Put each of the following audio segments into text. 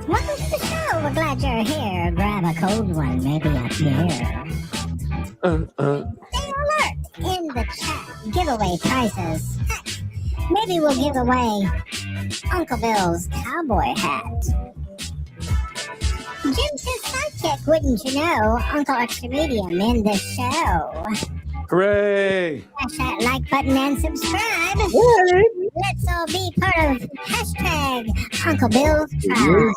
Welcome to the show. We're glad you're here. Grab a cold one, maybe a beer. Stay alert in the chat. Giveaway prizes. Heck, maybe we'll give away Uncle Bill's cowboy hat. Jim's his sidekick, wouldn't you know? Uncle Extra Medium in the show. Hooray! Smash that like button and subscribe. Let's all be part of hashtag Uncle Bill's Tribe.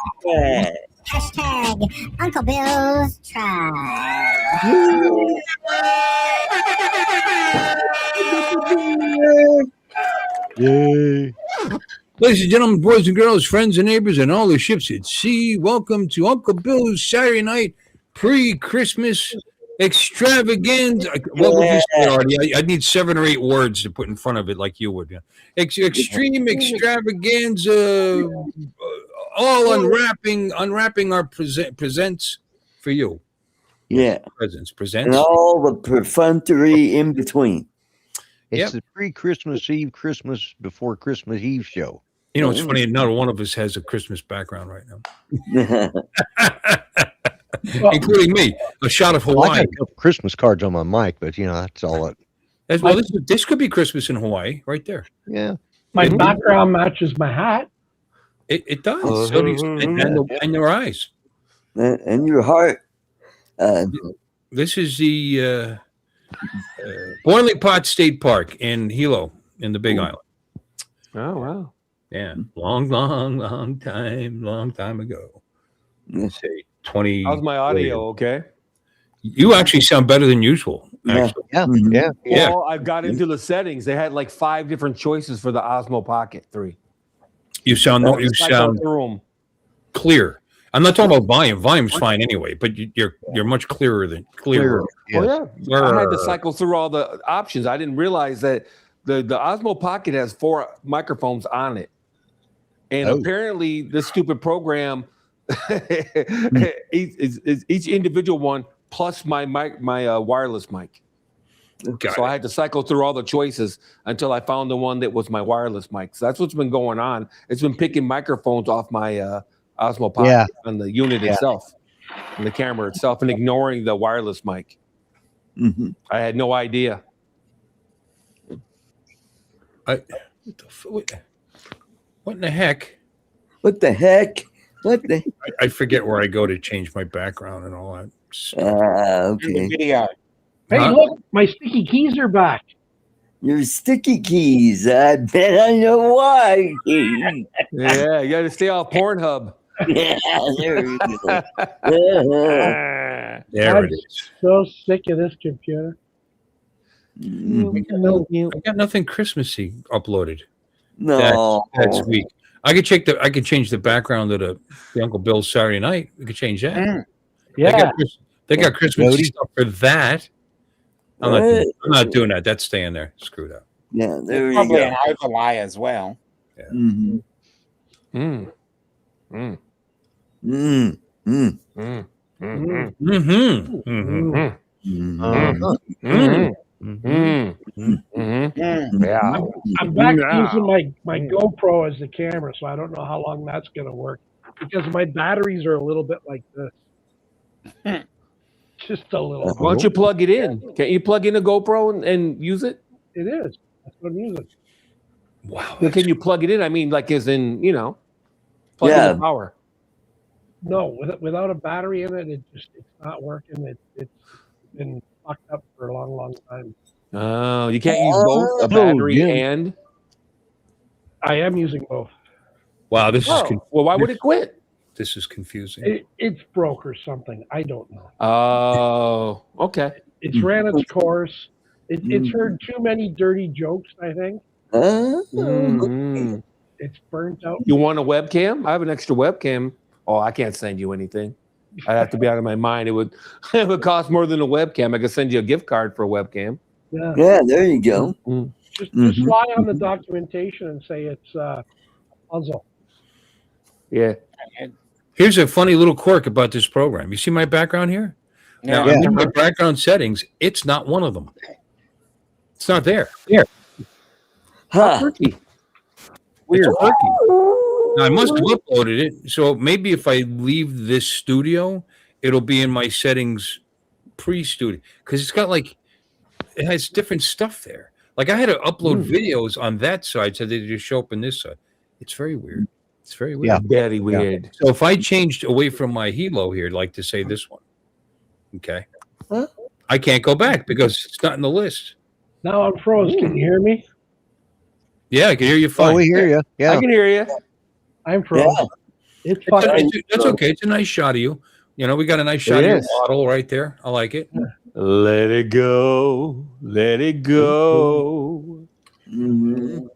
Hashtag Uncle Bill's Tribe. Yay. Ladies and gentlemen, boys and girls, friends and neighbors, and all the ships at sea, welcome to Uncle Bill's Saturday night pre-Christmas extravaganza. What would you say, Artie? I need 7 or 8 words to put in front of it like you would. Yeah. Extreme extravaganza, all unwrapping our presents for you. Yeah. Presents. And all the perfunctory in between. It's the pre-Christmas Eve, Christmas before Christmas Eve show. You know, it's funny, not one of us has a Christmas background right now. Including me. A shot of Hawaii. Well, I got a couple Christmas cards on my mic, but, that's all it. Well, this could be Christmas in Hawaii right there. Yeah. My background matches my hat. It does. So and your eyes. And your heart. This is the Boiling Pot State Park in Hilo in the Big Island. Oh, wow. Yeah. Long time ago. Let's say 20. How's my audio? Okay. You actually sound better than usual. Actually. Yeah. Well, I've got into the settings. They had like 5 different choices for the Osmo Pocket 3. You sound clear. I'm not talking about volume. Volume's fine anyway, but you're much clearer. Yes. Oh, yeah. I had to cycle through all the options. I didn't realize that the Osmo Pocket has 4 microphones on it. And apparently this stupid program each individual one plus my wireless mic. So I had to cycle through all the choices until I found the one that was my wireless mic. So that's what's been going on. It's been picking microphones off my Osmo Pocket on the unit itself, and the camera itself, and ignoring the wireless mic. Mm-hmm. I had no idea. What in the heck? What the heck? I forget where I go to change my background and all that. Okay. Video. Hey, look, my sticky keys are back. Your sticky keys. I bet I know why. Yeah, you got to stay off Pornhub. Yeah, there you go. There it is. So sick of this computer. I got nothing Christmassy uploaded. No, that's weak. I could change the background of the Uncle Bill's Saturday night. We could change that. Yeah, they got Christmas stuff for that. I'm not doing that. That's staying there. Screwed up. Yeah, there you Probably go. an overlay as well. Yeah. Mm-hmm. Mm. Mm. Mm. Mm. Mm. Mm-hmm. Mm. Mm. Mm. Yeah. I'm back using my GoPro as the camera, so I don't know how long that's going to work because my batteries are a little bit like this. Just a little. Why don't you plug it in? Can't you plug in a GoPro and use it? It is. That's what I'm using. Wow. Well, can you plug it in? I mean, like as in, plug in the power. No, without a battery in it, it's not working. It's been fucked up for a long time. Oh, you can't use both a battery and. I am using both. Wow, this is well. Why would it quit? This is confusing. It's broke or something. I don't know. Oh, okay. It's ran its course. It's heard too many dirty jokes, I think. It's burnt out. You want a webcam? I have an extra webcam. Oh, I can't send you anything. I'd have to be out of my mind. It would cost more than a webcam. I could send you a gift card for a webcam. Yeah, there you go. Just lie on the documentation and say it's puzzle. Yeah. Here's a funny little quirk about this program. You see my background here? Now, I'm in my background settings. It's not one of them. It's not there. Here. Huh. Turkey. Weird. Now, I must have uploaded it. So maybe if I leave this studio, it'll be in my settings pre-studio because it's got like it has different stuff there. Like I had to upload videos on that side so they just show up in this side. It's very weird. It's very weird. Yeah. Very weird. So if I changed away from my Hilo here, like to say this one, okay, I can't go back because it's not in the list. Now I'm froze. Can you hear me? Yeah, I can hear you fine. Oh, we hear you. Yeah. I can hear you. I'm froze. Yeah. It's fucking. That's okay. It's a nice shot of you. You know, we got a nice shot of your model right there. I like it. Let it go. Let it go. Mhm.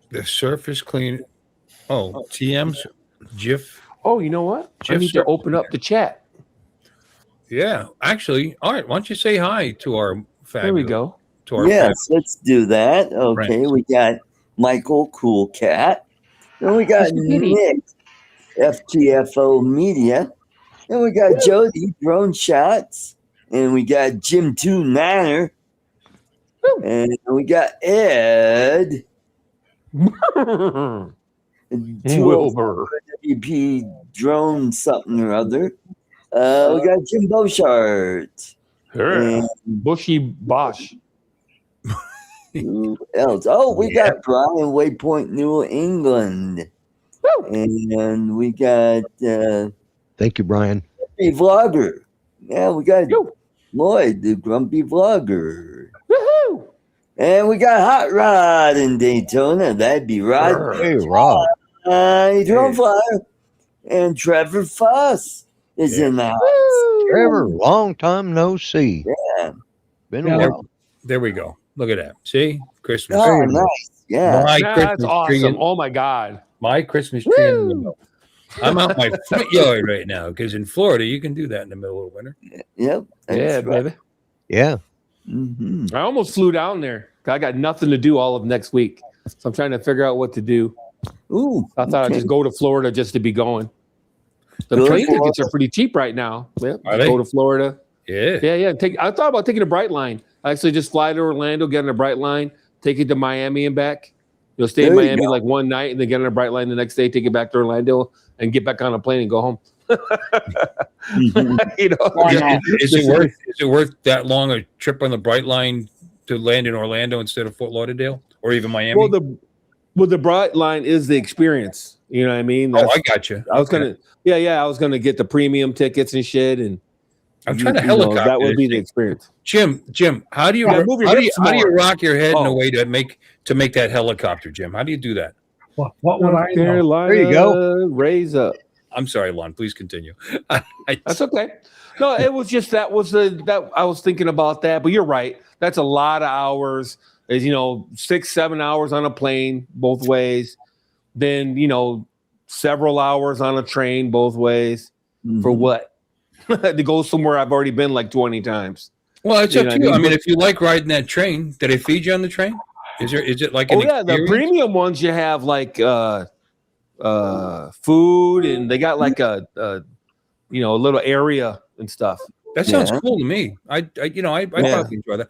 The surface clean. Oh, TM's GIF. Oh, you know what? I need to open up the chat. Yeah, actually, all right. Why don't you say hi to our fabulous? There we go. To our Yes, let's do that. Okay, Friends. we got Michael Cool Cat. Then we got Nick, FTFO Media. Then we got Jody, Drone Shots. And we got Jim 2 Manor. And we got Ed. Wilbur. WP Drone something or other. We got Jim Beauchart. And Bushy Bosch. who else? Oh, we got Brian Waypoint, New England. And we got Thank you, Brian. Grumpy Vlogger. Yeah, we got Lloyd, the Grumpy Vlogger. Woohoo! And we got Hot Rod in Daytona. That'd be Rod. Hey, Rob. Drone Flyer. And Trevor Fuss is in the house. Trevor, long time no see. Yeah. Been a while. There we go. Look at that. See, Christmas. Oh, nice. Yeah. My Yeah, Christmas that's tree. awesome. Oh my God. My Christmas tree. In the middle. I'm out my front yard right now because in Florida you can do that in the middle of winter. Yep. Yeah, That's right. baby. Yeah. Mhm. I almost flew down there. I got nothing to do all of next week. So I'm trying to figure out what to do. Ooh. I thought I'd just go to Florida just to be going. The Go to plane tickets Florida. are pretty cheap right now. Yeah, Are they? go to Florida. Yeah. Yeah. I thought about taking a Bright Line. I actually just fly to Orlando, get on a Bright Line, take it to Miami and back. You'll stay in There you Miami go. like one night and then get on a Bright Line the next day, take it back to Orlando, and get back on a plane and go home. You know, Why not? Is it worth that long a trip on the Bright Line to land in Orlando instead of Fort Lauderdale or even Miami? Well, the Bright Line is the experience. You know what I mean? I got you. I was gonna get the premium tickets and shit, and I'm trying to you know, helicopter. that would this be the thing. experience. Jim, how do you Yeah, move your how do you, hips how do you more. rock your head in a Oh. way to make that helicopter, Jim? How do you do that? What would I know? Carolina, There you go. Raise up. I'm sorry, Lon. Please continue. That's okay. No, it was just that I was thinking about that, but you're right. That's a lot of hours. Is 6-7 hours on a plane both ways, then several hours on a train both ways. For what? To go somewhere I've already been like 20 times. Well, it's up know to what you. I I mean? mean, if you like riding that train, did they feed you on the train? Is it like an The experience? premium ones you have like food, and they got like a little area and stuff. That sounds Yeah. cool to me. I probably enjoy that.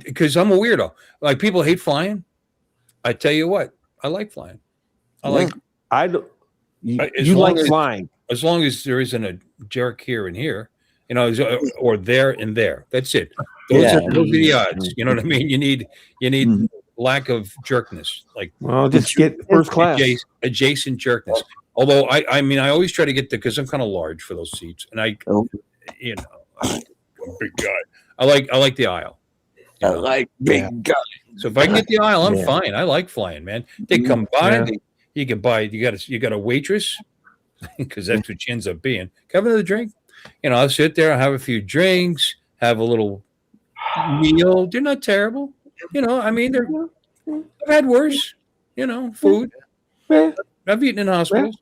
Because I'm a weirdo. Like people hate flying. I tell you what, I like flying. I like I don't. As You long like as- flying? as long as there isn't a jerk here and here, or there and there. That's it. Those Yeah. are the odds. You know what I mean? You need Mhm. lack of jerkness, like Well, just get first class. adjacent jerkness. Although I mean I always try to get because I'm kind of large for those seats, and I'm Oh. a big guy. I like the aisle. I like big guns. So if I can get the aisle, I'm Yeah. fine. I like flying, man. They come by, Yeah. you can buy. You got a waitress because that's what she ends up being. Can I have another drink? I'll sit there, I'll have a few drinks, have a little meal. They're not terrible. I mean, I've had worse. Food. Yeah. I've eaten in hospitals.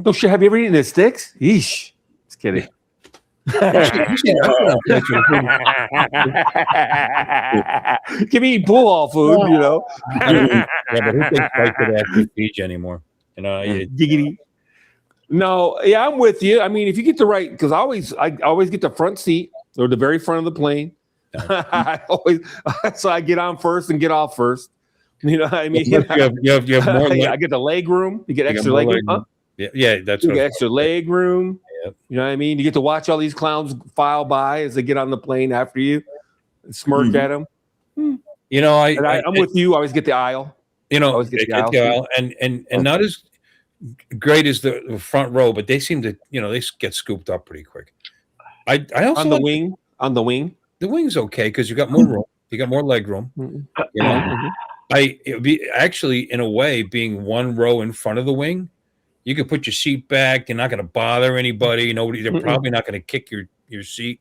Oh shit! Have you ever eaten the sticks? Yeesh. Just kidding. Give me pool hall food, Yeah, but who takes flight to the active beach anymore? Giggity. No, yeah, I'm with you. I mean, if you get the right, because I always get the front seat or the very front of the plane. So I get on first and get off first. You know what I mean? You have more. I get the leg room. You get extra leg room. Huh? Yeah, that's you what get extra leg room. Yep. You know what I mean? You get to watch all these clowns file by as they get on the plane after you, and smirk at them. You know, I'm with you. I always get the aisle. You know, always get the aisle and not as great as the front row, but they seem to, they get scooped up pretty quick. I also on the wing. On the wing, the wing's okay because you got more room. You got more leg room. You know, it would be actually in a way being one row in front of the wing. You could put your seat back. You're not going to bother anybody. They're probably not going to kick your seat.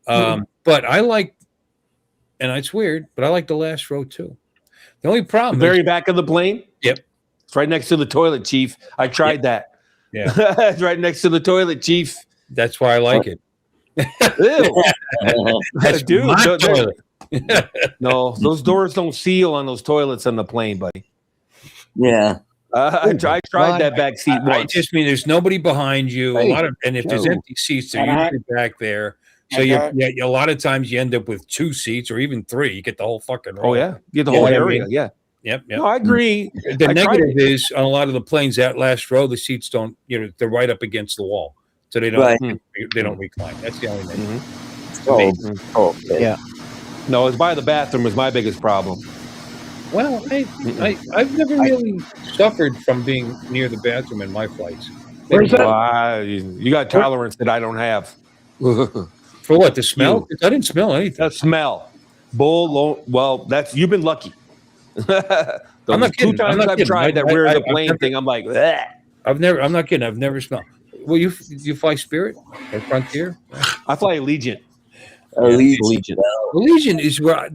But I like, and it's weird, but I like the last row too. The only problem, the very back of the plane. Yep, it's right next to the toilet, Chief. I tried that. Yeah, it's right next to the toilet, Chief. That's why I like it. That's dude. No, those doors don't seal on those toilets on the plane, buddy. Yeah. I tried that back seat once. I just mean there's nobody behind you. And if there's empty seats, they're usually back there. So a lot of times you end up with 2 seats or even 3. You get the whole fucking row. Oh yeah, you get the whole area. Yeah. Yep. No, I agree. The negative is on a lot of the planes that last row, the seats don't. They're right up against the wall, so they don't. They don't recline. That's the only negative. Yeah. No, it's by the bathroom is my biggest problem. Well, I've never really suffered from being near the bathroom in my flights. Where's that? You got tolerance that I don't have. For what? The smell? I didn't smell anything. The smell. Well, you've been lucky. I'm not kidding. 2 times I've tried that weird the plane thing. I'm like, bleh. I'm not kidding. I've never smelled. Well, you fly Spirit or Frontier? I fly Allegiant. Allegiant is where I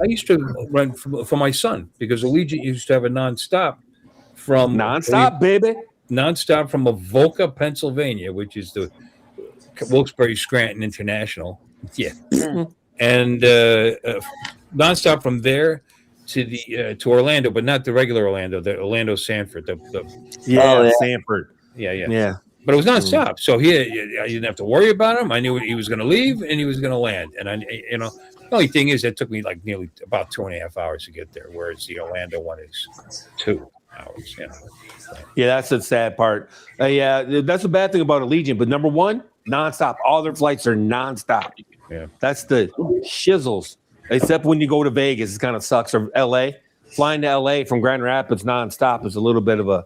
used to run for my son because Allegiant used to have a nonstop from baby. Nonstop from Avoca, Pennsylvania, which is the Wilkes-Barre Scranton International. Yeah. And nonstop from there to Orlando, but not the regular Orlando, the Orlando Sanford. Sanford. Yeah. But it was nonstop, so I didn't have to worry about him. I knew he was going to leave and he was going to land. And the only thing is, it took me like nearly about 2.5 hours to get there, whereas the Orlando one is 2 hours. Yeah, that's the sad part. That's the bad thing about Allegiant. But number one, nonstop. All their flights are nonstop. Yeah, that's the shizzles. Except when you go to Vegas, it kind of sucks. Or LA, flying to LA from Grand Rapids nonstop is a little bit of a.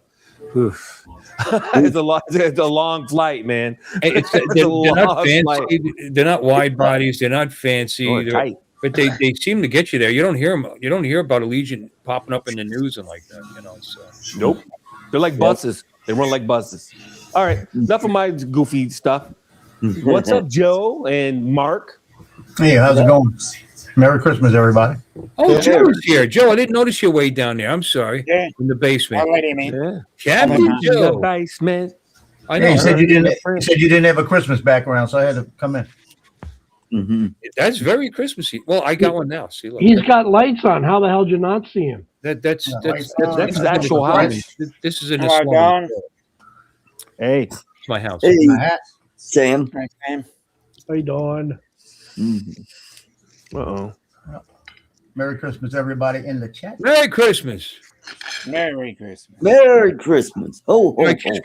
It's a long flight, man. They're not fancy. They're not wide bodies. They're not fancy. They're tight. But they seem to get you there. You don't hear them. You don't hear about Allegiant popping up in the news and like that. So. Nope. They're like buses. They run like buses. All right. Enough of my goofy stuff. What's up, Joe and Mark? Hey, how's it going? Merry Christmas, everybody. Oh, Joe's here. Joe, I didn't notice you way down there. I'm sorry. Yeah. In the basement. All righty, man. Captain Joe. The basement. I know. Hey, you said you didn't have a Christmas background, so I had to come in. Mm-hmm. That's very Christmassy. Well, I got one now. See, look. He's got lights on. How the hell did you not see him? That's the actual house. This is in Hello, Hey, it's my house. Hey, Sam. Hi, Sam. How you doing? Uh-oh. Merry Christmas, everybody in the chat. Merry Christmas. Merry Christmas. Merry Christmas. I catch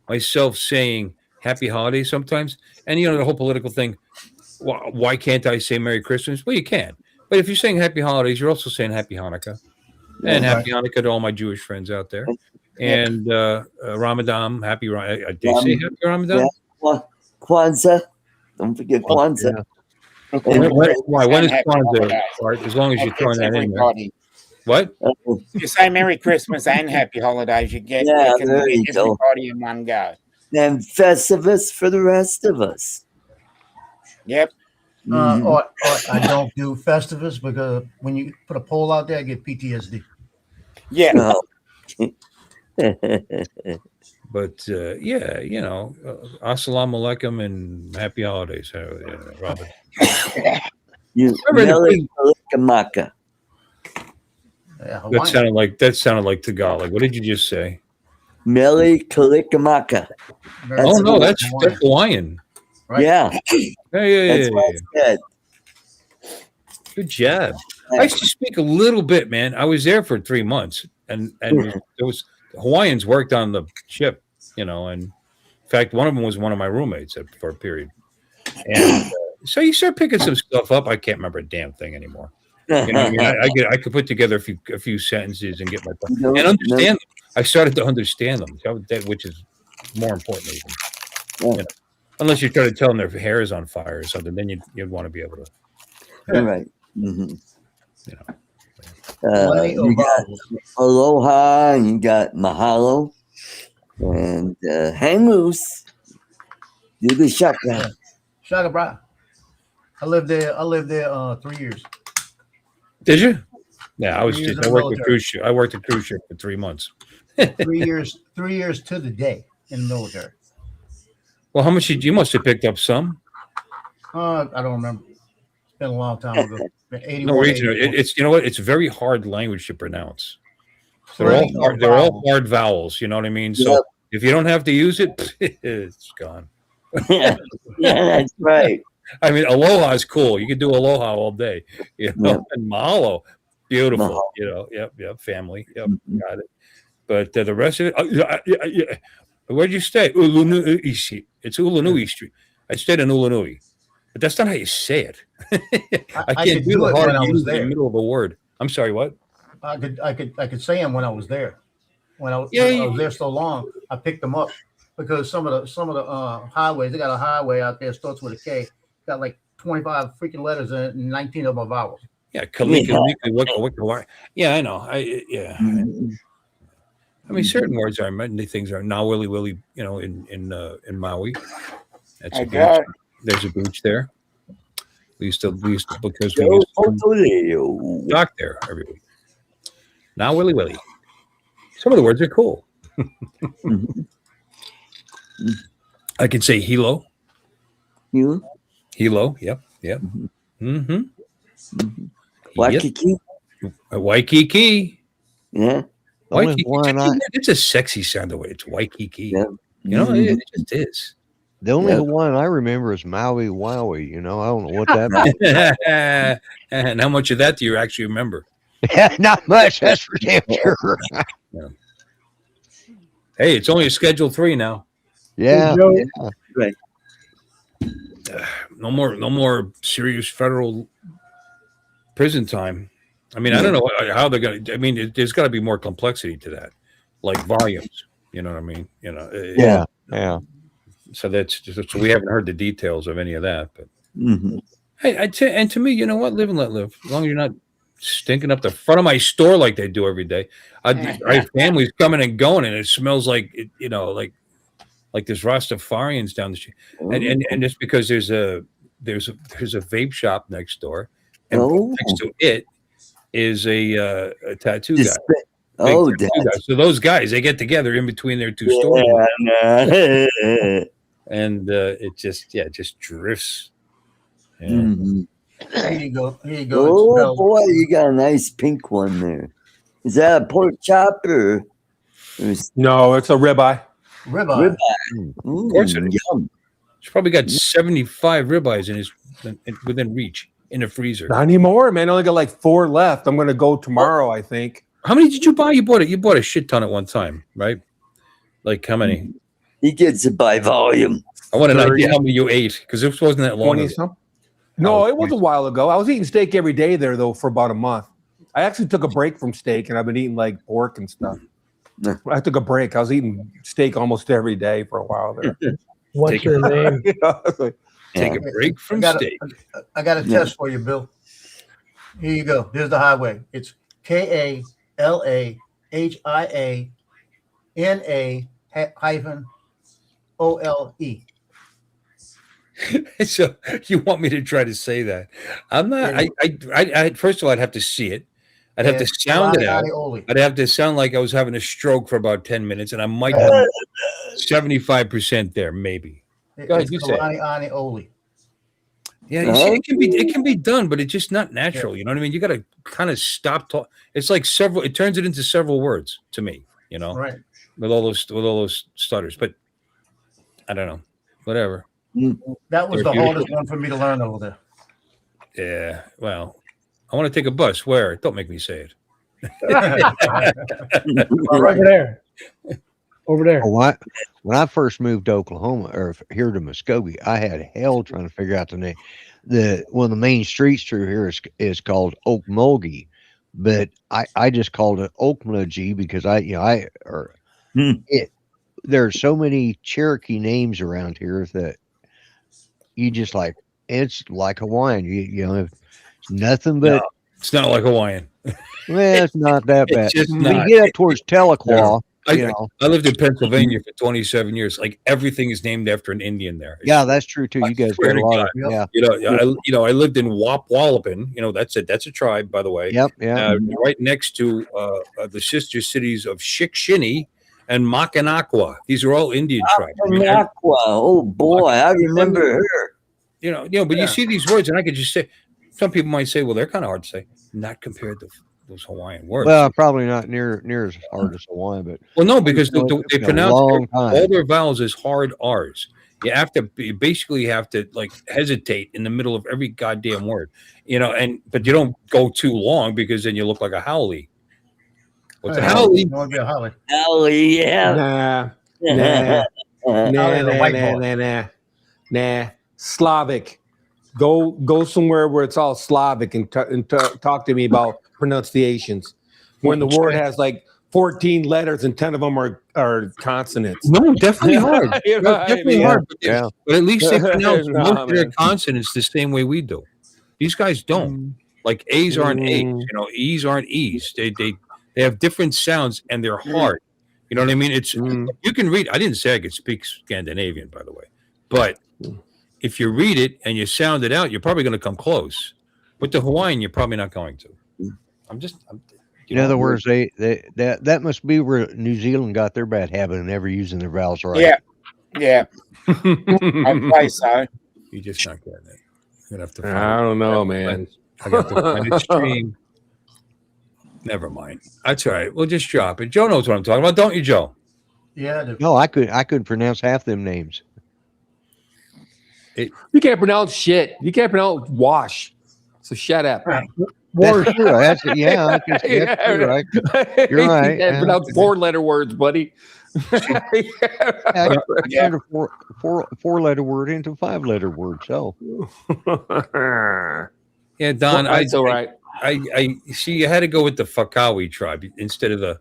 myself saying Happy Holidays sometimes. And the whole political thing. Why can't I say Merry Christmas? Well, you can. But if you're saying Happy Holidays, you're also saying Happy Hanukkah. And Happy Hanukkah to all my Jewish friends out there. And Ramadan, Happy Ramadan. They say Happy Ramadan? Yeah. Kwanzaa. Don't forget Kwanzaa. Yeah. Why? When is Kwanzaa? As long as you're throwing that in there. What? If you say Merry Christmas and Happy Holidays, you get everybody in one go. And Festivus for the rest of us. Yep. I don't do Festivus because when you put a poll out there, I get PTSD. Yeah. No. But assalamu alaikum and happy holidays, Robert. That sounded like Tagalog. What did you just say? Meli Kalikamaka. Oh no, that's Hawaiian. Right? Yeah. Yeah. That's what I said. Good job. I used to speak a little bit, man. I was there for 3 months, and there was Hawaiians worked on the ship, and in fact, one of them was one of my roommates for a period. And so you start picking some stuff up. I can't remember a damn thing anymore. I mean, I could put together a few sentences and get my point and understand them. I started to understand them, which is more important even. Unless you try to tell them their hair is on fire or something, then you'd want to be able to. Right. Mm-hmm. You got aloha, and you got mahalo, and hang loose. Do the shaka. Shaka bra. I lived there 3 years. Did you? Yeah, I worked a cruise ship. I worked a cruise ship for 3 months. 3 years to the day in the military. Well, how much you must have picked up some? I don't remember. It's been a long time ago. No reason. It's it's very hard language to pronounce. They're all hard vowels. You know what I mean? So if you don't have to use it, it's gone. Yeah, that's right. I mean, aloha is cool. You can do aloha all day. And mahalo, beautiful. Mahalo. Yep, family. Yep, got it. But the rest of it, where'd you stay? Ulanui. It's Ulanui Street. I stayed in Ulanui, but that's not how you say it. I can't do the hard use in the middle of a word. I'm sorry, what? I could say them when I was there. When I was there so long, I picked them up because some of the highways, they got a highway out there starts with a K, got like 25 freaking letters in it, and 19 of them are vowels. Yeah, Kalika. Yeah, I know. I mean, certain words are many things are now willy, in Maui. That's a beach. There's a beach there. We used to because we used to dock there every week. Now willy. Some of the words are cool. I can say hilo. Hilo. Yep. Mm-hmm. Waikiki. Waikiki. Yeah. Waikiki. It's a sexy sound the way it's Waikiki. Yeah. It just is. The only one I remember is Maui Wowie. I don't know what that means. And how much of that do you actually remember? Not much. That's for damn sure. Yeah. Hey, it's only a Schedule 3 now. Yeah. Right. No more serious federal prison time. I mean, I don't know how they're going to. I mean, there's got to be more complexity to that, like volumes. You know what I mean? Yeah. So so we haven't heard the details of any of that. But hey, and to me, you know what? Live and let live. As long as you're not stinking up the front of my store like they do every day. I have families coming and going, and it smells like like there's Rastafarians down the street, and just because there's a vape shop next door, and next to it is a tattoo guy. Tattoo guy. So those guys, they get together in between their two stores, and it just drifts. Yeah. Here you go. Oh boy, you got a nice pink one there. Is that a pork chop or? No, it's a ribeye. Ribeye. Of course it is. Yum. He's probably got 75 ribeyes within reach in the freezer. Not anymore, man. I only got like 4 left. I'm gonna go tomorrow, I think. How many did you buy? You bought a shit ton at one time, right? Like how many? He gets it by volume. I want an idea how many you ate because this wasn't that long ago. No, it was a while ago. I was eating steak every day there though for about a month. I actually took a break from steak and I've been eating like pork and stuff. I took a break. I was eating steak almost every day for a while there. What's your name? Take a break from steak. I got a test for you, Bill. Here you go. There's the highway. It's KALAHINA-OLE. So you want me to try to say that? I'm not. I first of all, I'd have to see it. I'd have to sound it out. I'd have to sound like I was having a stroke for about 10 minutes, and I might have 75% there, maybe. Go ahead, you say. Yeah, you see, it can be done, but it's just not natural. You know what I mean? You got to kind of stop talking. It's like it turns it into several words to me. Right? With all those stutters, but I don't know. Whatever. That was the hardest one for me to learn over there. Yeah. Well, I want to take a bus. Where? Don't make me say it. Over there. Over there. Oh, when I first moved to Oklahoma or here to Muskogee, I had hell trying to figure out the name. One of the main streets through here is called Okmulgee, but I just called it Okmulgee because there's so many Cherokee names around here that you just like, it's like Hawaiian. You know, it's nothing but. No, it's not like Hawaiian. Well, it's not that bad. Just When you get up towards Tahlequah, I lived in Pennsylvania for 27 years. Like everything is named after an Indian there. Yeah, that's true too. You guys got a lot. I lived in Wapwallopin. You know, that's a tribe, by the way. Yep. Yeah. Right next to the sister cities of Shikshini and Mackinac. These are all Indian tribes. Mackinac. Oh boy, I remember her. But you see these words, and I could just say, some people might say, well, they're kind of hard to say, not compared to those Hawaiian words. Well, probably not near as hard as Hawaiian, but no, because they pronounce all their vowels as hard R's. You basically have to like hesitate in the middle of every goddamn word, but you don't go too long because then you look like a howlie. What's a howlie? You want to be a howlie? Howlie, yeah. Nah. Slavic. Go somewhere where it's all Slavic and talk to me about pronunciations. When the word has like 14 letters and 10 of them are consonants. No, definitely hard. Definitely hard. But at least they pronounce most of their consonants the same way we do. These guys don't. Like A's aren't A's. E's aren't E's. They have different sounds and they're hard. You know what I mean? It's you can read. I didn't say I could speak Scandinavian, by the way, but if you read it and you sound it out, you're probably going to come close. With the Hawaiian, you're probably not going to. In other words, that must be where New Zealand got their bad habit of never using their vowels right. Yeah. I'd say so. You just not getting it. You're gonna have to. I don't know, man. I got to find a stream. Never mind. That's all right. We'll just drop it. Joe knows what I'm talking about, don't you, Joe? Yeah, I do. No, I couldn't pronounce half them names. You can't pronounce shit. You can't pronounce wash. So shut up. That's true. That's true, right? You're right. You can't pronounce 4-letter words, buddy. Turned a 4-letter word into a 5-letter word. So, yeah, Don, that's all right. I see. You had to go with the Fakawi tribe instead of the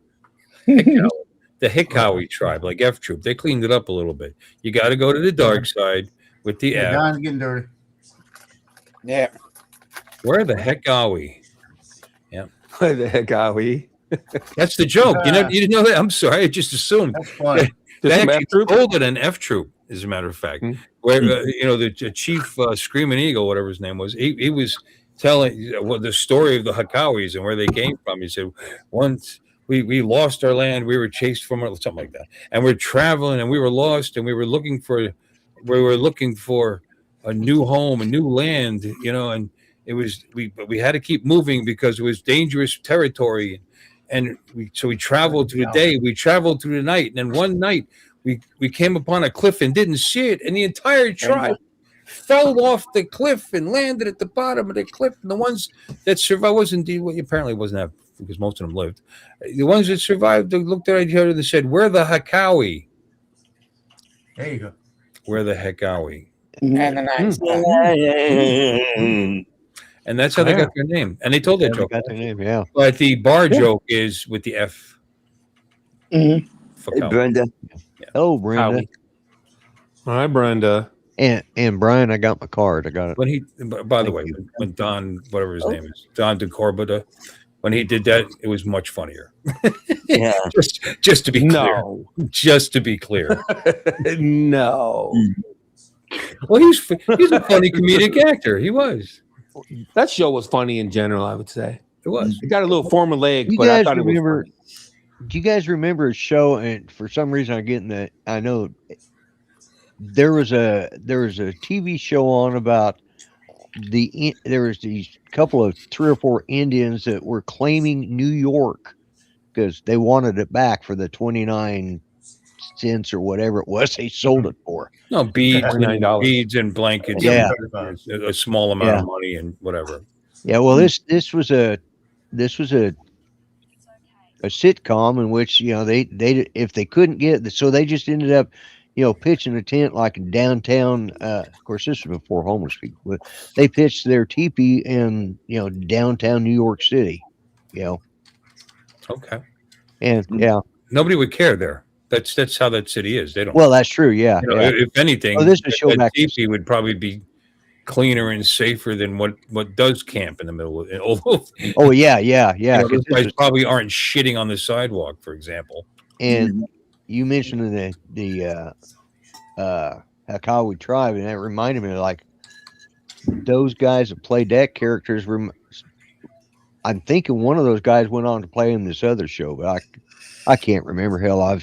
Hikawi tribe, like F Troop. They cleaned it up a little bit. You got to go to the dark side with the F. Don's getting dirty. Yeah. Where the heck are we? Yeah. Where the heck are we? That's the joke. You didn't know that? I'm sorry. I just assumed. That's funny. They actually called it an F Troop, as a matter of fact. Where the chief Screaming Eagle, whatever his name was, he was telling the story of the Hakawis and where they came from. He said, once we lost our land, we were chased from it, something like that, and we're traveling and we were lost and we were looking for a new home, a new land, and it was we had to keep moving because it was dangerous territory. And we traveled through the day, we traveled through the night, and then one night we came upon a cliff and didn't see it, and the entire tribe fell off the cliff and landed at the bottom of the cliff. And the ones that survived apparently wasn't that, because most of them lived. The ones that survived, they looked at each other and said, "Where the heck are we?" There you go. Where the heck are we? And the nice And that's how they got their name. And they told that joke. Got their name, yeah. But the bar joke is with the F. Hey, Brenda. Yeah. Oh, Brenda. Hi, Brenda. And Brian, I got my card. I got it. When by the way, when Don, whatever his name is, Don DeCorbata, when he did that, it was much funnier. Yeah. just to be clear. No. Just to be clear. No. Well, he's a funny comedic actor. He was. That show was funny in general, I would say. It was. It got a little formulaic, You but I guys thought remember? it was funny. Do you guys remember a show? And for some reason, I'm getting that. I know there was a TV show on about there was these couple of 3 or 4 Indians that were claiming New York because they wanted it back for the 29 cents or whatever it was they sold it for. No, beads $9. and blankets. Yeah. A small amount of money and whatever. Yeah, well, this was a sitcom in which they if they couldn't get so they just ended up pitching a tent like in downtown. Of course, this was before homeless people, but they pitched their teepee in downtown New York City. Okay. And yeah, nobody would care there. That's how that city is. They don't. Well, that's true. Yeah. If anything, this is show back teepee would probably be cleaner and safer than what does camp in the middle of it. Oh yeah. Those guys probably aren't shitting on the sidewalk, for example. And you mentioned the Hakawi tribe, and that reminded me of like those guys that played that characters. I'm thinking one of those guys went on to play in this other show, but I can't remember. Hell, I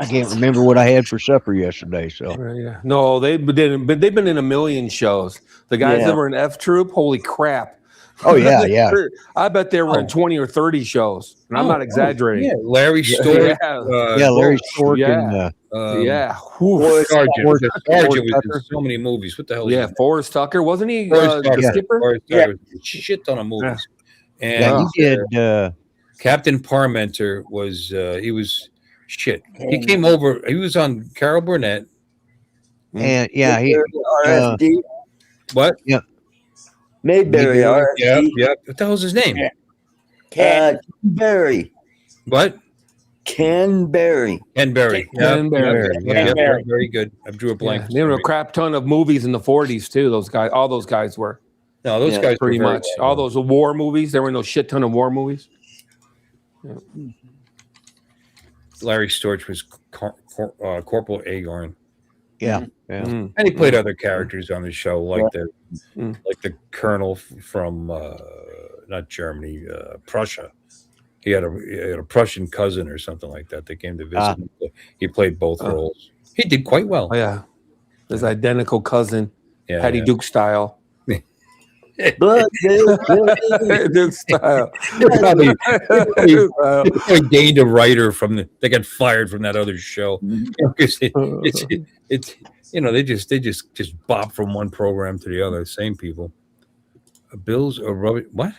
can't remember what I had for supper yesterday. So no, they've been in a million shows. The guys that were in F Troop, holy crap! Oh yeah. I bet they were in 20 or 30 shows, and I'm not exaggerating. Yeah, Larry Stork. Larry Stork. Yeah. Forrest Sergeant was in so many movies. What the hell? Yeah, Forrest Tucker, wasn't he? The skipper. Forrest Tucker was a shit ton of movies. And he did. Captain Parmenter was he was shit. He came over. He was on Carol Burnett. And he RFD. What? Yeah. Mayberry RFD. Yeah. What the hell's his name? Ken Berry. What? Ken Berry. Ken Berry. Ken Berry. Yeah, very good. I drew a blank. There were a crap ton of movies in the 40s too. Those guys, all those guys were. No, those guys pretty much. All those war movies. There were no shit ton of war movies. Yeah. Larry Storch was Corporal Agorn. Yeah. And he played other characters on the show, like the colonel from not Germany, Prussia. He had a Prussian cousin or something like that came to visit him. He played both roles. He did quite well. Oh, yeah, his identical cousin, Patty Duke style. Duke style. They gained a writer they got fired from that other show. It's they just bop from one program to the other. Same people. Bills or rubbish. What?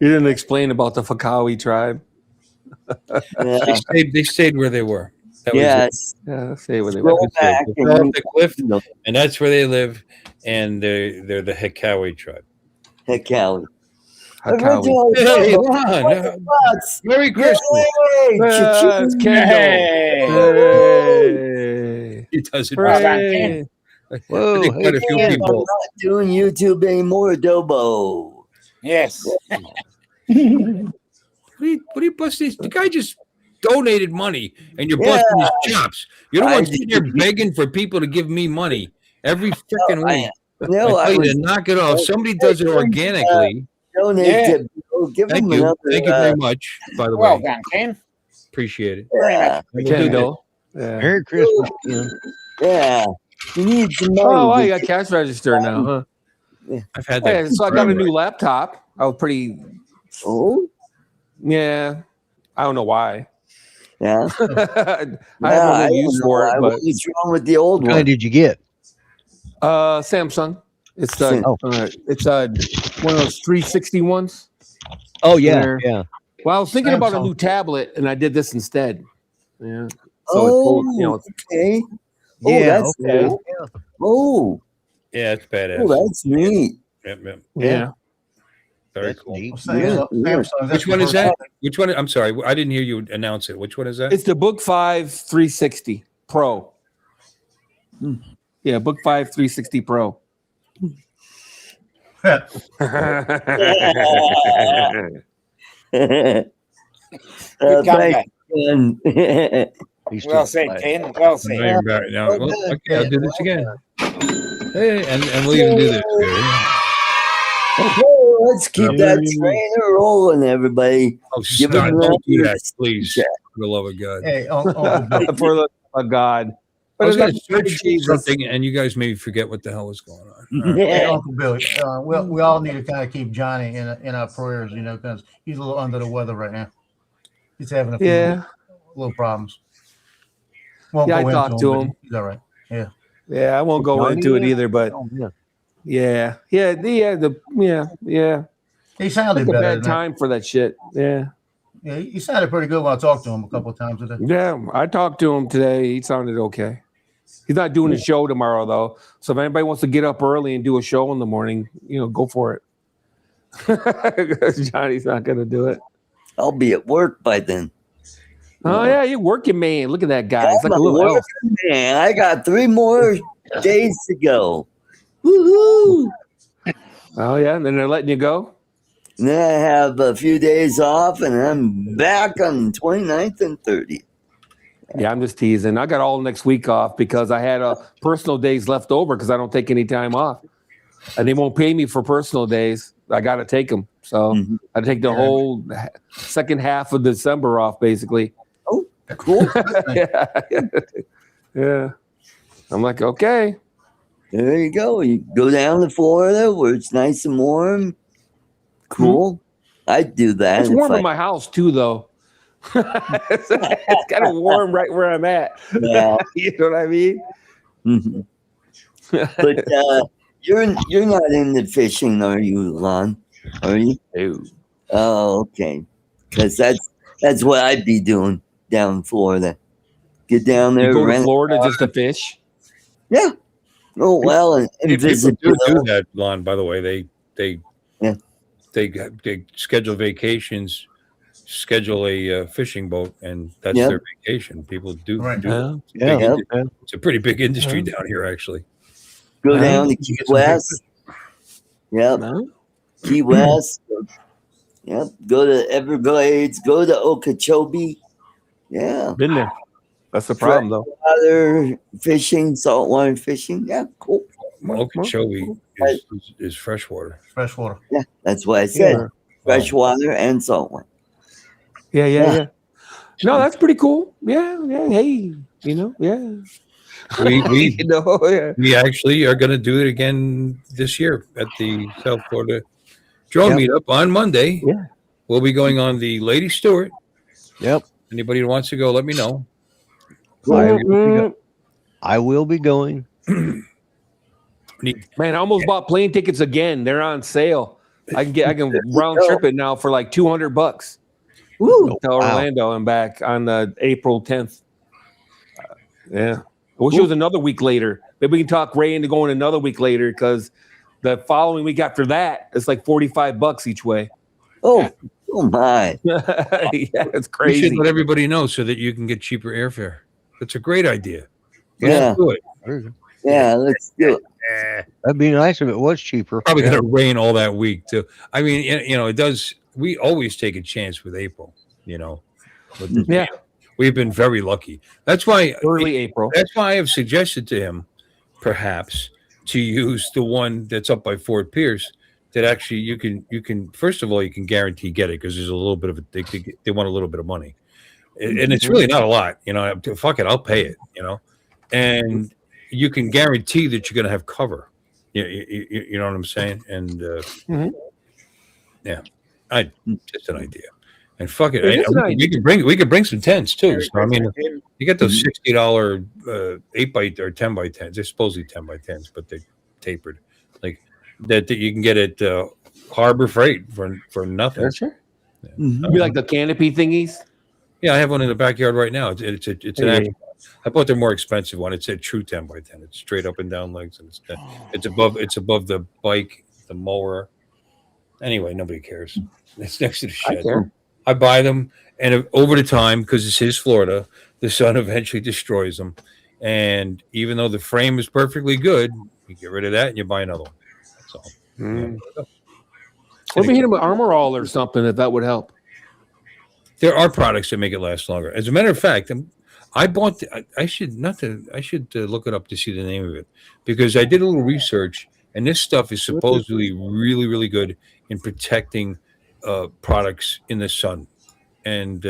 You didn't explain about the Fakawi tribe. They stayed where they were. Stay where they were. Back the cliff, and that's where they live. And they're the Hekawi tribe. Hekawi. Hey, hold on. Merry Christmas. It's Kendall. Hey. He does it. Whoa, I think quite a few people. I'm not doing YouTube anymore, Adobo. Yes. What are you busting? The guy just donated money, and you're busting his chops. You don't want to sit here begging for people to give me money every freaking week. No, I tell you to knock it off. Somebody does it organically. Donate to Bill. Give him another. Thank you very much, by the way. Well done, Ken. Appreciate it. Yeah. Kendall. Merry Christmas, Ken. Yeah. You need some money. Oh, wow, you got cash register now, huh? I've had that. Hey, so I got a new laptop. I was pretty. Oh? Yeah. I don't know why. Yeah. I have no use for it. But what's wrong with the old What one? kind did you get? Samsung. It's one of those 360 ones. Oh yeah, yeah. Well, I was thinking about a new tablet, and I did this instead. Yeah. So okay. Yeah, that's okay. cool. Oh, Yeah, it's badass. oh, that's neat. Yeah. Very That's cool. neat. Which one is that? Which one? I'm sorry, I didn't hear you announce it. Which one is that? It's the Book 5 360 Pro. Yeah, Book 5 360 Pro. Thanks, Ken. Well said, Ken. Well said. Now, okay, I'll do this again. Hey, and we'll even do this. Okay, let's keep that trainer rolling, everybody. Oh, Give stop. him Don't do that, that. please. For the love of God. Hey, For the love of God. I was going to it's not search Jesus. something, and you guys made me forget what the hell was going on. Hey, Uncle Billy, we all need to kind of keep Johnny in our prayers, because he's a little under the weather right now. He's having a few little problems. Won't Yeah, I go talked into to but him. He's all right. Yeah. Yeah, I won't go into it either, but yeah. He sounded Like a better bad than that. time for that shit. Yeah. Yeah, he sounded pretty good when I talked to him a couple of times today. Yeah, I talked to him today. He sounded okay. He's not doing a show tomorrow though. So if anybody wants to get up early and do a show in the morning, go for it. Johnny's not going to do it. I'll be at work by then. Oh yeah, you're working, man. Look at that guy. He's I'm like a a little elf. working man. I got 3 more days to go. Woohoo! Oh yeah, and then they're letting you go. And then I have a few days off, and I'm back on 29th and 30th. Yeah, I'm just teasing. I got all next week off because I had personal days left over because I don't take any time off, and they won't pay me for personal days. I got to take them, so I take the whole second half of December off, basically. Oh, cool! Yeah. I'm like, okay. There you go. You go down to Florida where it's nice and warm. Cool. I'd do that. It's warm in my house too, though. It's kind of warm right where I'm at. Yeah. You know what I mean? Mm-hmm. But you're not into fishing, are you, Lon? Are you? No. Oh, okay. Because that's what I'd be doing down in Florida. Get down there. You go to Florida just to fish? Yeah. Oh well, and visit. People do that, Lon. By the way, they schedule vacations, schedule a fishing boat, and that's their vacation. People do. Right. Do it's a pretty big industry down here, actually. Go down to Key West. Yep. Key West. Yep. Go to Everglades. Go to Okeechobee. Yeah. Been there. That's the problem, though. Water fishing, saltwater fishing. Yeah, cool. Okeechobee is freshwater. Freshwater. Yeah, that's what I said. Freshwater and saltwater. Yeah. No, that's pretty cool. Yeah. Hey, yeah. We actually are going to do it again this year at the South Florida Drone Meetup on Monday. Yeah. We'll be going on the Lady Stewart. Yep. Anybody who wants to go, let me know. I will be going. Man, I almost bought plane tickets again. They're on sale. I can round trip it now for like $200. Woo! To Orlando and back on April 10th. Yeah. I wish it was another week later. Maybe we can talk Ray into going another week later because the following week after that, it's like $45 each way. Oh my. Yeah, it's crazy. You should let everybody know so that you can get cheaper airfare. That's a great idea. Let's do it. Yeah, let's do it. That'd be nice if it was cheaper. Probably going to rain all that week too. I mean, it does. We always take a chance with April. We've been very lucky. That's why early April. That's why I have suggested to him, perhaps, to use the one that's up by Fort Pierce. That actually you can first of all you can guarantee get it because there's a little bit of they want a little bit of money, and it's really not a lot. Fuck it, I'll pay it. And you can guarantee that you're going to have cover. You know what I'm saying? And just an idea. And fuck it, we can bring some tents too. So I mean, you get those $60 8 by or 10 by 10s. They're supposedly 10 by 10s, but they're tapered like that you can get at Harbor Freight for nothing. That's sure. Yeah. Be like the canopy thingies. Yeah, I have one in the backyard right now. It's an actual. I bought the more expensive one. It's a true 10 by 10. It's straight up and down legs, and it's above the bike, the mower. Anyway, nobody cares. It's next to the shed. I buy them, and over the time, because it's his Florida, the sun eventually destroys them. And even though the frame is perfectly good, you get rid of that and you buy another one. That's all. Let me hit him with Armor All or something if that would help. There are products that make it last longer. As a matter of fact, I bought. I should look it up to see the name of it because I did a little research, and this stuff is supposedly really, really good in protecting products in the sun, and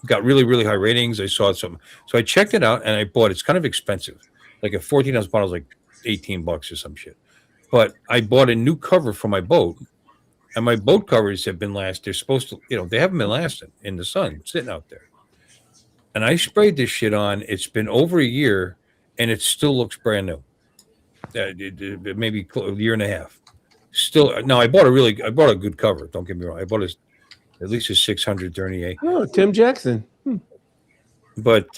got really, really high ratings. I saw something, so I checked it out and I bought it. It's kind of expensive, like a 14-ounce bottle is like $18 or some shit. But I bought a new cover for my boat, and my boat covers have been they're supposed to, they haven't been lasting in the sun, sitting out there. And I sprayed this shit on. It's been over a year, and it still looks brand new. Maybe a year and a half. Still, no. I bought a good cover. Don't get me wrong. I bought at least a 638. Oh, Tim Jackson. But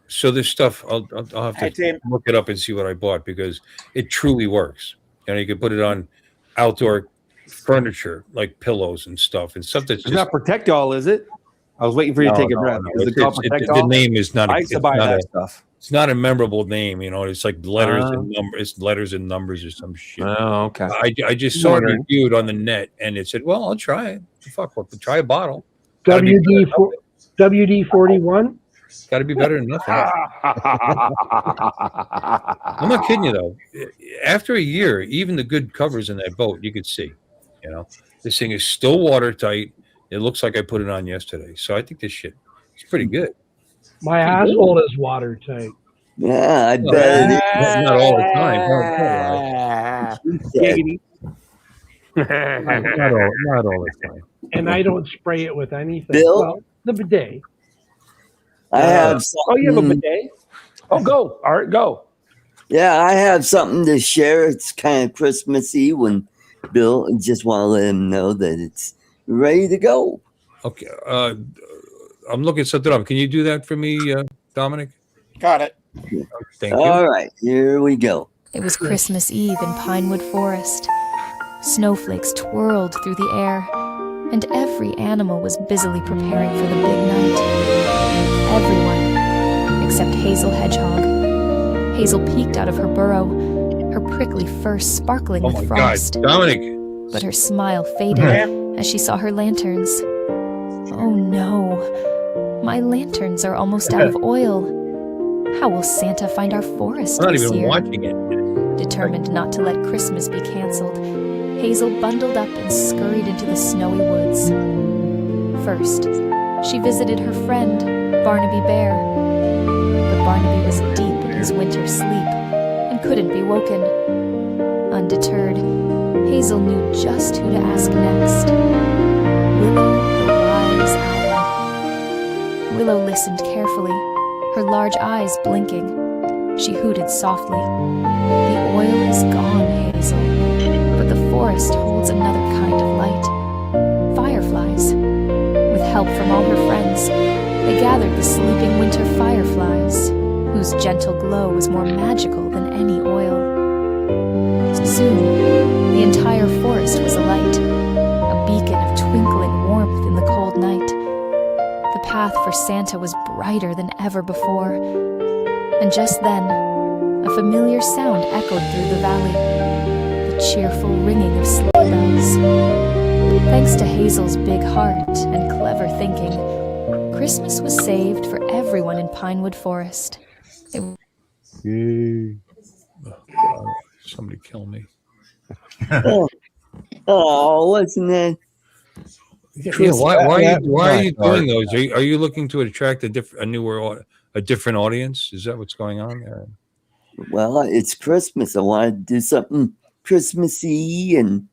so this stuff, I'll have to look it up and see what I bought because it truly works. And you can put it on outdoor furniture like pillows and stuff that's it's not Protect All, is it? I was waiting for you to take a breath. Is it called Protect All? The name is not. I used to buy that stuff. It's not a memorable name, it's like letters and numbers. It's letters and numbers or some shit. Oh, okay. I just saw it reviewed on the net, and it said, "Well, I'll try it. Fuck, well, try a bottle." WD-41. Got to be better than nothing. I'm not kidding you though. After a year, even the good covers in that boat, you could see. This thing is still watertight. It looks like I put it on yesterday, so I think this shit is pretty good. My asshole is watertight. Yeah, I bet it is. Not all the time. Not all the time. And I don't spray it with anything. Bill? Well, the bidet. I have something. Oh, you have a bidet? Oh, go. All right, go. Yeah, I have something to share. It's kind of Christmassy when Bill just want to let him know that it's ready to go. Okay. I'm looking something up. Can you do that for me, Dominic? Got it. Thank you. All right, here we go. It was Christmas Eve in Pinewood Forest. Snowflakes twirled through the air, and every animal was busily preparing for the big night. Everyone, except Hazel Hedgehog. Hazel peeked out of her burrow, her prickly fur sparkling with frost. God, Dominic! But her smile faded as she saw her lanterns. Oh no, my lanterns are almost out of oil. How will Santa find our forest I'm not this even year? watching it. Determined not to let Christmas be canceled, Hazel bundled up and scurried into the snowy woods. First, she visited her friend, Barnaby Bear. But Barnaby was deep in his winter sleep and couldn't be woken. Undeterred, Hazel knew just who to ask next. Willow the Wise Owl. Willow listened carefully, her large eyes blinking. She hooted softly. The oil is gone, Hazel, but the forest holds another kind of light. Fireflies. With help from all her friends, they gathered the sleeping winter fireflies, whose gentle glow was more magical than any oil. Soon, the entire forest was alight, a beacon of twinkling warmth in the cold night. The path for Santa was brighter than ever before, and just then, a familiar sound echoed through the valley, the cheerful ringing of sleigh bells. Thanks to Hazel's big heart and clever thinking, Christmas was saved for everyone in Pinewood Forest. Yay. Oh, God. Somebody kill me. Oh, wasn't that? Yeah, why are you doing those? Are you looking to attract a different audience? Is that what's going on there? Well, it's Christmas. I want to do something Christmassy, and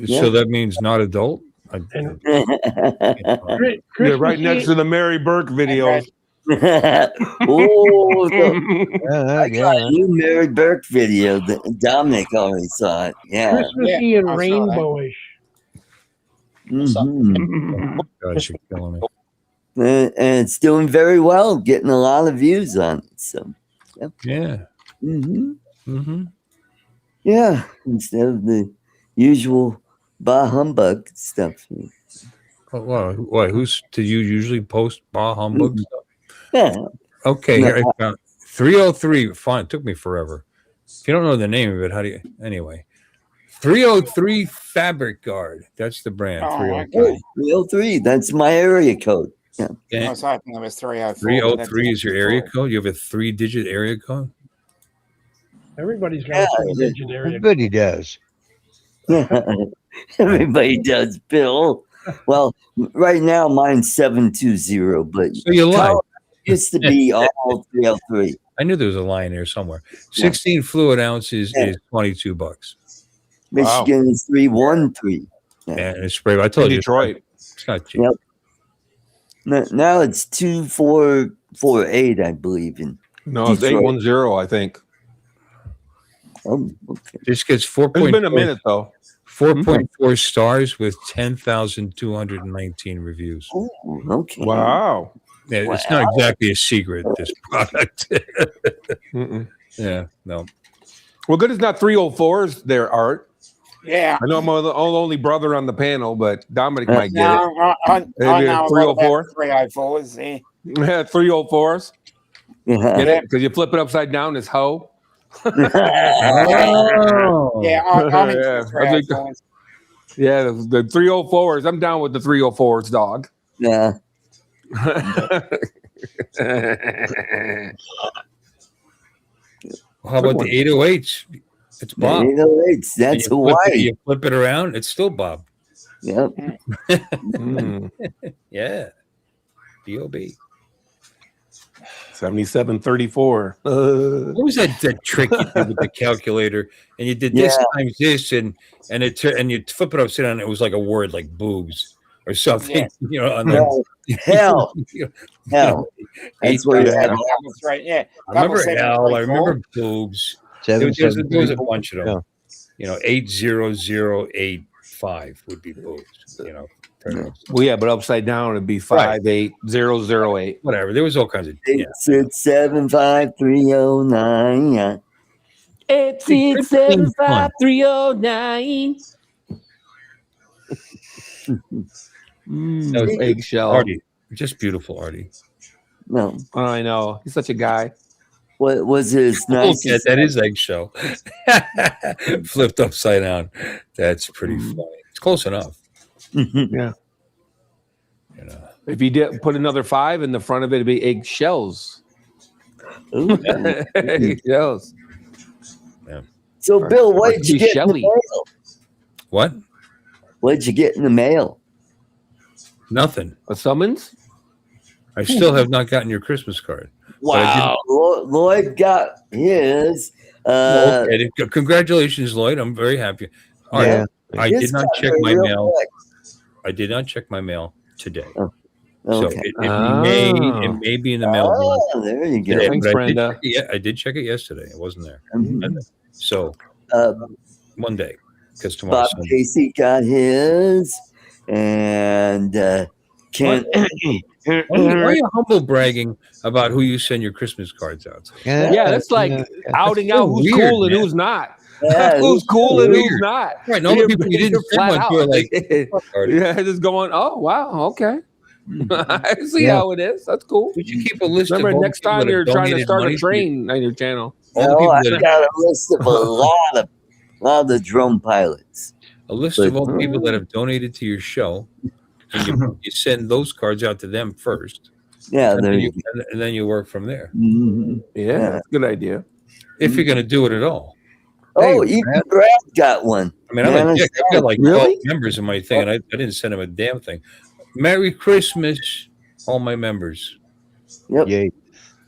so that means not adult. Yeah, right next to the Mary Burke videos. I got a new Mary Burke video that Dominic already saw it. Yeah, Christmassy and rainbowish. Mm-hmm. Gosh, you're killing me. And it's doing very well, getting a lot of views on it. So, yeah. Yeah, instead of the usual bah humbug stuff. Why? Do you usually post bah humbug stuff? Yeah. Okay, here I found 303. Fine, it took me forever. If you don't know the name of it, how do you? Anyway, 303 Fabric Guard. That's the brand. 303. 303. That's my area code. Yeah. I was hoping it was 304. 303 is your area code. You have a 3-digit area code. Everybody's got a 3-digit area code. Everybody does. Everybody does, Bill. Well, right now mine's 720, but so you lied. Used to be all 303. I knew there was a lie in there somewhere. 16 fluid ounces is $22. Michigan is 313. And it's spray. I told you, Detroit. It's not cheap. Yep. Now it's 2448, I believe. In no, it's 810, I think. Oh, okay. This gets 4. It's been a minute though. 4.4 stars with 10,219 reviews. Oh, okay. Wow. Yeah, it's not exactly a secret, this product. Yeah, no. Well, good. It's not 304s there, Art. Yeah. I know I'm the only brother on the panel, but Dominic might get it. I know 304. 304s. Yeah, 304s. Get it? Because you flip it upside down, it's hoe. Oh. Yeah, I'm into 304s. Yeah, the 304s. I'm down with the 304s, dog. Yeah. How about the 808s? It's Bob. The 808s, that's Hawaii. You flip it around, it's still Bob. Yep. Yeah. B.O.B. 7734. What was that trick you did with the calculator? And you did this times this, and you flip it upside down. It was like a word like boobs or something. Yeah. Hell. Hell. That's what it had. That's right. Yeah. I remember hell. I remember boobs. There was a bunch of them. 80085 would be boobs. Well, yeah, but upside down it'd be 58008. Whatever. There was all kinds of 8675309. 8675309. That was eggshell. Artie, just beautiful, Artie. No, I know. He's such a guy. What was his nice? Yeah, that is eggshell. Flipped upside down. That's pretty funny. It's close enough. Yeah. If you did put another 5 in the front of it, it'd be eggshells. Eggshells. Yeah. So, Bill, what did you get in the mail? What? What did you get in the mail? Nothing. A summons? I still have not gotten your Christmas card. Wow. Lloyd got his. Okay. Congratulations, Lloyd. I'm very happy. Yeah. I did not check my mail. I did not check my mail today. Oh, so okay. it may be in the mail. Oh, there you go. Thanks, Brenda. I did check it yesterday. It wasn't there. Mm-hmm. So one day, because tomorrow. Bob Casey got his, and Ken. Why are you humble bragging about who you send your Christmas cards out to? Yeah, that's like outing out who's weird, cool and man. who's not. Yeah, who's cool and who's not. Right, and all the people you didn't send one to are like, yeah, just going, oh, wow, okay. I see how it is. That's cool. Would you keep a list Remember, of all next the people time that you're have trying to donated start money a train on your channel. No, I got a list of a lot of the drone pilots. A list of all the people that have donated to your show. And you send those cards out to them first. Yeah, and then you work from there. Mm-hmm. Yeah, that's a good idea. If you're going to do it at all. Oh, hey, even Brad got one. I mean, I've got like 12 members in my thing, and I didn't send them a damn thing. Merry Christmas, all my members. Yep. Yay.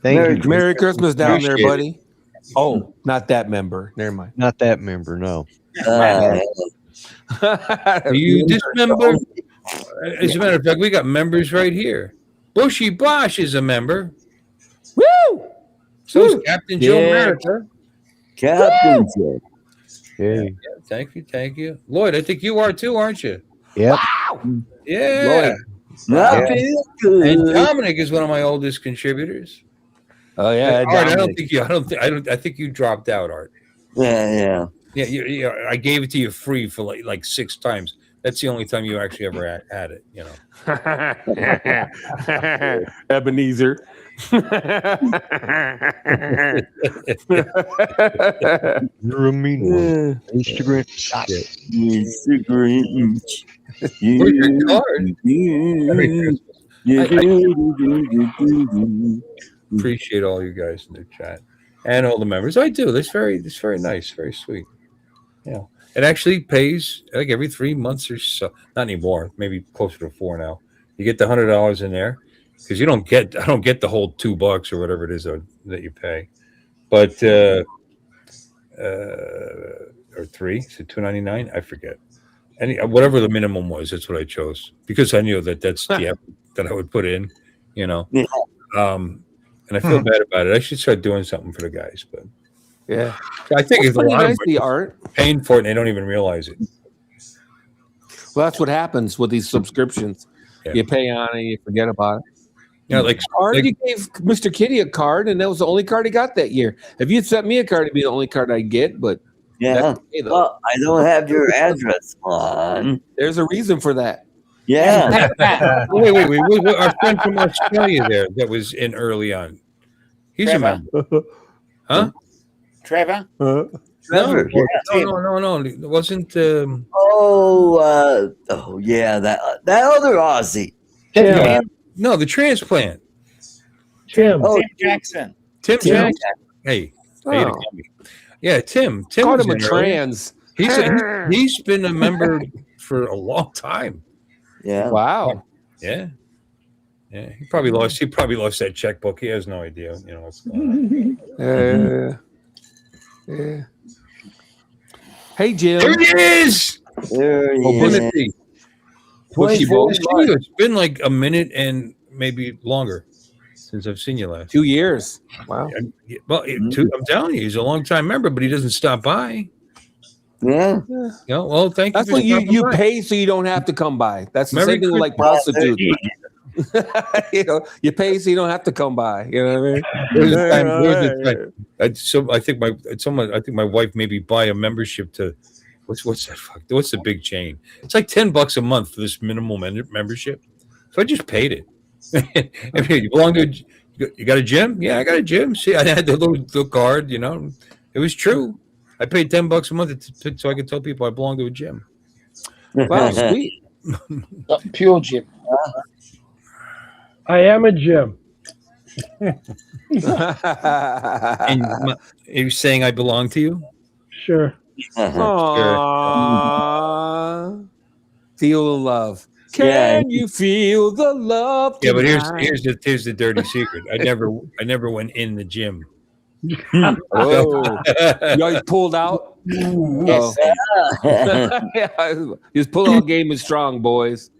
Merry Christmas down there, buddy. Oh, not that member. Never mind. Not that member, no. You dismember? As a matter of fact, we got members right here. Bushy Bosch is a member. Woo! So is Captain Joe America. Captain Joe. Hey. Yeah, thank you. Lloyd, I think you are too, aren't you? Yep. Wow. Yeah. Good. And Dominic is one of my oldest contributors. Oh yeah, Art, I think you dropped out, Art. Yeah. Yeah, I gave it to you free for like 6 times. That's the only time you actually ever had it, you know. Ebenezer. You're a mean one. Instagram. Where's your card? Appreciate all you guys in the chat and all the members. I do. It's very nice, very sweet. Yeah. It actually pays like every 3 months or so. Not anymore. Maybe closer to 4 now. You get the $100 in there because I don't get the whole $2 or whatever it is that you pay, but or 3, so $2.99. I forget. whatever the minimum was, that's what I chose because I knew that's the effort that I would put in, Yeah. And I feel bad about it. I should start doing something for the guys, but Yeah. I think it's a pretty lot nice, of money the art. paying for it and they don't even realize it. Well, that's what happens with these subscriptions. Yeah. You pay on it, you forget about it. Like You gave Mr. Kitty a card, and that was the only card he got that year. If you'd sent me a card, it'd be the only card I'd get. But yeah, well, I don't have your address on. There's a reason for that. Yeah. wait. Our friend from Australia there that was in early on. He's a member. Huh? Trevor? Trevor. No. It wasn't. Yeah, that other Aussie. No, the transplant. Tim. Tim Jackson. Tim Jackson. Hey. Yeah, Tim. Tim Called was him a in early. trans. He's been a member for a long time. Yeah. Wow. Yeah. He probably lost that checkbook. He has no idea, what's going on. Yeah. Hey, Jim. There he is. There he is. Timothy. It's been like a minute and maybe longer since I've seen you last. 2 years. Wow. Well, I'm telling you, he's a long time member, but he doesn't stop by. Yeah. Well, thank you. That's what you pay so you don't have to come by. That's the same thing with like prostitutes. You pay so you don't have to come by. You know what I mean? I think my wife maybe buy a membership to what's that? What's the big chain? It's like $10 a month for this minimal membership. So I just paid it. I mean, you belong to you got a gym? Yeah, I got a gym. See, I had the little card. It was true. I paid $10 a month so I could tell people I belong to a gym. Wow, sweet. Pure gym. I am a gym. And are you saying I belong to you? Sure. Aww. Feel the love. Can you feel the love? Yeah, but here's the dirty secret. I never went in the gym. Oh, you always pulled out. Yes. His pull-out game is strong, boys.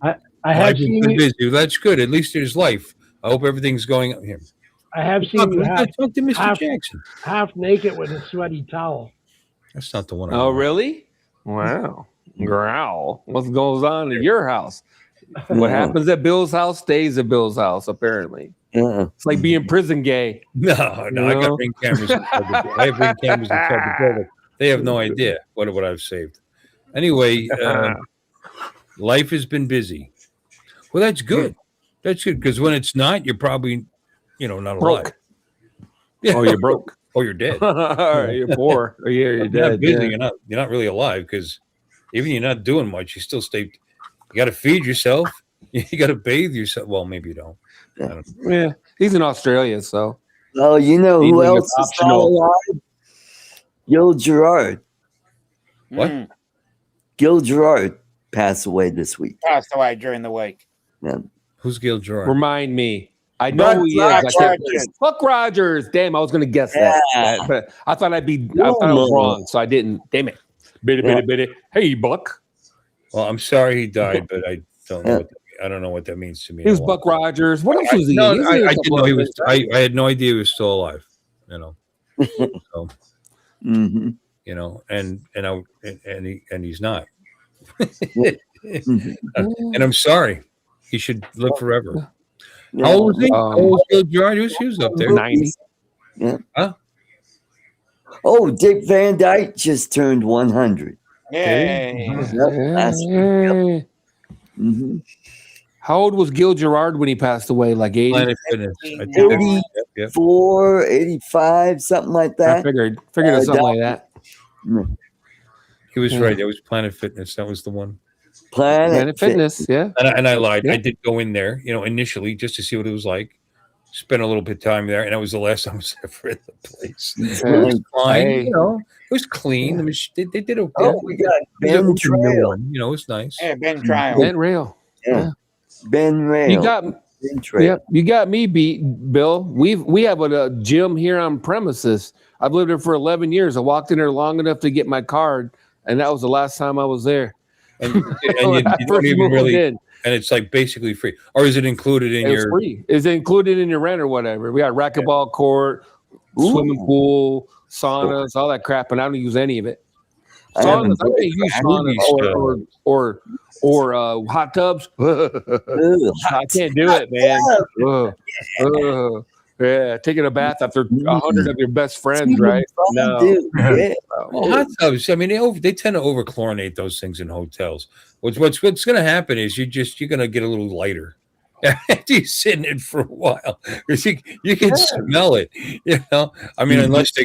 I have seen you. Busy. That's good. At least there's life. I hope everything's going up here. I have seen you talk to Mr. Jackson. Half naked with a sweaty towel. That's not the one. Oh, really? Wow. Growl. What goes on in your house? What happens at Bill's house stays at Bill's house, apparently. It's like being prison gay. No, I got ring cameras. I have ring cameras inside the building. They have no idea what I've saved. Anyway, life has been busy. Well, that's good. That's good because when it's not, you're probably, not alive. Broke. Yeah. Oh, you're broke. Oh, you're dead. You're poor. Or you're dead. Not busy. Yeah. You're not really alive because even you're not doing much, you still stay. You got to feed yourself. You got to bathe yourself. Well, maybe you don't. I don't know. Yeah, he's in Australia, so. Oh, you know who else is still alive? Gil Gerard. What? Gil Gerard passed away this week. Passed away during the week. Yeah. Who's Gil Gerard? Remind me. I know who he is. Fuck Rogers. Damn, I was going to guess that. But I thought I was wrong, so I didn't. Damn it. Bitty. Hey, Buck. Well, I'm sorry he died, but I don't know. I don't know what that means to me. He was Buck Rogers. What else was he? No, I didn't know he was. I had no idea he was still alive. So, and he's not. And I'm sorry. He should live forever. How old was he? How old was Gil Gerard? He was up there. 90. Yeah. Huh? Oh, Dick Van Dyke just turned 100. Yay. How old was Gil Gerard when he passed away? Like 80? Planet Fitness. 84, 85, something like that. I figured it's something like that. He was right. It was Planet Fitness. That was the one. Planet Fitness, yeah. And I lied. Yeah. I did go in there, initially just to see what it was like. Spent a little bit of time there, and that was the last time I was ever in the place. It was fine, it was clean. I mean, they did okay. Oh, we got Ben Trail. It was nice. Yeah, Ben Trail. Ben Rail. Yeah. Ben Rail. You got me beat, Bill. We have a gym here on premises. I've lived there for 11 years. I walked in there long enough to get my card, and that was the last time I was there. and you don't even really, and it's like basically free, or is it included in your? Free. Is it included in your rent or whatever? We got racquetball court, swimming pool, saunas, all that crap, and I don't use any of it. Saunas, I can't use saunas or hot tubs. I can't do it, man. Yeah, taking a bath after 100 of your best friends, right? No. Well, hot tubs. I mean, they tend to over chlorinate those things in hotels. What's going to happen is you're going to get a little lighter after you sit in it for a while. You can smell it. You know, I mean, unless they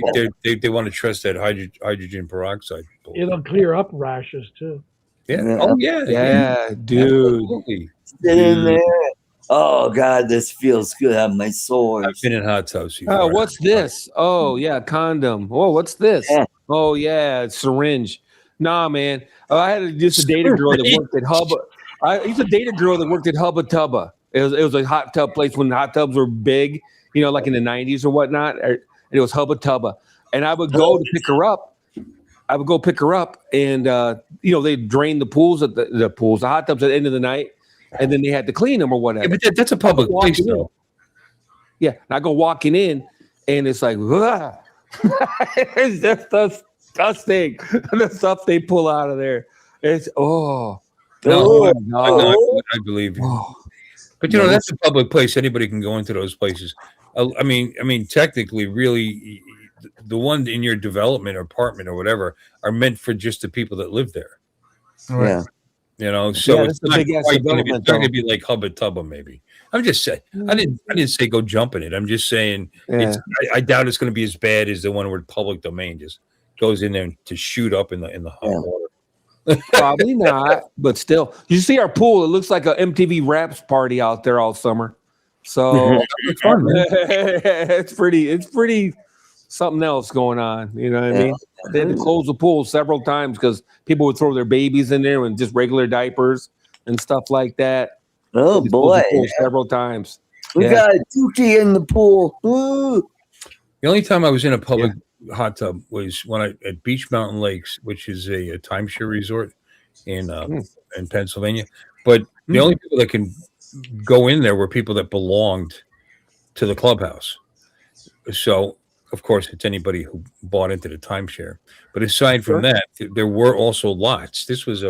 want to trust that hydrogen peroxide. It'll clear up rashes too. Yeah. Oh yeah, dude. Sit in there. Oh God, this feels good on my sores. I've been in hot tubs. Oh, what's this? Oh yeah, condom. Oh, what's this? Yeah. Oh yeah, syringe. Nah, man. I had just date a girl that worked at Hubba. I used to date a girl that worked at Hubba Tubba. It was a hot tub place when hot tubs were big, you know, like in the 90s or whatnot. And it was Hubba Tubba, and I would go to pick her up. I would go pick her up, and you know, they drain the pools at the hot tubs at the end of the night. And then they had to clean them or whatever. Yeah, but that's a public place, though. Yeah, and I go walking in, and it's like, it's just disgusting. The stuff they pull out of there. It's I believe you. But you know, that's a public place. Anybody can go into those places. I mean, technically, really, the one in your development or apartment or whatever are meant for just the people that live there. Right. Yeah. You know, so it's not going to be like Hubba Tubba, maybe. I'm just saying. I didn't say go jump in it. I'm just saying. I doubt it's going to be as bad as the one where public domain just goes in there to shoot up in the hot water. Probably not, but still, you see our pool. It looks like a MTV Raps party out there all summer. So it's fun. It's pretty something else going on. You know what I mean? They had to close the pool several times because people would throw their babies in there and just regular diapers and stuff like that. Oh boy! Several times. We got a Dookie in the pool. Ooh. The only time I was in a public hot tub was when at Beach Mountain Lakes, which is a timeshare resort in Pennsylvania. But the only people that can go in there were people that belonged to the clubhouse. So, of course, it's anybody who bought into the timeshare. But aside from that, there were also lots. This was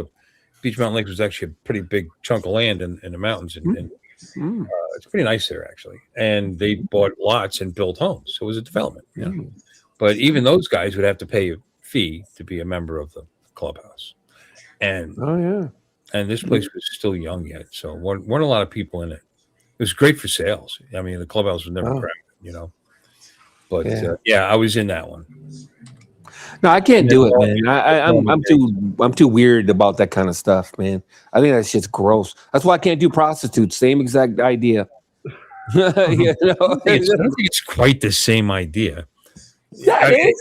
Beach Mountain Lakes was actually a pretty big chunk of land in the mountains. And it's pretty nice there, actually. And they bought lots and built homes. So it was a development. You know? But even those guys would have to pay a fee to be a member of the clubhouse. And and this place was still young yet. So weren't a lot of people in it. It was great for sales. I mean, the clubhouse was never crowded, you know. But I was in that one. No, I can't do it, man. I'm too weird about that kind of stuff, man. I think that shit's gross. That's why I can't do prostitutes. Same exact idea. You know? I don't think it's quite the same idea. It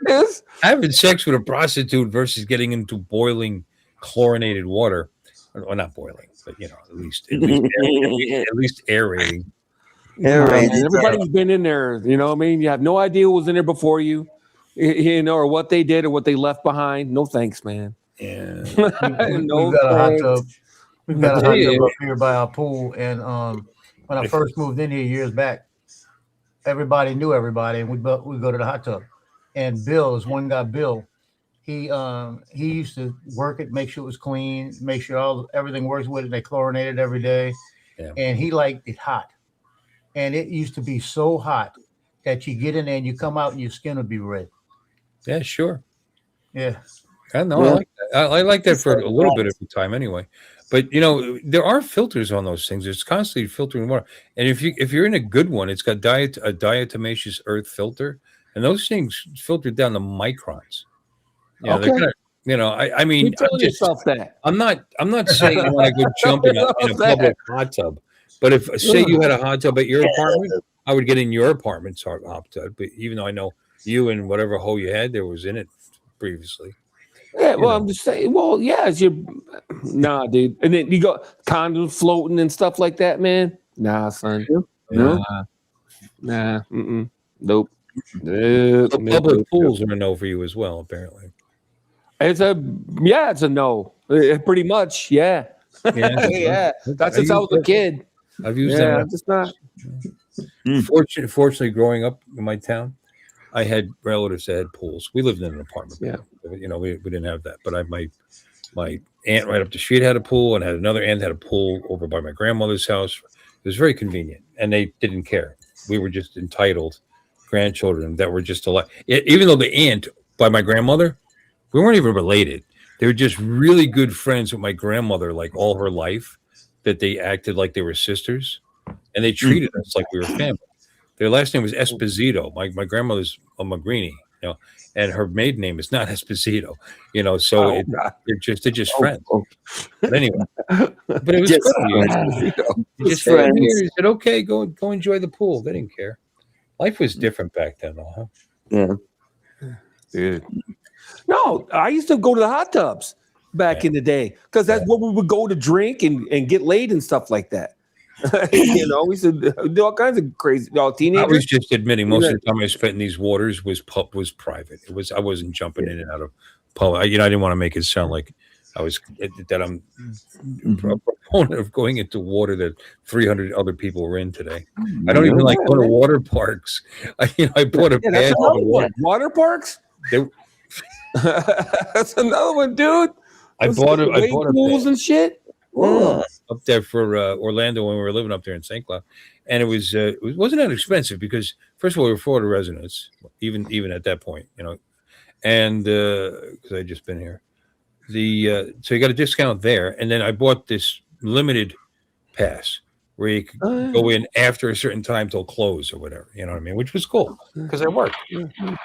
is. Having sex with a prostitute versus getting into boiling chlorinated water. Well, not boiling, but you know, at least aerating. Everybody's been in there, you know what I mean? You have no idea what was in there before you know, or what they did or what they left behind. No thanks, man. Yeah. We've got a hot tub. We've got a hot tub up here by our pool. And when I first moved in here years back, everybody knew everybody, and we'd go to the hot tub. And Bill, this one guy, Bill, he used to work it, make sure it was clean, make sure everything works with it. They chlorinate it every day. Yeah. And he liked it hot. And it used to be so hot that you get in there and you come out and your skin would be red. Yeah, sure. Yeah. I know. Yeah. I like that for a little bit of the time anyway. But you know, there are filters on those things. It's constantly filtering water. And if you're in a good one, it's got a diatomaceous earth filter, and those things filter down to microns. Yeah, okay. They're gonna, you know, I mean, you're telling yourself that. I'm not saying I want to go jump in a public hot tub. But if say you had a hot tub at your apartment, I would get in your apartment's hot tub. But even though I know you and whatever hole you had there was in it previously. Yeah, well, I'm just saying. Well, yeah, it's your dude. And then you got condoms floating and stuff like that, man. Nah, son. Nope. Public pools are a no for you as well, apparently. It's a no. Pretty much, yeah. Yeah. That's since I was a kid. I've used them. Just not. Fortunately, growing up in my town, I had relatives that had pools. We lived in an apartment. Yeah. We didn't have that. But my aunt right up the street had a pool, and had another aunt had a pool over by my grandmother's house. It was very convenient, and they didn't care. We were just entitled grandchildren that were just alive. Even though the aunt by my grandmother, we weren't even related. They were just really good friends with my grandmother, like all her life, that they acted like they were sisters, and they treated us like we were family. Their last name was Esposito. My grandmother's a Magrini, and her maiden name is not Esposito, so they're just friends. But anyway, but it was just friends. He said, "Okay, go enjoy the pool." They didn't care. Life was different back then, though, huh? Yeah, dude. No, I used to go to the hot tubs back in the day because that's where we would go to drink and get laid and stuff like that. We used to do all kinds of crazy. Teenagers. I was just admitting most of the time I spent in these waters was private. I wasn't jumping in and out of public. I didn't want to make it sound like I'm a proponent of going into water that 300 other people were in today. I don't even like going to water parks. I bought a pass on water parks. That's another one, dude. I bought a pools and shit. Up there for Orlando when we were living up there in St. Cloud, and it wasn't that expensive because first of all we were Florida residents, even at that point, and because I'd just been here, so you got a discount there, and then I bought this limited pass where you could go in after a certain time till close or whatever, you know what I mean, which was cool because I worked,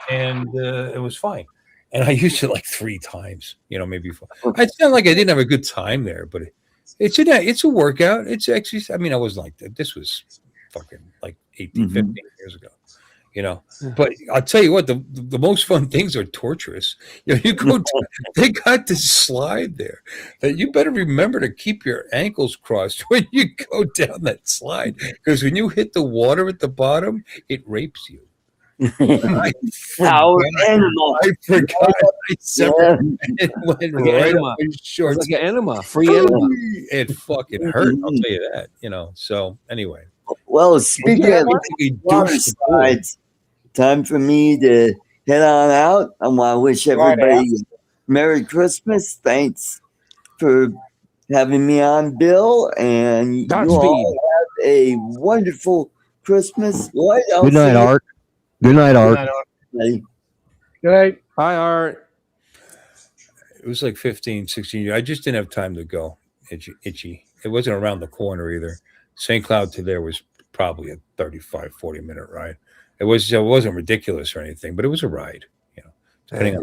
and it was fine. And I used it like 3 times, maybe 4. It's not like I didn't have a good time there, but it's a workout. It's exercise. I mean, I wasn't like that. This was fucking like 15 years ago, But I'll tell you what, the most fun things are torturous. You go they got this slide there that you better remember to keep your ankles crossed when you go down that slide, because when you hit the water at the bottom, it rapes you. I forgot. It went right up his shorts. It's like an enema, free enema. It fucking hurt. I'll tell you that. So anyway. Well, speaking of water slides, time for me to head on out. I want to wish everybody Merry Christmas. Thanks for having me on, Bill, and you all have a wonderful Christmas. Good night, Art. Good night, Art. Good night. Hi, Art. It was like 15, 16 years. I just didn't have time to go. Itchy. It wasn't around the corner either. St. Cloud to there was probably a 35, 40-minute ride. It wasn't ridiculous or anything, but it was a ride, depending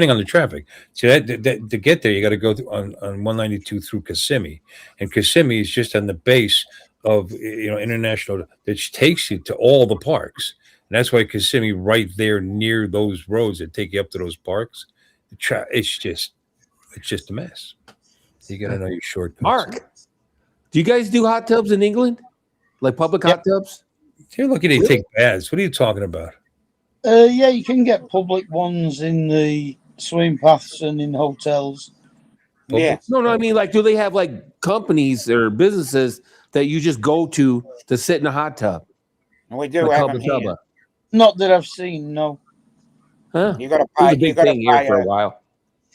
on the traffic. So that to get there, you got to go on 192 through Kissimmee. And Kissimmee is just on the base of, international, that takes you to all the parks. And that's why Kissimmee, right there near those roads that take you up to those parks, it's just a mess. You got to know your shortcuts. Mark, do you guys do hot tubs in England? Like public hot tubs? You're lucky they take baths. What are you talking about? Yeah, you can get public ones in the swim baths and in hotels. Yeah. No, I mean, like, do they have like companies or businesses that you just go to sit in a hot tub? We do have them here. Not that I've seen, no. Huh? You got to pay. It was a big thing here for a while.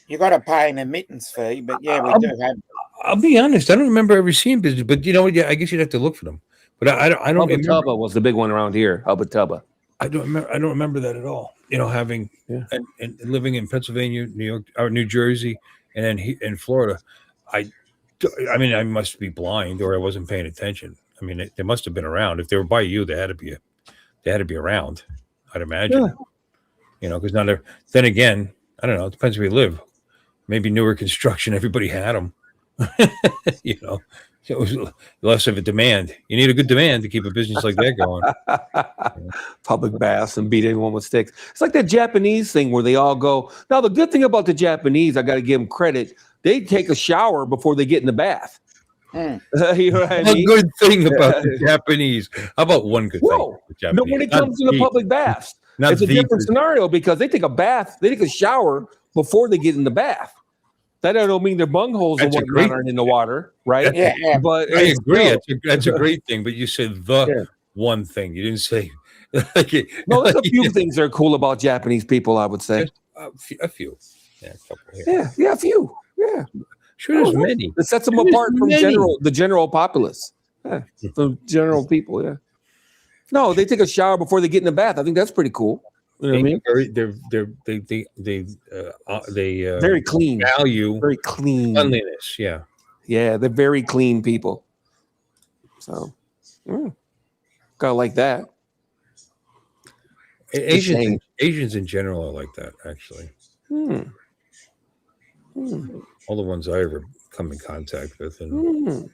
You got to pay an admittance fee, but yeah, we do have. I'll be honest. I don't remember ever seeing business, but I guess you'd have to look for them. But I don't. Hubba Tubba was the big one around here. Hubba Tubba. I don't remember that at all. Having and living in Pennsylvania, New York, or New Jersey, and then in Florida, I mean, I must be blind or I wasn't paying attention. I mean, they must have been around. If they were by you, they had to be around. I'd imagine. Yeah. Because now then again, I don't know. It depends where you live. Maybe newer construction, everybody had them. So it was less of a demand. You need a good demand to keep a business like that going. Public baths and beat anyone with sticks. It's like that Japanese thing where they all go. Now, the good thing about the Japanese, I got to give them credit. They take a shower before they get in the bath. You know what I mean? Good thing about the Japanese. How about one good thing? No, when it comes to the public baths, it's a different scenario because they take a bath, they take a shower before they get in the bath. That don't mean their bungholes and whatnot aren't in the water, right? Yeah. But I agree. That's a great thing. But you said one thing. You didn't say. No, there's a few things that are cool about Japanese people, I would say. A few. Yeah, a couple here. Yeah, a few. Yeah. Sure, there's many. It sets them apart from the general populace. Yeah, the general people, yeah. No, they take a shower before they get in the bath. I think that's pretty cool. You know what I mean? They very clean. Value very clean cleanliness. Yeah, yeah, they're very clean people. So, gotta like that. Asians in general are like that, actually. All the ones I ever come in contact with, and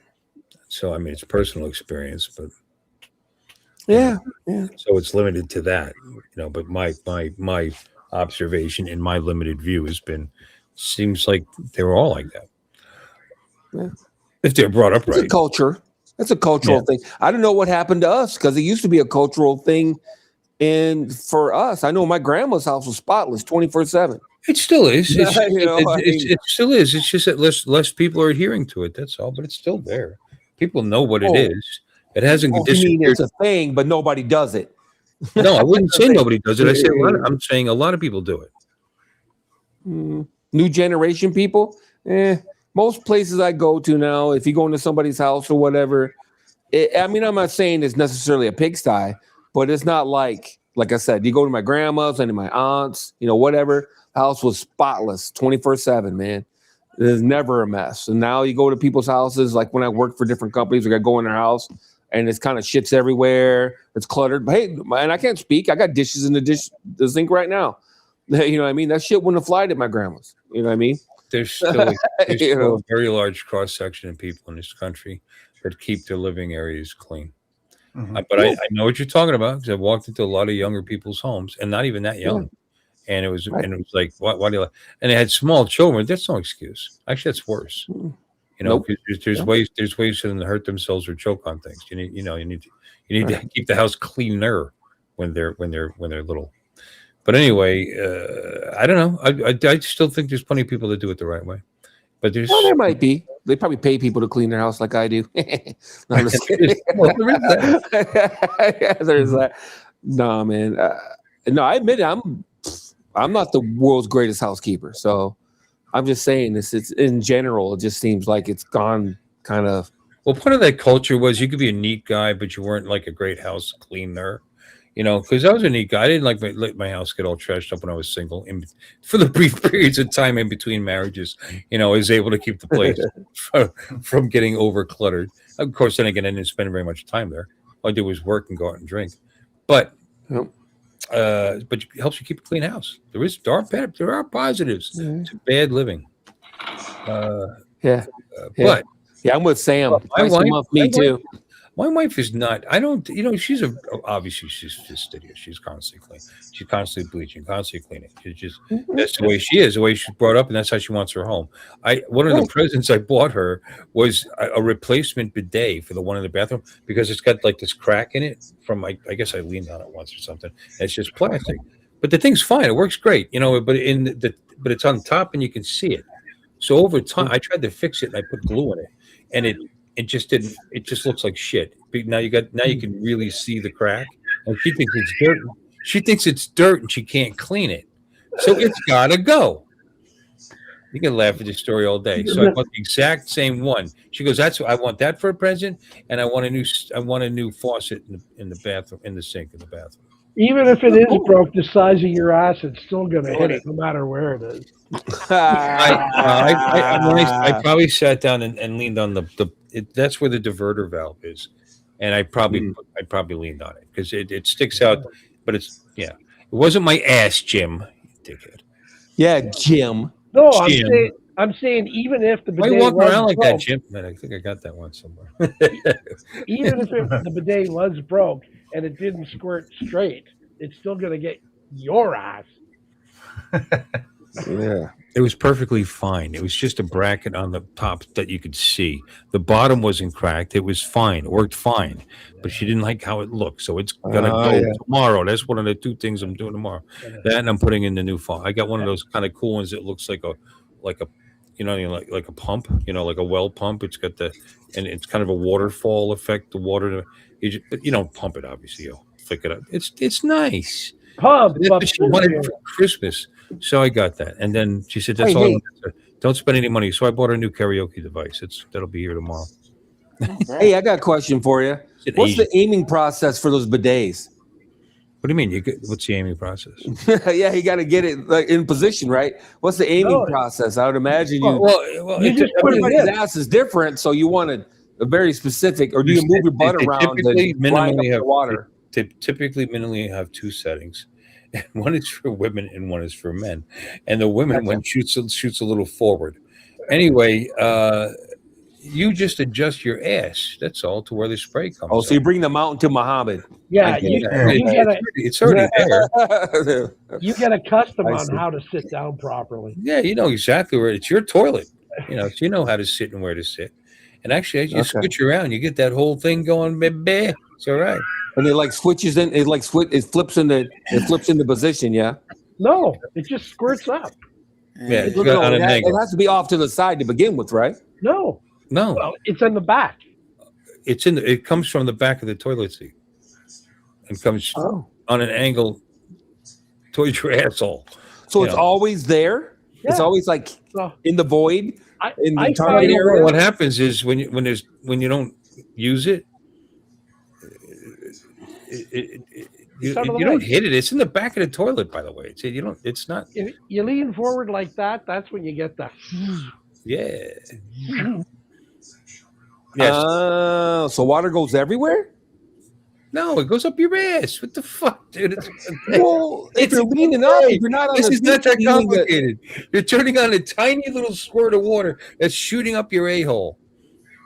so I mean, it's personal experience, but yeah. So it's limited to that, But my observation in my limited view seems like they were all like that. Yeah. If they're brought up right, it's a culture. That's a cultural thing. I don't know what happened to us because it used to be a cultural thing. And for us, I know my grandma's house was spotless 24/7. It still is. It still is. It's just that less people are adhering to it. That's all. But it's still there. People know what it is. It hasn't disappeared. It's a thing, but nobody does it. No, I wouldn't say nobody does it. I'm saying a lot of people do it. New generation people. Most places I go to now, if you go into somebody's house or whatever, I'm not saying it's necessarily a pigsty, but it's not like I said, you go to my grandma's and my aunt's, whatever. House was spotless 24/7, man. There's never a mess. And now you go to people's houses, like when I work for different companies, we got to go in their house and it's kind of shits everywhere. It's cluttered. But hey, man, I can't speak. I got dishes in the sink right now. You know what I mean? That shit wouldn't have flied at my grandma's. You know what I mean? There's still a very large cross section of people in this country that keep their living areas clean. But I know what you're talking about because I walked into a lot of younger people's homes, and not even that young. And it was like, why do you like? And they had small children. That's no excuse. Actually, that's worse. There's ways for them to hurt themselves or choke on things. You need to keep the house cleaner when they're little. But anyway, I don't know. I still think there's plenty of people that do it the right way. But there might be. They probably pay people to clean their house like I do. No, I'm just kidding. There's that. No, man. No, I admit it. I'm not the world's greatest housekeeper, so I'm just saying this. It's in general. It just seems like it's gone kind of. Well, part of that culture was you could be a neat guy, but you weren't like a great house cleaner. Because I was a neat guy. I didn't let my house get all trashed up when I was single. And for the brief periods of time in between marriages, I was able to keep the place from getting over cluttered. Of course, then again, I didn't spend very much time there. All I did was work and go out and drink. But it helps you keep a clean house. There are positives to bad living. But I'm with Sam. Me too. My wife is not. I don't. She's obviously she's fastidious. She's constantly clean. She's constantly bleaching, constantly cleaning. She's just that's the way she is. The way she's brought up, and that's how she wants her home. One of the presents I bought her was a replacement bidet for the one in the bathroom because it's got like this crack in it. From I guess I leaned on it once or something. And it's just plastic, but the thing's fine. It works great. But but it's on top and you can see it. So over time, I tried to fix it and I put glue in it, and it just didn't. It just looks like shit. But now you can really see the crack, and she thinks it's dirt. She thinks it's dirt, and she can't clean it. So it's gotta go. You can laugh at this story all day. So I bought the exact same one. She goes, I want that for a present, and I want a new faucet in the bathroom, in the sink in the bathroom. Even if it is broke the size of your ass, it's still gonna hit it, no matter where it is. I probably sat down and leaned on that's where the diverter valve is, and I probably leaned on it because it sticks out, but it wasn't my ass, Jim, dickhead. Yeah, Jim. No, I'm saying even if the bidet why you walking around like broke, that, Jim? Man, I think I got that one somewhere. Even if the bidet was broke and it didn't squirt straight, it's still gonna get your ass. Yeah. It was perfectly fine. It was just a bracket on the top that you could see. The bottom wasn't cracked. It was fine. It worked fine. But she didn't like how it looked. So it's gonna go tomorrow. That's one of the two things I'm doing tomorrow. That and I'm putting in the new phone. I got one of those kind of cool ones that looks like a like a pump, like a well pump. It's got and it's kind of a waterfall effect. The water, but you don't pump it, obviously. You'll flick it up. It's nice. Pump. That's what she wanted for Christmas. So I got that, and then she said, "That's all. Don't spend any money." So I bought her a new karaoke device. That'll be here tomorrow. Hey, I got a question for you. What's the aiming process for those bidets? What do you mean? What's the aiming process? Yeah, you got to get it in position, right? What's the aiming process? I would imagine everybody's ass is different, so you want a very specific, or do you move your butt around and line up the water? They typically minimally have two settings. One is for women and one is for men. And the women one shoots a little forward. Anyway, you just adjust your ass. That's all to where the spray comes. Oh, so you bring the mountain to Muhammad. Yeah, it's already there. You get accustomed on how to sit down properly. Yeah, you know exactly where it's your toilet. So you know how to sit and where to sit. And actually, as you switch around, you get that whole thing going, baby. It's all right. And it switches in. It flips into position. Yeah. No, it just squirts up. Yeah, it has to be off to the side to begin with, right? No. Well, it's in the back. It comes from the back of the toilet seat, and comes on an angle towards your asshole. So it's always there. Yeah. It's always in the void. In the target area. What happens is when you don't use it. You don't hit it. It's in the back of the toilet, by the way. It's not. If you lean forward like that, that's when you get the. Yeah. Yes. So water goes everywhere? No, it goes up your ass. What the fuck, dude? Well, if you're leaning up, if you're not on this is not that complicated. You're turning on a tiny little squirt of water that's shooting up your a-hole.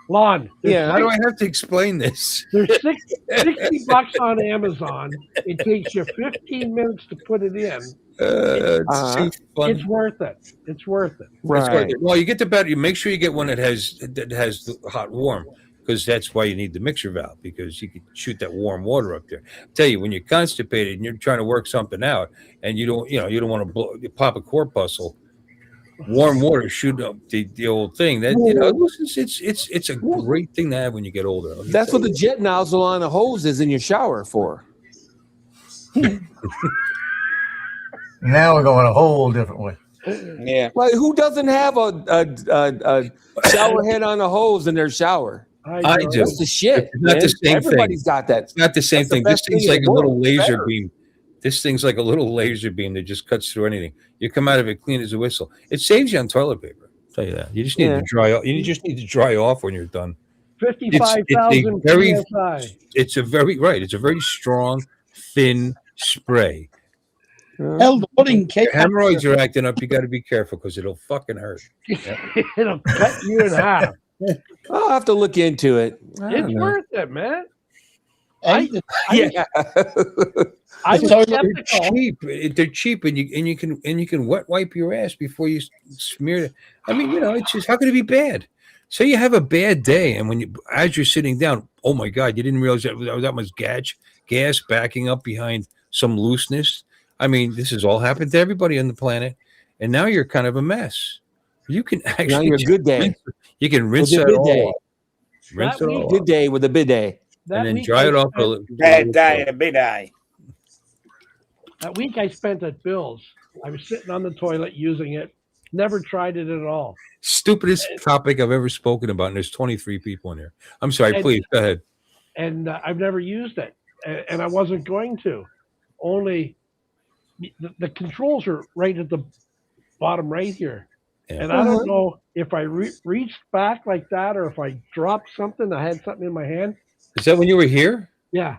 Lon, how do I have to explain this? There's $60 on Amazon. It takes you 15 minutes to put it in. It's worth it. It's worth it. Right. Well, you get the better. You make sure you get one that has the hot warm, because that's why you need the mixer valve, because you can shoot that warm water up there. I tell you, when you're constipated and you're trying to work something out, and you don't want to pop a corpuscle. Warm water shoot up the old thing. That it's a great thing to have when you get older. That's what the jet nozzle on the hose is in your shower for. Now we're going a whole different way. Yeah. Like, who doesn't have a shower head on a hose in their shower? I do. That's the shit. It's not the same Everybody's got that. It's not the same thing. This thing's like a little laser beam. This thing's like a little laser beam that just cuts through anything. You come out of it clean as a whistle. It saves you on toilet paper. I'll tell you that. You just need to dry off. You just need to dry off when you're done. 55,000 PSI. It's a very strong, thin spray. Hemorrhoids are acting up. You got to be careful because it'll fucking hurt. It'll cut you in half. I'll have to look into it. It's worth it, man. They're cheap. They're cheap, and you can wet wipe your ass before you smear it. I mean, it's just, how could it be bad? So you have a bad day, and as you're sitting down, oh my God, you didn't realize that much gas backing up behind some looseness. I mean, this has all happened to everybody on the planet, and now you're kind of a mess. You can actually now you're a good day. You can rinse that all off. Rinse it all. Good day with a bidet. And then dry it off. Bad day, a big day. That week I spent at Bill's, I was sitting on the toilet using it. Never tried it at all. Stupidest topic I've ever spoken about, and there's 23 people in here. I'm sorry, please, go ahead. And I've never used it, and I wasn't going to. Only the controls are right at the bottom right here. Yeah. And I don't know if I reached back like that or if I dropped something. I had something in my hand. Is that when you were here? Yeah.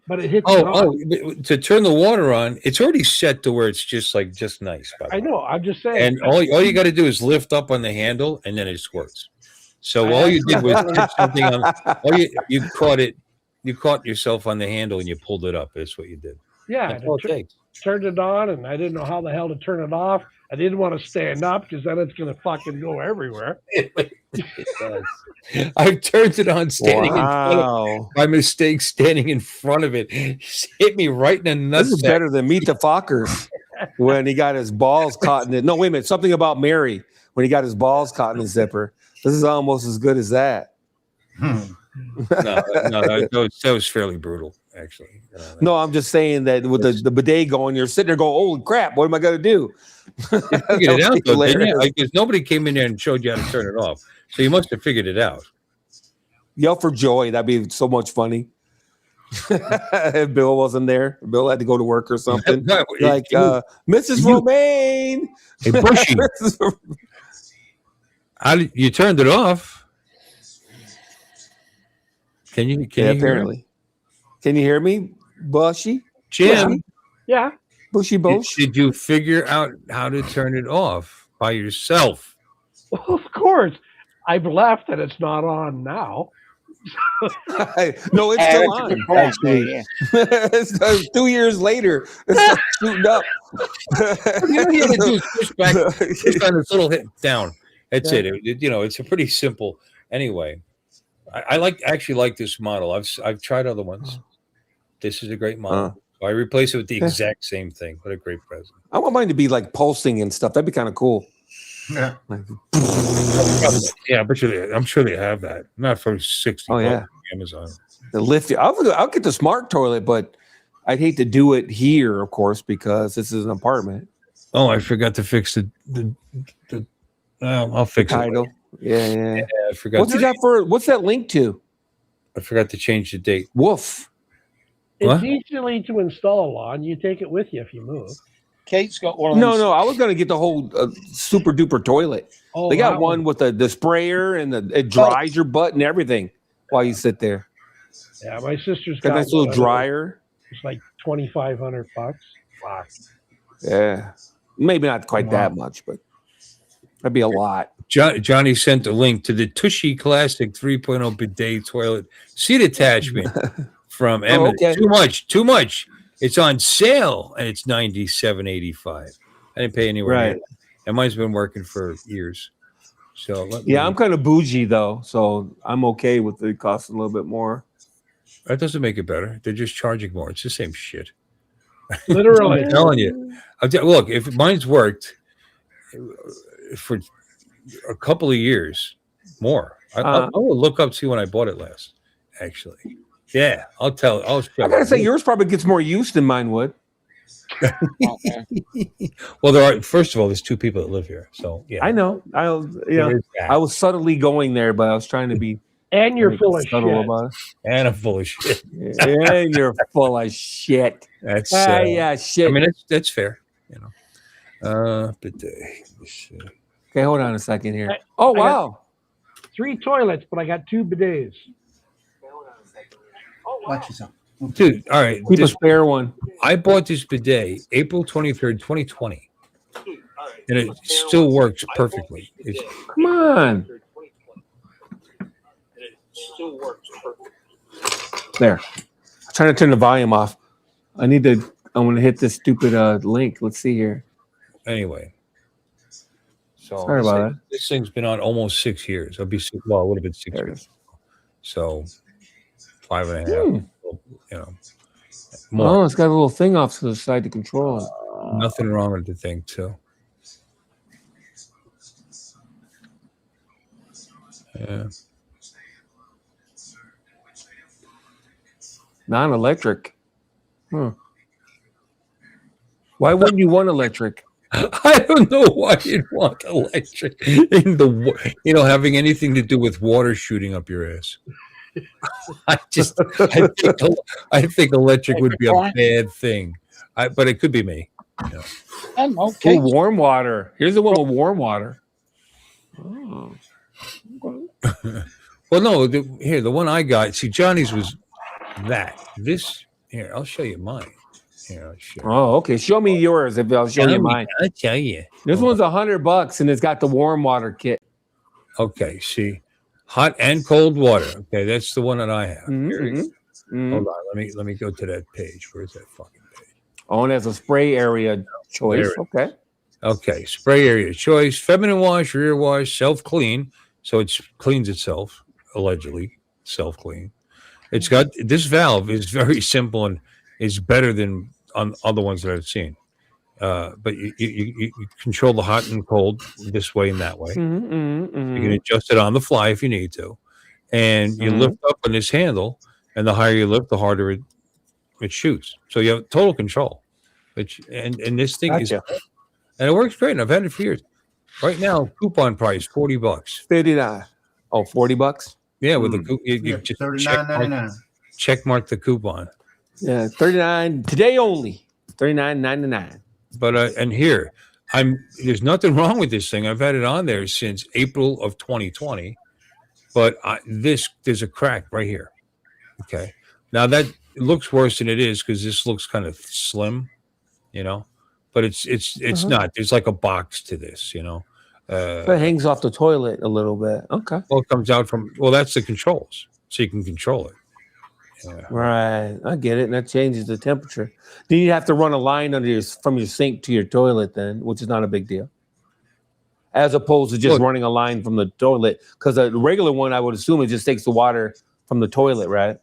But it hit. To turn the water on, it's already set to where it's just nice. I know. I'm just saying. And all you got to do is lift up on the handle, and then it squirts. So all you did was put something on. You caught yourself on the handle, and you pulled it up. That's what you did. Yeah. That's all it takes. turned it on, and I didn't know how the hell to turn it off. I didn't want to stand up because then it's going to fucking go everywhere. It does. I turned it on standing in front of it. By mistake, standing in front of it. Just hit me right in the nuts. This is better than Meet the Fockers when he got his balls caught in it. No, wait a minute. Something about Mary when he got his balls caught in the zipper. This is almost as good as that. No, that was fairly brutal, actually. No, I'm just saying that with the bidet going, you're sitting there going, "Holy crap, what am I going to do?" You figured it out, though, didn't you? Because nobody came in there and showed you how to turn it off. So you must have figured it out. Yell for joy. That'd be so much funny. If Bill wasn't there, Bill had to go to work or something. Like Mrs. Romaine. Hey, Bushy. You turned it off. Can you apparently. Can you hear me, Bushy? Jim? Yeah. Bushy Bosh. Did you figure out how to turn it off by yourself? Well, of course. I've left and it's not on now. No, it's still on. Actually, it's 2 years later. It's shooting up. You know, you had to do is push back, push on this little hit down. That's it. It's a pretty simple. Anyway, I actually like this model. I've tried other ones. This is a great model. I replace it with the exact same thing. What a great present. I want mine to be like pulsing and stuff. That'd be kind of cool. Yeah. Yeah, I'm sure they have that. Not for $60. Oh, yeah. Amazon. The lift. I'll get the smart toilet, but I'd hate to do it here, of course, because this is an apartment. Oh, I forgot to fix the I'll fix the title. Yeah. I forgot. What's that link to? I forgot to change the date. Woof. It's easily to install on. You take it with you if you move. Kate's got one of them. No, I was going to get the whole super duper toilet. They got one with the sprayer and it dries your butt and everything while you sit there. Yeah, my sister's got a nice little dryer. It's like $2,500. Fuck. Yeah, maybe not quite that much, but that'd be a lot. Johnny sent a link to the Tushy Classic 3.0 bidet toilet seat attachment from Emmett. Okay. Too much. It's on sale and it's $97.85. I didn't pay anywhere near that. And mine's been working for years. So I'm kind of bougie though, so I'm okay with it costing a little bit more. That doesn't make it better. They're just charging more. It's the same shit. Literally. I'm telling you. Look, if mine's worked for a couple of years more, I will look up, see when I bought it last, actually. Yeah, I'll tell. I gotta say, yours probably gets more use than mine would. Well, first of all, there's two people that live here, so yeah. I know. I was subtly going there, but I was trying to be. And you're full of shit. About it. And I'm full of shit. And you're full of shit. That's shit. I mean, that's fair, bidet. Okay, hold on a second here. Wow. 3 toilets, but I got 2 bidets. Watch yourself. Dude, all right. Keep a spare one. I bought this bidet April 23rd, 2020. And it still works perfectly. Come on. There. I'm trying to turn the volume off. I want to hit this stupid link. Let's see here. Anyway. So sorry about that. This thing's been on almost 6 years. It would have been 6 years. So 5.5. More. Oh, it's got a little thing off to the side to control it. Nothing wrong with the thing, too. Yeah. Non-electric. Why wouldn't you want electric? I don't know why you'd want electric in having anything to do with water shooting up your ass. I think electric would be a bad thing. But it could be me. I'm okay. Warm water. Here's the one with warm water. Oh. Well, no. The one I got. See, Johnny's was that. This here. I'll show you mine. Here, Oh, okay. Show me yours. If I'll show you mine. I'll tell you. This one's $100 and it's got the warm water kit. Okay. See. Hot and cold water. Okay, that's the one that I have. Mm-hmm. Hold on, let me go to that page. Where's that fucking page? Oh, and there's a spray area choice. Okay. Okay. Spray area choice: feminine wash, rear wash, self clean. So it cleans itself, allegedly self clean. It's got this valve is very simple and is better than on other ones that I've seen. But you control the hot and cold this way and that way. You can adjust it on the fly if you need to, and you lift up on this handle, and the higher you lift, the harder it shoots. So you have total control. And this thing is, and it works great. And I've had it for years. Right now, coupon price $40. $39. Oh, $40. Yeah, with the you just $39.99. check mark the coupon. Yeah, $39 today only. $39.99. But and here, there's nothing wrong with this thing. I've had it on there since April of 2020. But there's a crack right here. Okay, now that it looks worse than it is because this looks kind of slim, but it's not. There's like a box to this, So it hangs off the toilet a little bit. Okay. Well, it comes out that's the controls, so you can control it. Yeah. Right, I get it, and that changes the temperature. Then you have to run a line from your sink to your toilet, then, which is not a big deal, as opposed to just running a line from the toilet. Because a regular one, I would assume, it just takes the water from the toilet, right?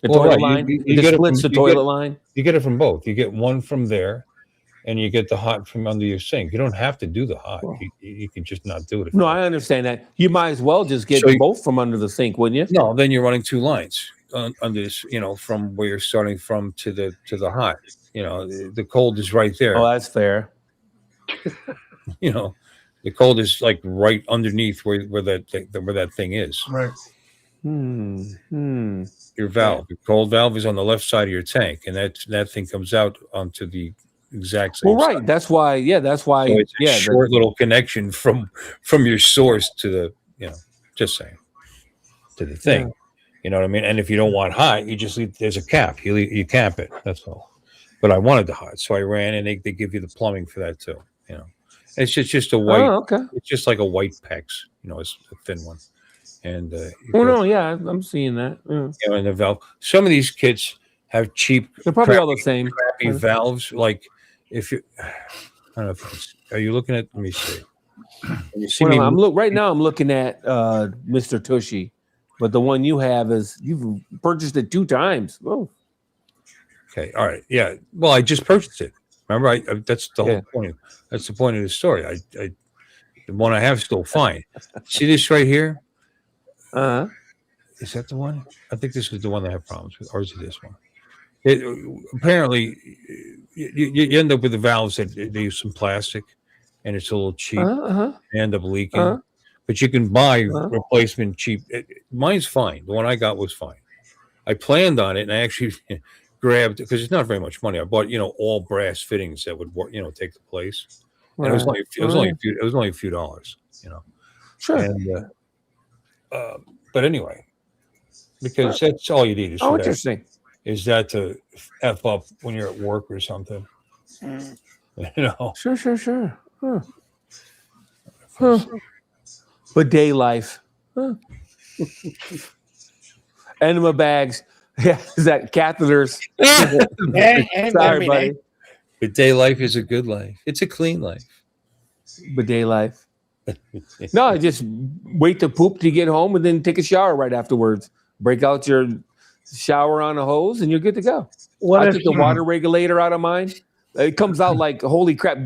The toilet line, you just splits the toilet line. You get it from both. You get one from there, and you get the hot from under your sink. You don't have to do the hot. You can just not do it. No, I understand that. You might as well just get both from under the sink, wouldn't you? No, then you're running two lines under this, from where you're starting from to the hot. The cold is right there. Oh, that's fair. The cold is like right underneath where that thing is. Right. Your valve, your cold valve is on the left side of your tank, and that thing comes out onto the exact same. Well, right. Side. That's why. So it's a short little connection from your source to the. Just saying. To the thing. Yeah. You know what I mean? And if you don't want hot, you just leave. There's a cap. You cap it. That's all. But I wanted the hot, so I ran, and they give you the plumbing for that too. It's just a white. Oh, okay. It's just like a white PEX. It's a thin one. And I'm seeing that. Yeah. And the valve. Some of these kits have cheap. They're probably all the same. Crappy valves. Like if you, I don't know. Are you looking at? Let me see. You see me? I'm looking at Mr. Tushy. But the one you have you've purchased it 2 times. Oh. Okay. All right. Yeah. Well, I just purchased it. Remember, that's the whole point. That's the point of the story. The one I have is still fine. See this right here? Is that the one? I think this is the one that I have problems with. Or is it this one? Apparently, you end up with the valves that they use some plastic, and it's a little cheap. They end up leaking. But you can buy replacement cheap. Mine's fine. The one I got was fine. I planned on it, and I actually grabbed, because it's not very much money. I bought, all brass fittings that would work, take the place. And it was only a few dollars, Sure. And but anyway, because that's all you need is interesting. Is that to F up when you're at work or something? Sure. Huh. Bidet life. Huh. Enema bags. Yeah, is that catheters? Sorry, buddy. Bidet life is a good life. It's a clean life. Bidet life. No, just wait to poop to get home and then take a shower right afterwards. Break out your shower on a hose and you're good to go. I took the water regulator out of mine. It comes out like, holy crap.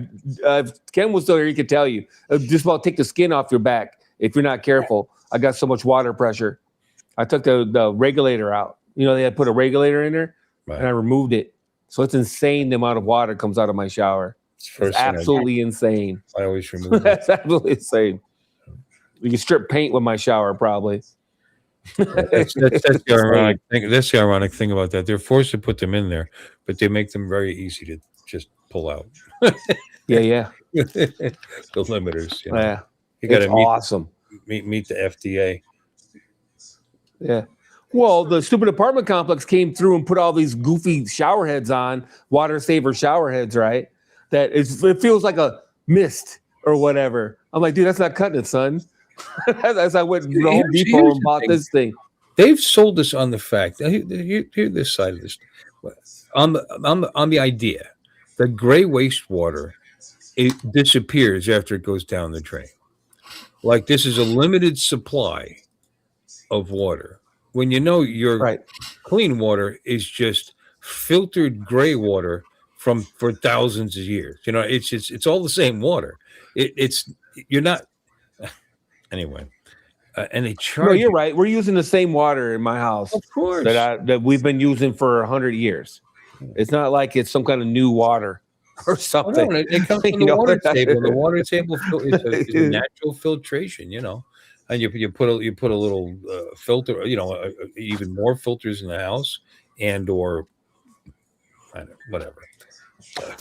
Ken was still here, he could tell you. Just about take the skin off your back if you're not careful. I got so much water pressure. I took the regulator out. They had put a regulator in there, and I removed it. So it's insane the amount of water comes out of my shower. It's absolutely insane. I always remove it. That's absolutely insane. You can strip paint with my shower, probably. That's the ironic thing. That's the ironic thing about that. They're forced to put them in there, but they make them very easy to just pull out. Yeah. The limiters. Yeah. You got to awesome. Meet the FDA. Yeah. Well, the stupid apartment complex came through and put all these goofy shower heads on, water saver shower heads, right? That it feels like a mist or whatever. I'm like, dude, that's not cutting it, son. As I went to Home Depot and bought this thing. They've sold us on the fact. Hear this side of this. on the idea that gray wastewater, it disappears after it goes down the drain. Like this is a limited supply of water. When you know your clean water is just filtered gray water for thousands of years. You know, it's all the same water. It's you're not anyway. And they charge. No, you're right. We're using the same water in my house, of course, that we've been using for 100 years. It's not like it's some kind of new water or something. Oh, no, it comes from the water table. The water table is a natural filtration, you know. And you put a little filter, you know, even more filters in the house, and or I don't know, whatever.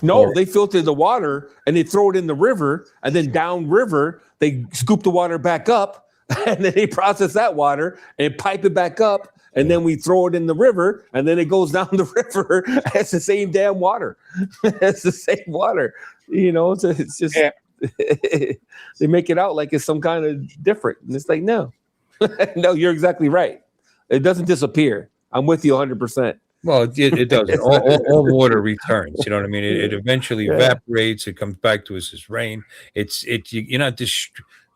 No, they filter the water and they throw it in the river, and then down river they scoop the water back up. And then they process that water and pipe it back up, and then we throw it in the river, and then it goes down the river. It's the same damn water. It's the same water, you know. So it's just they make it out like it's some kind of different, and it's like no, no, you're exactly right. It doesn't disappear. I'm with you 100%. Well, it doesn't. All water returns. You know what I mean? It eventually evaporates. It comes back to us as rain. You're not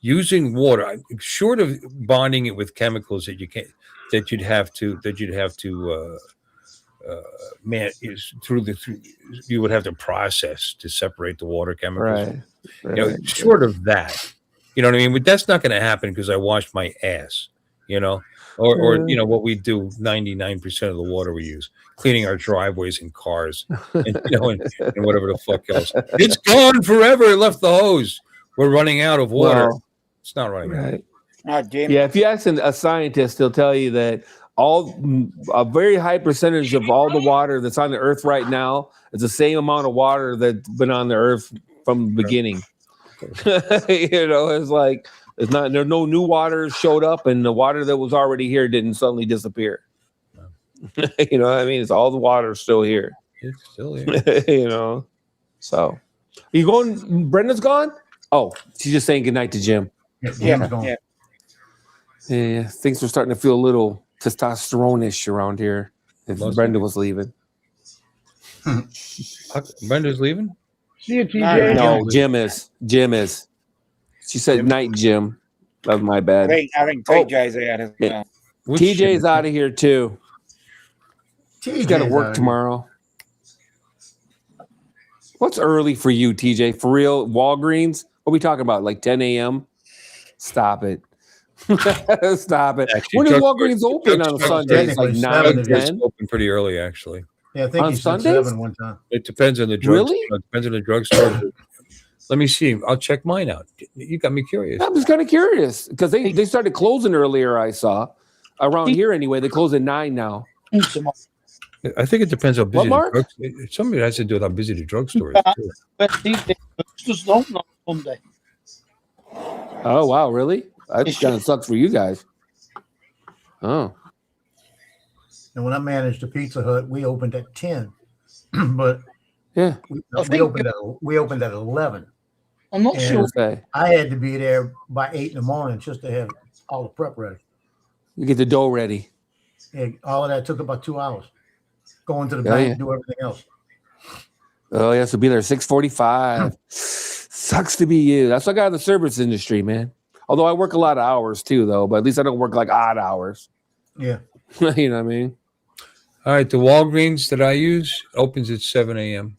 using water, short of bonding it with chemicals that you'd have to you would have to process to separate the water chemicals. Right. You know, short of that, you know what I mean? But that's not going to happen because I washed my ass, you know, or you know what we do. 99% of the water we use, cleaning our driveways and cars, and, you know, and whatever the fuck else. It's gone forever. It left the hose. We're running out of water. Well, it's not running out. Yeah, if you ask a scientist, he'll tell you that a very high percentage of all the water that's on the earth right now is the same amount of water that's been on the earth from the beginning. You know, it's like there's no new water showed up, and the water that was already here didn't suddenly disappear. You know what I mean? It's all the water still here. It's still here. You know. So you going? Brenda's gone? Oh, she's just saying goodnight to Jim. Yeah. Things are starting to feel a little testosterone-ish around here. If Brenda was leaving. Brenda's leaving? See you, TJ. No, Jim is. She said night, Jim. That was my bad. I think TJ's out as well. TJ's out of here too. He's got to work tomorrow. What's early for you, TJ? For real? Walgreens? What are we talking about? Like 10 a.m.? Stop it. Stop it. Actually, when is Walgreens open on a Sunday? It's like 9, 10? Open pretty early, actually. Yeah, I think on he said Sundays? 7 one time. It depends on the drug. Really? It depends on the drugstore. Let me see. I'll check mine out. You got me curious. I'm just kind of curious because they started closing earlier. I saw around here anyway. They close at 9 now. I think it depends how busy. What, Mark? Somebody has to do with how busy the drugstore is too. But just open on Sunday. Oh wow, really? That kind of sucks for you guys. Oh. And when I managed the Pizza Hut, we opened at 10, but yeah, we opened at 11. I'm not sure. I had to be there by 8 in the morning just to have all the prep ready. You get the dough ready. Yeah, all of that took about 2 hours. Going to the bank and do everything else. Oh, yeah, so be there 6:45. Sucks to be you. That's what I got in the service industry, man. Although I work a lot of hours too, though, but at least I don't work like odd hours. Yeah. You know what I mean? All right, the Walgreens that I use opens at 7 a.m.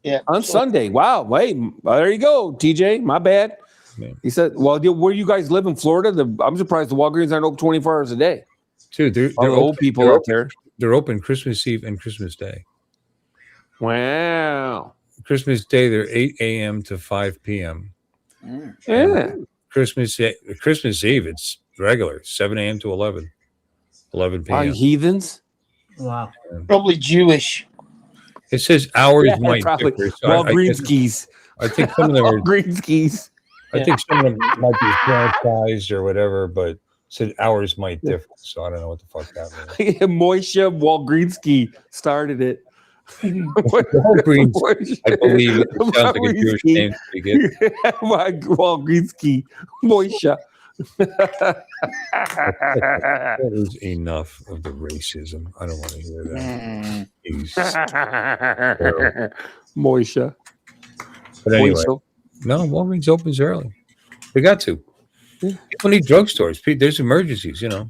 Yeah. On Sunday. Wow. Wait, there you go, TJ. My bad. Man. He said, well, where you guys live in Florida, I'm surprised the Walgreens aren't open 24 hours a day. Dude, they're old people out there. They're open Christmas Eve and Christmas Day. Wow. Christmas Day, they're 8 a.m. to 5 p.m. Yeah. Christmas Eve, it's regular, 7 a.m. to 11 p.m. Are you heathens? Wow. Probably Jewish. It says hours might probably. differ. So Walgreens. I think some of them are Walgreens. I think some of them might be franchised or whatever, but said hours might differ. So I don't know what the fuck that means. Moisha Walgreensky started it. Walgreens, I believe it sounds like a Jewish name to begin. Walgreensky, Moisha. That is enough of the racism. I don't want to hear that. Moisha. But anyway, Moisha. no, Walgreens opens early. They got to. People need drugstores. There's emergencies, Yeah.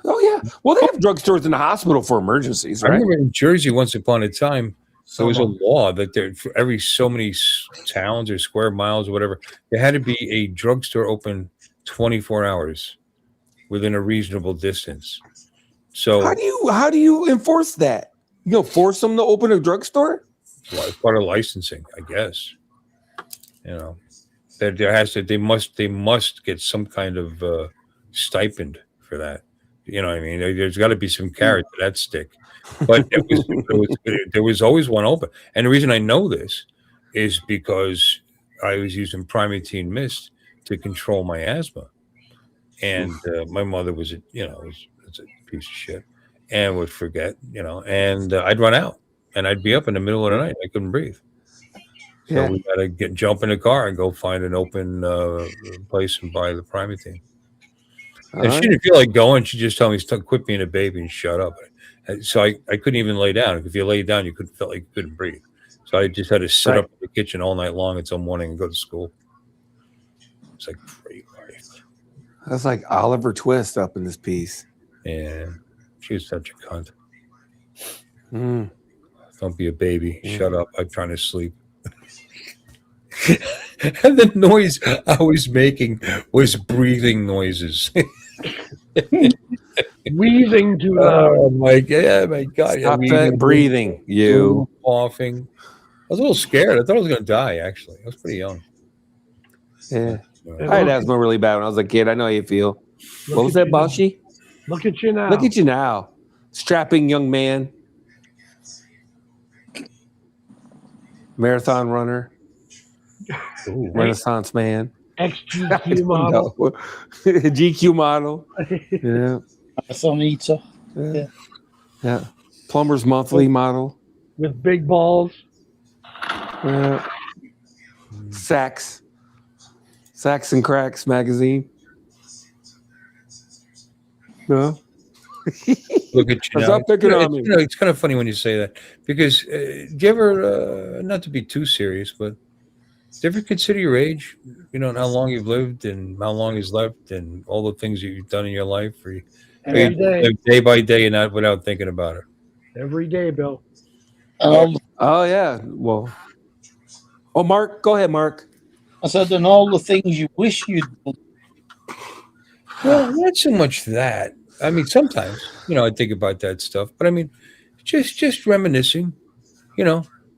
Oh, yeah. Well, they have drugstores in the hospital for emergencies, right? I remember in Jersey once upon a time, there was a law that there for every so many towns or square miles or whatever, there had to be a drugstore open 24 hours within a reasonable distance. So how do you enforce that? You force them to open a drugstore? Well, it's part of licensing, I guess. They must get some kind of stipend for that. You know what I mean? There's got to be some carrot to that stick. But there was always one open. And the reason I know this is because I was using Primatene Mist to control my asthma. And my mother was a piece of shit and would forget, and I'd run out and I'd be up in the middle of the night. I couldn't breathe. So we got to jump in the car and go find an open place and buy the Primatene. And she didn't feel like going. She just told me, quit being a baby and shut up. So I couldn't even lay down. If you lay down, you felt like you couldn't breathe. So I just had to sit up in the kitchen all night long until morning and go to school. It's like great life. That's like Oliver Twist up in this piece. Yeah, she was such a cunt. Don't be a baby. Shut up. I'm trying to sleep. And the noise I was making was breathing noises. Wheezing too loud. Oh my God! Stop that breathing, you coughing. I was a little scared. I thought I was going to die. Actually, I was pretty young. Yeah, I had asthma really bad when I was a kid. I know how you feel. What was that, Bashi? Look at you now. Look at you now, strapping young man, marathon runner, Renaissance man. XGQ model. GQ model. Yeah. Marathon eater. Yeah. Plumber's Monthly model. With big balls. Yeah. Sacks and Cracks magazine. No. Look at you now. Stop picking on me. It's kind of funny when you say that because do you ever, not to be too serious, but do you ever consider your age? And how long you've lived and how long is left and all the things that you've done in your life? Every day. Day by day and not without thinking about it. Every day, Bill. Oh, yeah. Well. Oh, Mark. Go ahead, Mark. I said, and all the things you wish you'd done. Well, not so much that. I mean, sometimes, I think about that stuff. But I mean, just reminiscing.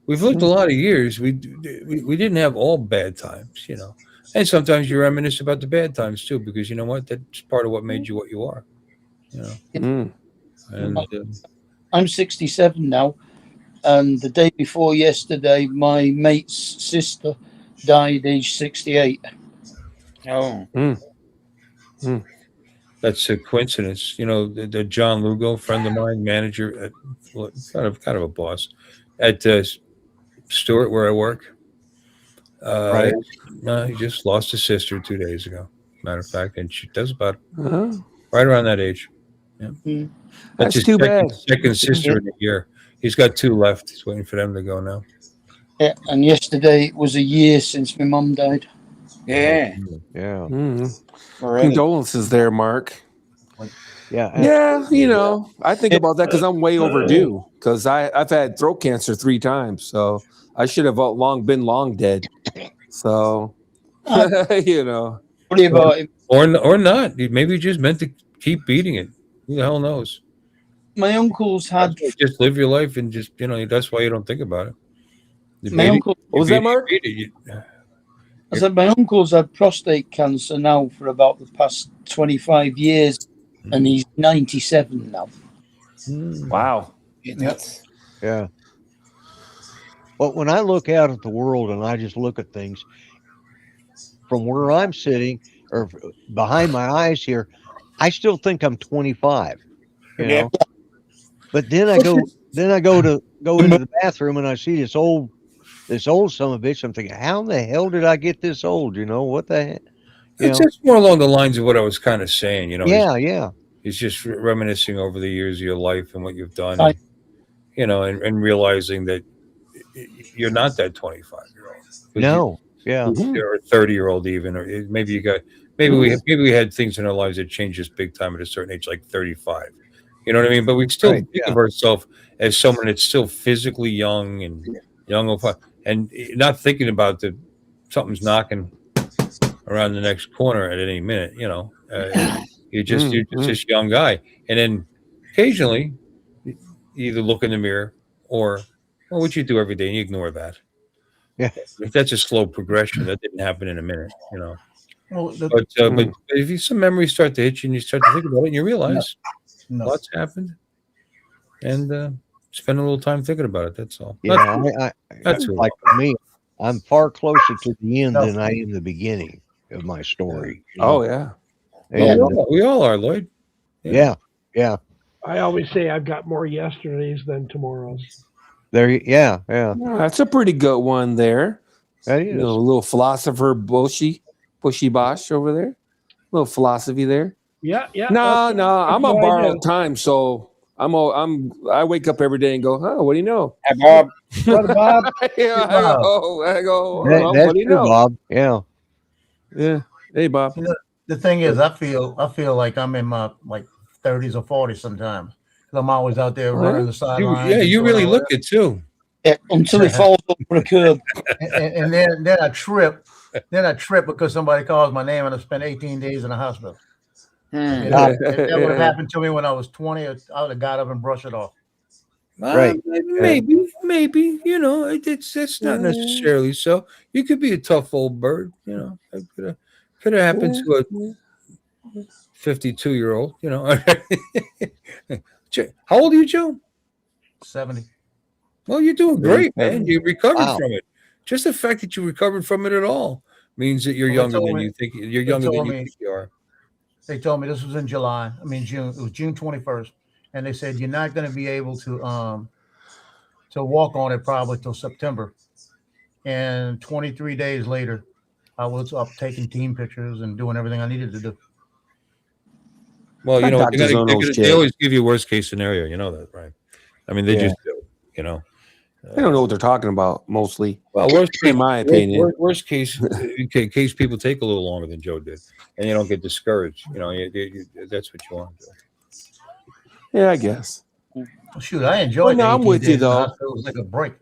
We've lived a lot of years. We didn't have all bad times, And sometimes you reminisce about the bad times too, because you know what? That's part of what made you what you are. And I'm 67 now, and the day before yesterday, my mate's sister died aged 68. Oh. That's a coincidence. The John Lugo, friend of mine, manager at kind of a boss at Stewart, where I work. Right. He just lost his sister 2 days ago. Matter of fact, and she does about right around that age. Yeah. That's his too bad. Second sister in a year. He's got 2 left. He's waiting for them to go now. Yeah, and yesterday it was a year since my mum died. Yeah. Yeah. Condolences there, Mark. Yeah. Yeah, I think about that because I'm way overdue because I've had throat cancer 3 times. So I should have long dead. So, What about him? Or not. Maybe you just meant to keep beating it. Who the hell knows? My uncle's had. Just live your life and just, that's why you don't think about it. My uncle. What was that, Mark? I said my uncle's had prostate cancer now for about the past 25 years, and he's 97 now. Wow. Yeah. But when I look out at the world and I just look at things from where I'm sitting or behind my eyes here, I still think I'm 25. You know. But then I go into the bathroom and I see this old son of a bitch. I'm thinking, how in the hell did I get this old? What the heck? It's just more along the lines of what I was kind of saying. Yeah. He's just reminiscing over the years of your life and what you've done, and realizing that you're not that 25-year-old. No. Yeah. You're a 30-year-old even, or maybe we had things in our lives that changed us big time at a certain age, like 35. You know what I mean? But we still think of ourselves as someone that's still physically young and not thinking about that something's knocking around the next corner at any minute. You're just this young guy, and then occasionally you either look in the mirror or what you do every day, and you ignore that. Yeah, if that's a slow progression, that didn't happen in a minute. Well, But if some memories start to hit you and you start to think about it, and you realize what's happened, and spend a little time thinking about it. That's all. Yeah, that's like for me. I'm far closer to the end than I am the beginning of my story. Oh yeah, we all are, Lloyd. Yeah. I always say I've got more yesterdays than tomorrows. Yeah. That's a pretty good one there. That is. A little philosopher Bushy Bosch over there. A little philosophy there. Yeah. No, I'm on borrowed time, so I wake up every day and go, oh, what do you know? Hey, Bob. What, Bob? I go, That's what do you true, know? Bob. Yeah. Hey, Bob. The thing is, I feel like I'm in my 30s or 40s sometimes. I'm always out there running the sidelines. You really look it too. Yeah, until he falls over the curb. and then I trip. Then I trip because somebody calls my name and I spent 18 days in the hospital. If that would have happened to me when I was 20, I would have got up and brushed it off. Right. Maybe. It's not necessarily so. You could be a tough old bird. It could have happened to a 52-year-old. How old are you, Joe? 70. Well, you're doing great, man. You recovered from it. Just the fact that you recovered from it at all means that you're younger than you think. You're younger than you think you are. They told me this was in June. It was June 21st, and they said you're not going to be able to walk on it probably till September. And 23 days later, I was up taking team pictures and doing everything I needed to do. Well, they always give you worst case scenario. You know that, right? I mean, they just do. They don't know what they're talking about mostly. Well, worst case, in my opinion. Worst case, in case people take a little longer than Joe did, and you don't get discouraged. That's what you want to do. Yeah, I guess. Well, shoot, I enjoyed. No, I'm with you though. It was like a break.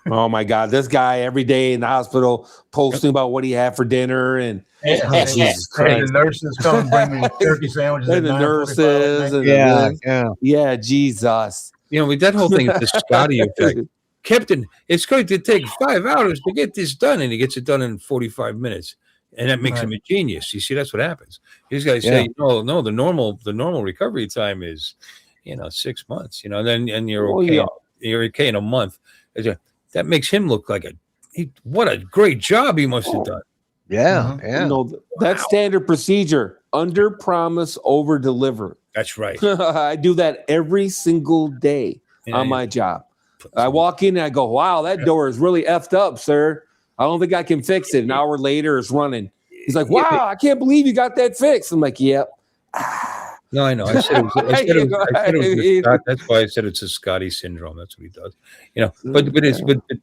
Oh my God, this guy every day in the hospital posting about what he had for dinner and Jesus Christ. The nurses come and bring me turkey sandwiches. And the nurses. And Jesus. That whole thing is the Scotty effect. Captain, it's going to take 5 hours to get this done, and he gets it done in 45 minutes. And that makes him a genius. You see, that's what happens. These guys say, no, the normal recovery time is, 6 months, and you're okay. You're okay in a month. That makes him look like what a great job he must have done. Yeah. That's standard procedure. Under promise, over deliver. That's right. I do that every single day on my job. I walk in and I go, wow, that door is really effed up, sir. I don't think I can fix it. An hour later, it's running. He's like, wow, I can't believe you got that fixed. I'm like, yep. No, I know. I said it was that's why I said it's a Scotty syndrome. That's what he does. But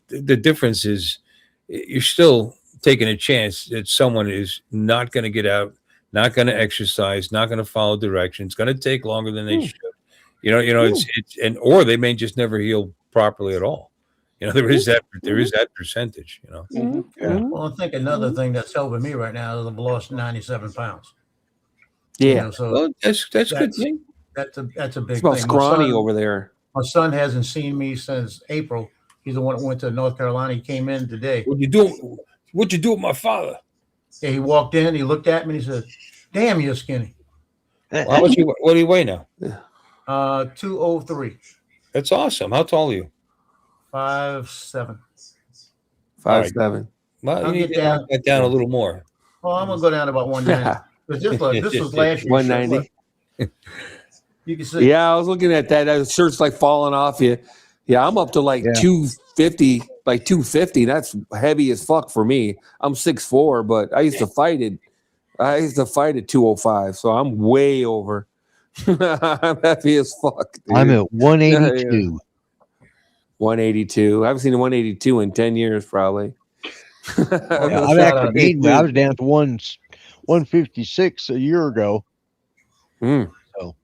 the difference is you're still taking a chance that someone is not going to get out, not going to exercise, not going to follow directions. It's going to take longer than they should. Or they may just never heal properly at all. There is that percentage. Well, I think another thing that's helping me right now is I've lost 97 pounds. Yeah, so that's good thing. That's a big it's about thing. scrawny over there. My son hasn't seen me since April. He's the one that went to North Carolina. He came in today. What'd you do with my father? Yeah, he walked in. He looked at me and he said, "Damn, you're skinny." What do you weigh now? 203. That's awesome. How tall are you? 5'7". 5'7". Well, you need to get down a little more. Oh, I'm gonna go down to about 190. This was last year. 190. You can see. Yeah, I was looking at that. That shirt's like falling off you. Yeah, I'm up to 250. Like 250. That's heavy as fuck for me. I'm 6'4", but I used to fight it I used to fight at 205, so I'm way over. I'm heavy as fuck, dude. I'm at 182. 182. I haven't seen a 182 in 10 years, probably. I've actually gained. I was down to 156 a year ago. Mm. So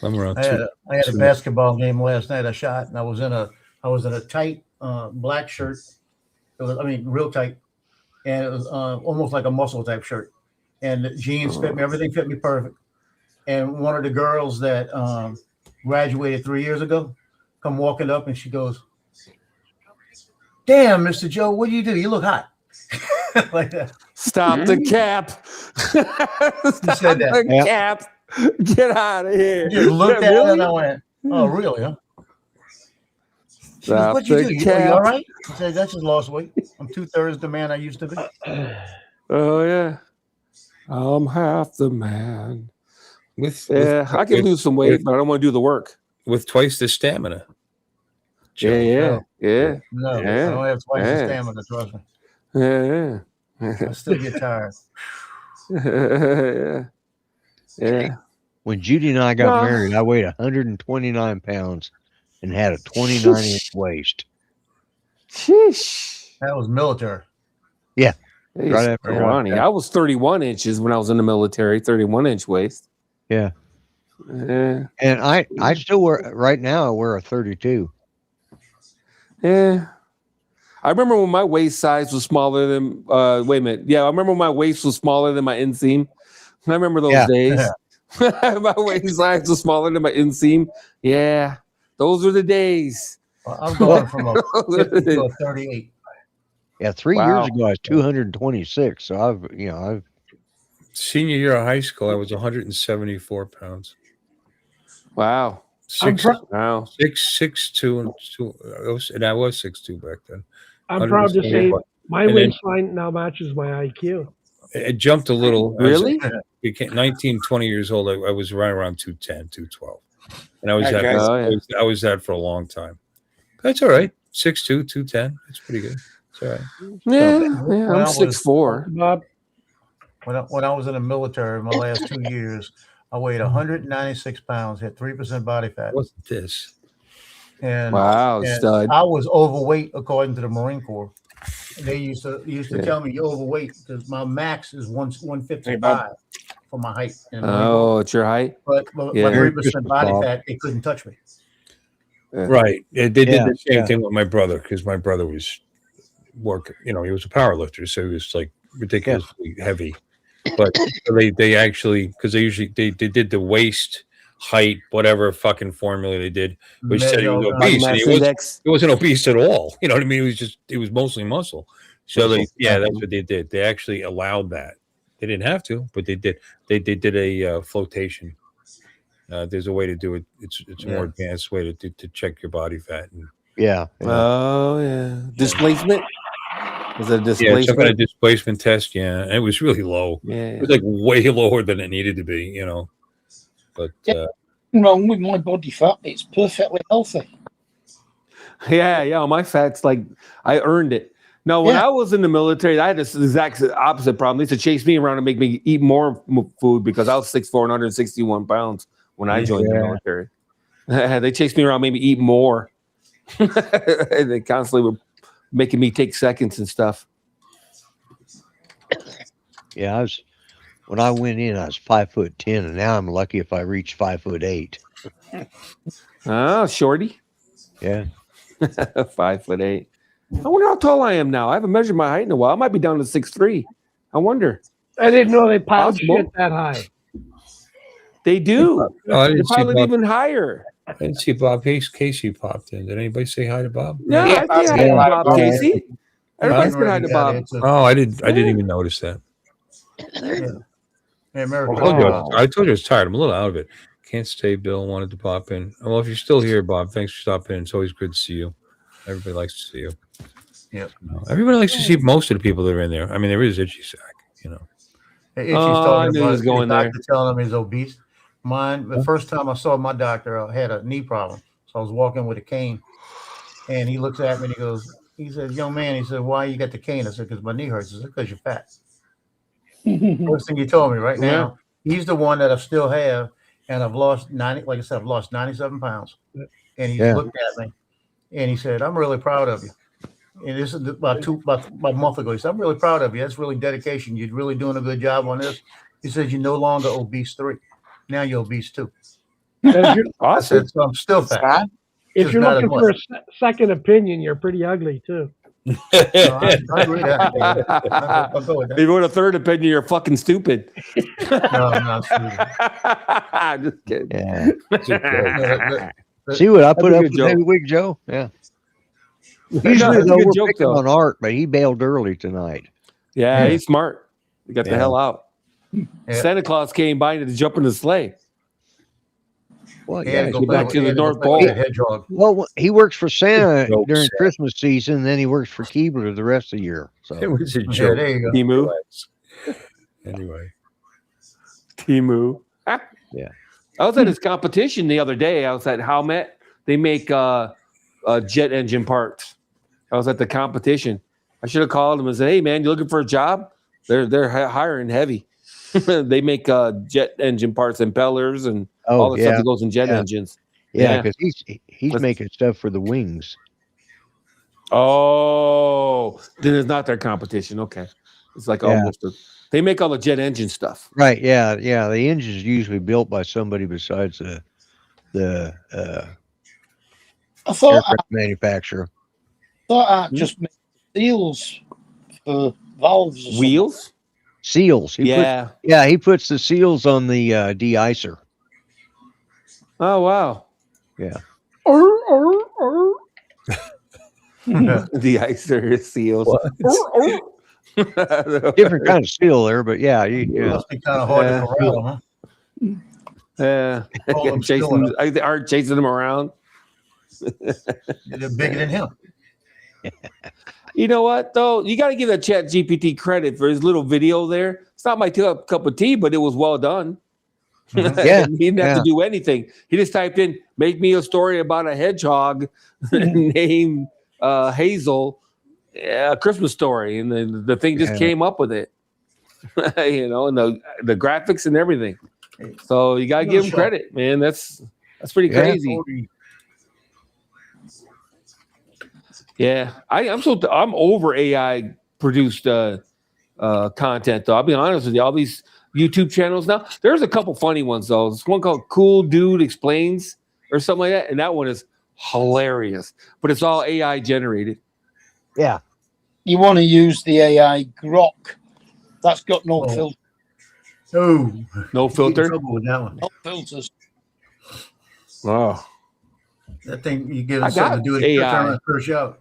I'm around I had a basketball game last night. I shot, and I was in a tight black shirt. Real tight, and it was almost like a muscle type shirt. And the jeans fit me. Everything fit me perfect. And one of the girls that graduated 3 years ago come walking up, and she goes, "Damn, Mr. Joe, what do? You look hot." Like that. Stop the cap. Stop said that. the cap. Get out of here. Just looked at it and I went, "Oh, really, huh?" She goes, "What'd you do? You all right?" I said, "I just lost weight. I'm 2/3 the man I used to be." Oh, yeah. I'm half the man. I can lose some weight, but I don't want to do the work. With twice the stamina. Yeah. No, I don't have twice the stamina, trust me. Yeah. I still get tired. Yeah. when Judy and I got married, I weighed 129 pounds and had a 29-inch waist. Sheesh. That was military. Yeah. Right after Ronnie. I was 31 inches when I was in the military, 31-inch waist. Yeah. Yeah. And I still wear, right now, I wear a 32. Yeah. I remember when my waist size was smaller than, wait a minute. Yeah, I remember when my waist was smaller than my inseam. I remember those days. My waist size was smaller than my inseam. Yeah. Those are the days. Well, I'm going from a 50 to a 38. Yeah, 3 years ago I was 226. So I've senior year of high school, I was 174 pounds. Wow. 6'2" and 2. And I was 6'2" back then. I'm proud to say my waistline now matches my IQ. It jumped a little. Really? I became 19, 20 years old. I was right around 210, 212. And I was that for a long time. That's all right. 6'2", 210. That's pretty good. It's all right. Yeah, I'm 6'4". Bob? When I was in the military, my last 2 years, I weighed 196 pounds, had 3% body fat. What's this? And, stud. I was overweight according to the Marine Corps. They used to tell me you're overweight because my max is 155 for my height. Oh, it's your height? But my 3% body fat, they couldn't touch me. Right. They did the same thing with my brother because my brother was working. He was a power lifter, so he was like ridiculously heavy. But they actually, because they did the waist height, whatever fucking formula they did, which said he was obese. And he wasn't obese at all. You know what I mean? It was mostly muscle. So that's what they did. They actually allowed that. They didn't have to, but they did. They did a flotation. There's a way to do it. It's a more advanced way to check your body fat. And, Oh yeah. Displacement? Was it a displacement? Yeah, some kind of displacement test. Yeah, and it was really low. Yeah. It was like way lower than it needed to be. But wrong with my body fat. It's perfectly healthy. Yeah. My fat's like I earned it. No, when I was in the military, I had this exact opposite problem. They used to chase me around and make me eat more food because I was 6'4" and 161 pounds when I joined the military. They chased me around, made me eat more. They constantly were making me take seconds and stuff. Yeah, when I went in, I was 5'10", and now I'm lucky if I reach 5'8". Oh, shorty. Yeah. 5'8". I wonder how tall I am now. I haven't measured my height in a while. I might be down to 6'3". I wonder. I didn't know they piled shit that high. They do. They piled it even higher. I didn't see Bob Casey popped in. Did anybody say hi to Bob? Yeah, I say hi to Bob Casey. Everybody's been hi to Bob. Oh, I didn't even notice that. Hey, America. I told you I was tired. I'm a little out of it. Can't stay. Bill wanted to pop in. Well, if you're still here, Bob, thanks for stopping in. It's always good to see you. Everybody likes to see you. Yep. Everybody likes to see most of the people that are in there. I mean, there is Itchy Sack, Itchy's talking about his doctor telling him he's obese. Mine, the first time I saw my doctor, I had a knee problem. So I was walking with a cane. And he looks at me and he said, young man, he said, why you got the cane? I said, because my knee hurts. I said, because you're fat. First thing you told me right now, he's the one that I still have, and I've lost 90. Like I said, I've lost 97 pounds. And he's looked at me, and he said, "I'm really proud of you." And this is about a month ago. He said, "I'm really proud of you. That's really dedication. You're really doing a good job on this." He says, "You're no longer obese 3. Now you're obese 2." I said, "So I'm still fat." If you're looking for a second opinion, you're pretty ugly too. No, I agree with that. I'll go with that. If you want a third opinion, you're fucking stupid. No, I'm not stupid. I'm just kidding. Yeah. See what I put up with every week, Joe? Yeah. Usually, though, we're picking on Art, but he bailed early tonight. Yeah, he's smart. He got the hell out. Santa Claus came by to jump in the sleigh. Well, go back to the North Pole. Well, he works for Santa during Christmas season, then he works for Keebler the rest of the year. So it was a joke. There you go. Timu. Anyway. Timu. Yeah. I was at his competition the other day. I was at Howmet. They make jet engine parts. I was at the competition. I should have called him and said, "Hey, man, you looking for a job? They're hiring heavy. They make jet engine parts, impellers, and all the stuff that goes in jet engines." Yeah, because he's making stuff for the wings. Oh, then it's not their competition. Okay, it's like almost. They make all the jet engine stuff. Right. Yeah. Yeah. The engine's usually built by somebody besides the aircraft manufacturer. I thought I just made seals for valves. Wheels? Seals. He puts the seals on the de-icer. Oh, wow. Yeah. De-icer seals. Different kind of seal there, but yeah. It must be kind of hard to corral, huh? Yeah. They aren't chasing them around. They're bigger than him. You know what, though? You got to give that Chat GPT credit for his little video there. It's not my cup of tea, but it was well done. Yeah. He didn't have to do anything. He just typed in, "Make me a story about a hedgehog named Hazel, a Christmas story." And then the thing just came up with it. And the graphics and everything. So you got to give him credit, man. That's pretty crazy. Yeah, I'm over AI produced content though. I'll be honest with you. All these YouTube channels now. There's a couple funny ones though. There's one called Cool Dude Explains or something like that, and that one is hilarious. But it's all AI generated. Yeah. You want to use the AI Grok. That's got no filter. Oh, no filter. With that one. No filters. Wow. That thing you give it something to do it. AI. First out.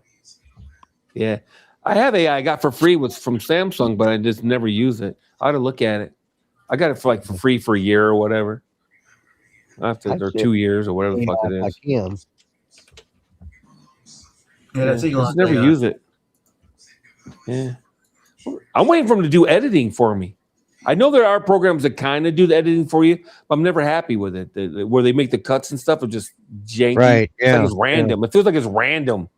Yeah, I have AI. I got for free from Samsung, but I just never use it. I ought to look at it. I got it for free for a year or whatever. Or 2 years or whatever the fuck it is. I can. Yeah, that's Elon. Just never use it. Yeah, I'm waiting for them to do editing for me. I know there are programs that kind of do the editing for you, but I'm never happy with it. Where they make the cuts and stuff are just janky. Right? Yeah, it's like it's random. It feels like it's random.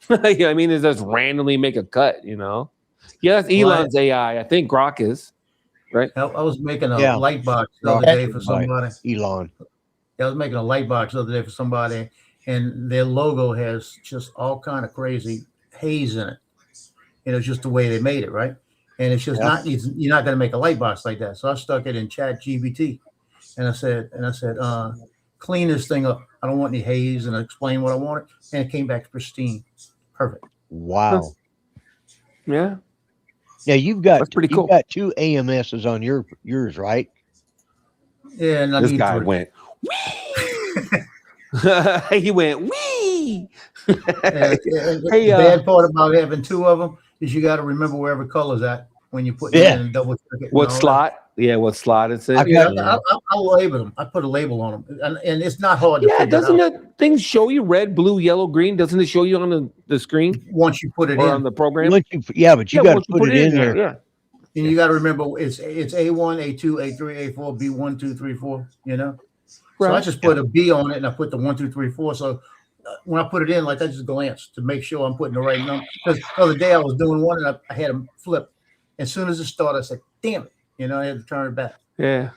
I mean, it just randomly make a cut. Yeah, that's Elon's AI. I think Grok is right. I was making a light box the other day for somebody. Elon. I was making a light box the other day for somebody, and their logo has just all kind of crazy haze in it. It's just the way they made it, right? And it's just you're not going to make a light box like that. So I stuck it in Chat GPT, and I said, clean this thing up. I don't want any haze, and I explained what I wanted, and it came back pristine, perfect. Wow. Yeah. Yeah, you've got That's pretty cool. You've got 2 AMSs on yours, right? Yeah, and this guy went. He went wee. The bad part about having 2 of them is you got to remember where every color's at when you put it in and double check it. What slot? Yeah, what slot it's in. I'll label them. I put a label on them, and it's not hard to figure doesn't out. that thing show you red, blue, yellow, green? Doesn't it show you on the screen once you put it or in on the program? But you got to put it in there. Yeah. And you got to remember it's A1, A2, A3, A4, B1, 2, 3, 4. So I just put a B on it, and I put the 1, 2, 3, 4. So when I put it in, I just glance to make sure I'm putting the right number. Because the other day I was doing one, and I had them flip. As soon as it started, I said, "Damn it! You know, I had to turn it back. Yeah.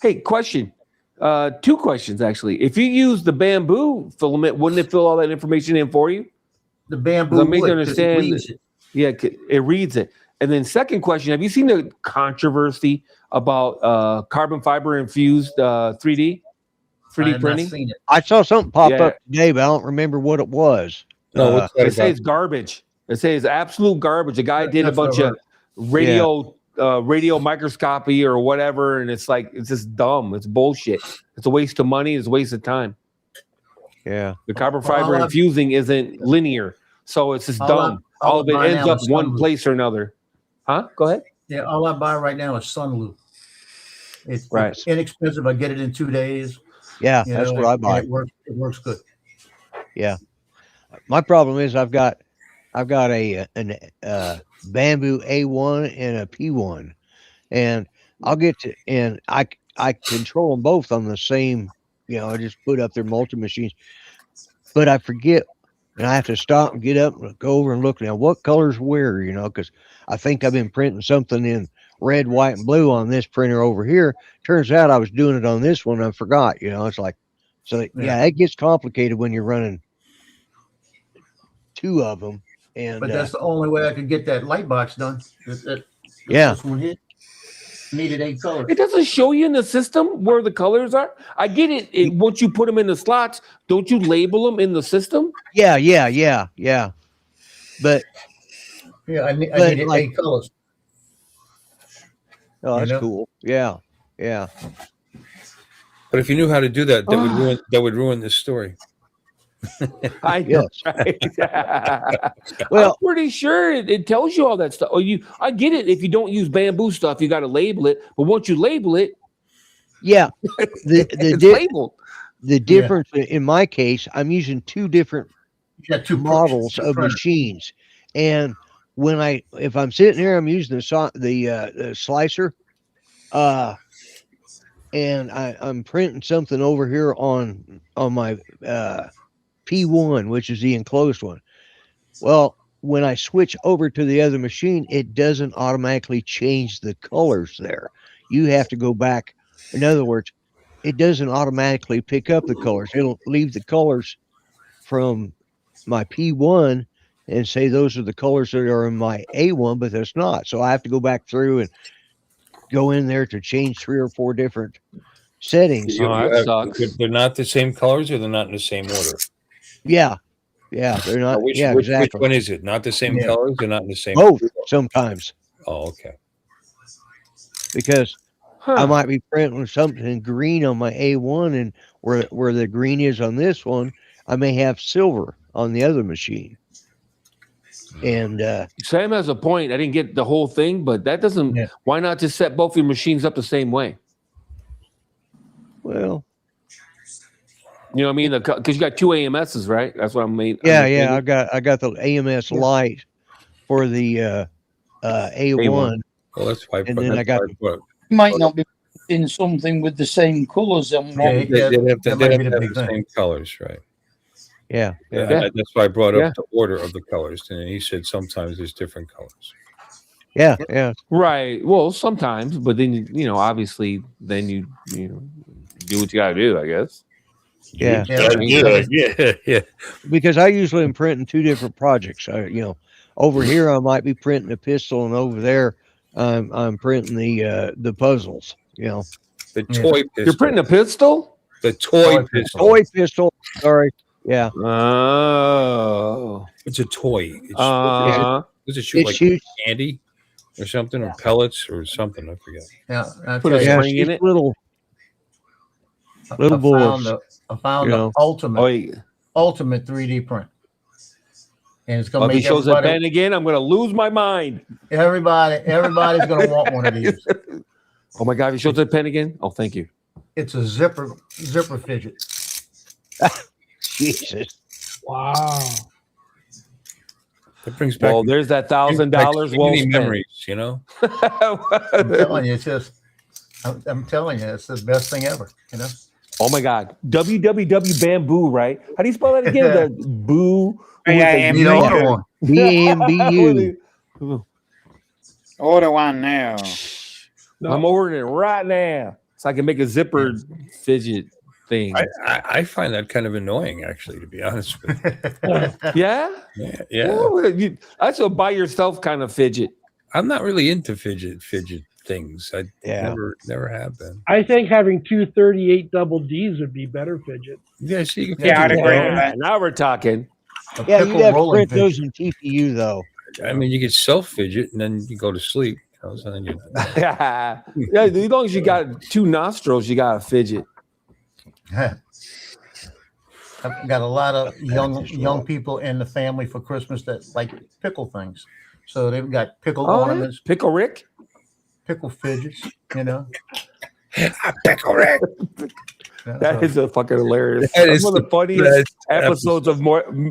Hey, question. 2 questions actually. If you use the bamboo filament, wouldn't it fill all that information in for you? The bamboo I made to wood, 'cause it understand. reads it. Yeah, it reads it. And then second question: have you seen the controversy about carbon fiber infused 3D I have not printing? seen it. I saw something pop Yeah. up today, but I don't remember what it was. No, what's that They say about? it's garbage. They say it's absolute garbage. A guy did a That's what bunch I of heard. radio microscopy or whatever, and it's like it's just dumb. It's bullshit. It's a waste of money. It's a waste of time. Yeah. The carbon fiber infusing isn't linear, so it's just dumb. all All of it I buy ends now up is one sunroof. place or another. Huh? Go ahead. Yeah, all I buy right now is Sunloop. It's Right. inexpensive. I get it in 2 days. Yeah, You that's know, what I and buy. It works good. Yeah. My problem is I've got a bamboo A1 and a P1, and I'll get to and I control them both on the same. I just put up their multi machines, but I forget, and I have to stop and get up and go over and look now what colors where. Because I think I've been printing something in red, white, and blue on this printer over here. Turns out I was doing it on this one. I forgot. It's like, so yeah, it gets complicated when you're running 2 of them. But that's the only way I could get that light box done. Yeah. This one here needed 8 colors. It doesn't show you in the system where the colors are. I get it. Once you put them in the slots, don't you label them in the system? Yeah. But I needed like, 8 colors. Oh, that's cool. Yeah. But if you knew how to do that, that would ruin this story. I know, right? Well, I'm pretty sure it tells you all that stuff. I get it. If you don't use bamboo stuff, you got to label it. But once you label it, yeah, it's labeled. The difference in my case, I'm using 2 different models of machines, and if I'm sitting here, I'm using the slicer, and I'm printing something over here on my P1, which is the enclosed one. Well, when I switch over to the other machine, it doesn't automatically change the colors there. You have to go back. In other words, it doesn't automatically pick up the colors. It'll leave the colors from my P1 and say those are the colors that are in my A1, but that's not. So I have to go back through and go in there to change 3 or 4 different settings. That sucks. They're not the same colors, or they're not in the same order. Yeah, they're not. Exactly. Which one is it? Not the same colors? They're not in the same. Both sometimes. Oh, okay. Because I might be printing something green on my A1, and where the green is on this one, I may have silver on the other machine. And Sam has a point. I didn't get the whole thing, but that doesn't. Yeah. Why not just set both your machines up the same way? Well, you know what I mean? Because you got 2 AMSs, right? That's what I mean. Yeah. I got the AMS light for the A1. Well, that's why. And then I got. Might not be in something with the same colors on one. They have to have the same colors, right? Yeah. That's why I brought up the order of the colors, and he said sometimes there's different colors. Yeah. Right. Well, sometimes, but then obviously, then you do what you got to do, I guess. Yeah. Yeah. Because I usually am printing 2 different projects. Over here I might be printing a pistol, and over there I'm printing the puzzles. The toy pistol. You're printing a pistol? The toy pistol. Toy pistol. Sorry. Yeah. Oh. It's a toy. Does it shoot candy or something, or pellets or something? I forget. Yeah. Put a spring in it. Little bullets. I found the ultimate 3D print. And it's going to make if he shows a pen again, I'm going to lose my mind. Everybody's going to want one of these. Oh my God! If he shows a pen again, oh, thank you. It's a zipper fidget. Jesus! Wow. That brings back. Well, there's that $1,000. Well spent. Memories, I'm telling you, I'm telling you, it's the best thing ever. Oh my God! www bamboo, right? How do you spell that again? The boo. BAMBU. Order one now. No. I'm ordering it right now so I can make a zipper fidget thing. I find that kind of annoying, actually, to be honest with you. Yeah? Yeah. Well, that's a by yourself kind of fidget. I'm not really into fidget things. I never have been. I think having 238 double Ds would be better fidget. Yeah, so you can Yeah, I'd fidget agree around. with that. Now we're talking. Yeah, you have to print those in TPU though. I mean, you get self fidget and then you go to sleep. You know, so then you, Yeah, as long as you got 2 nostrils, you got a fidget. I've got a lot of young people in the family for Christmas that like pickle things. So they've got pickle ornaments, Pickle Rick, pickle fidgets, you know. Pickle Rick. That is a fucking hilarious. That is one of the funniest episodes of Morty,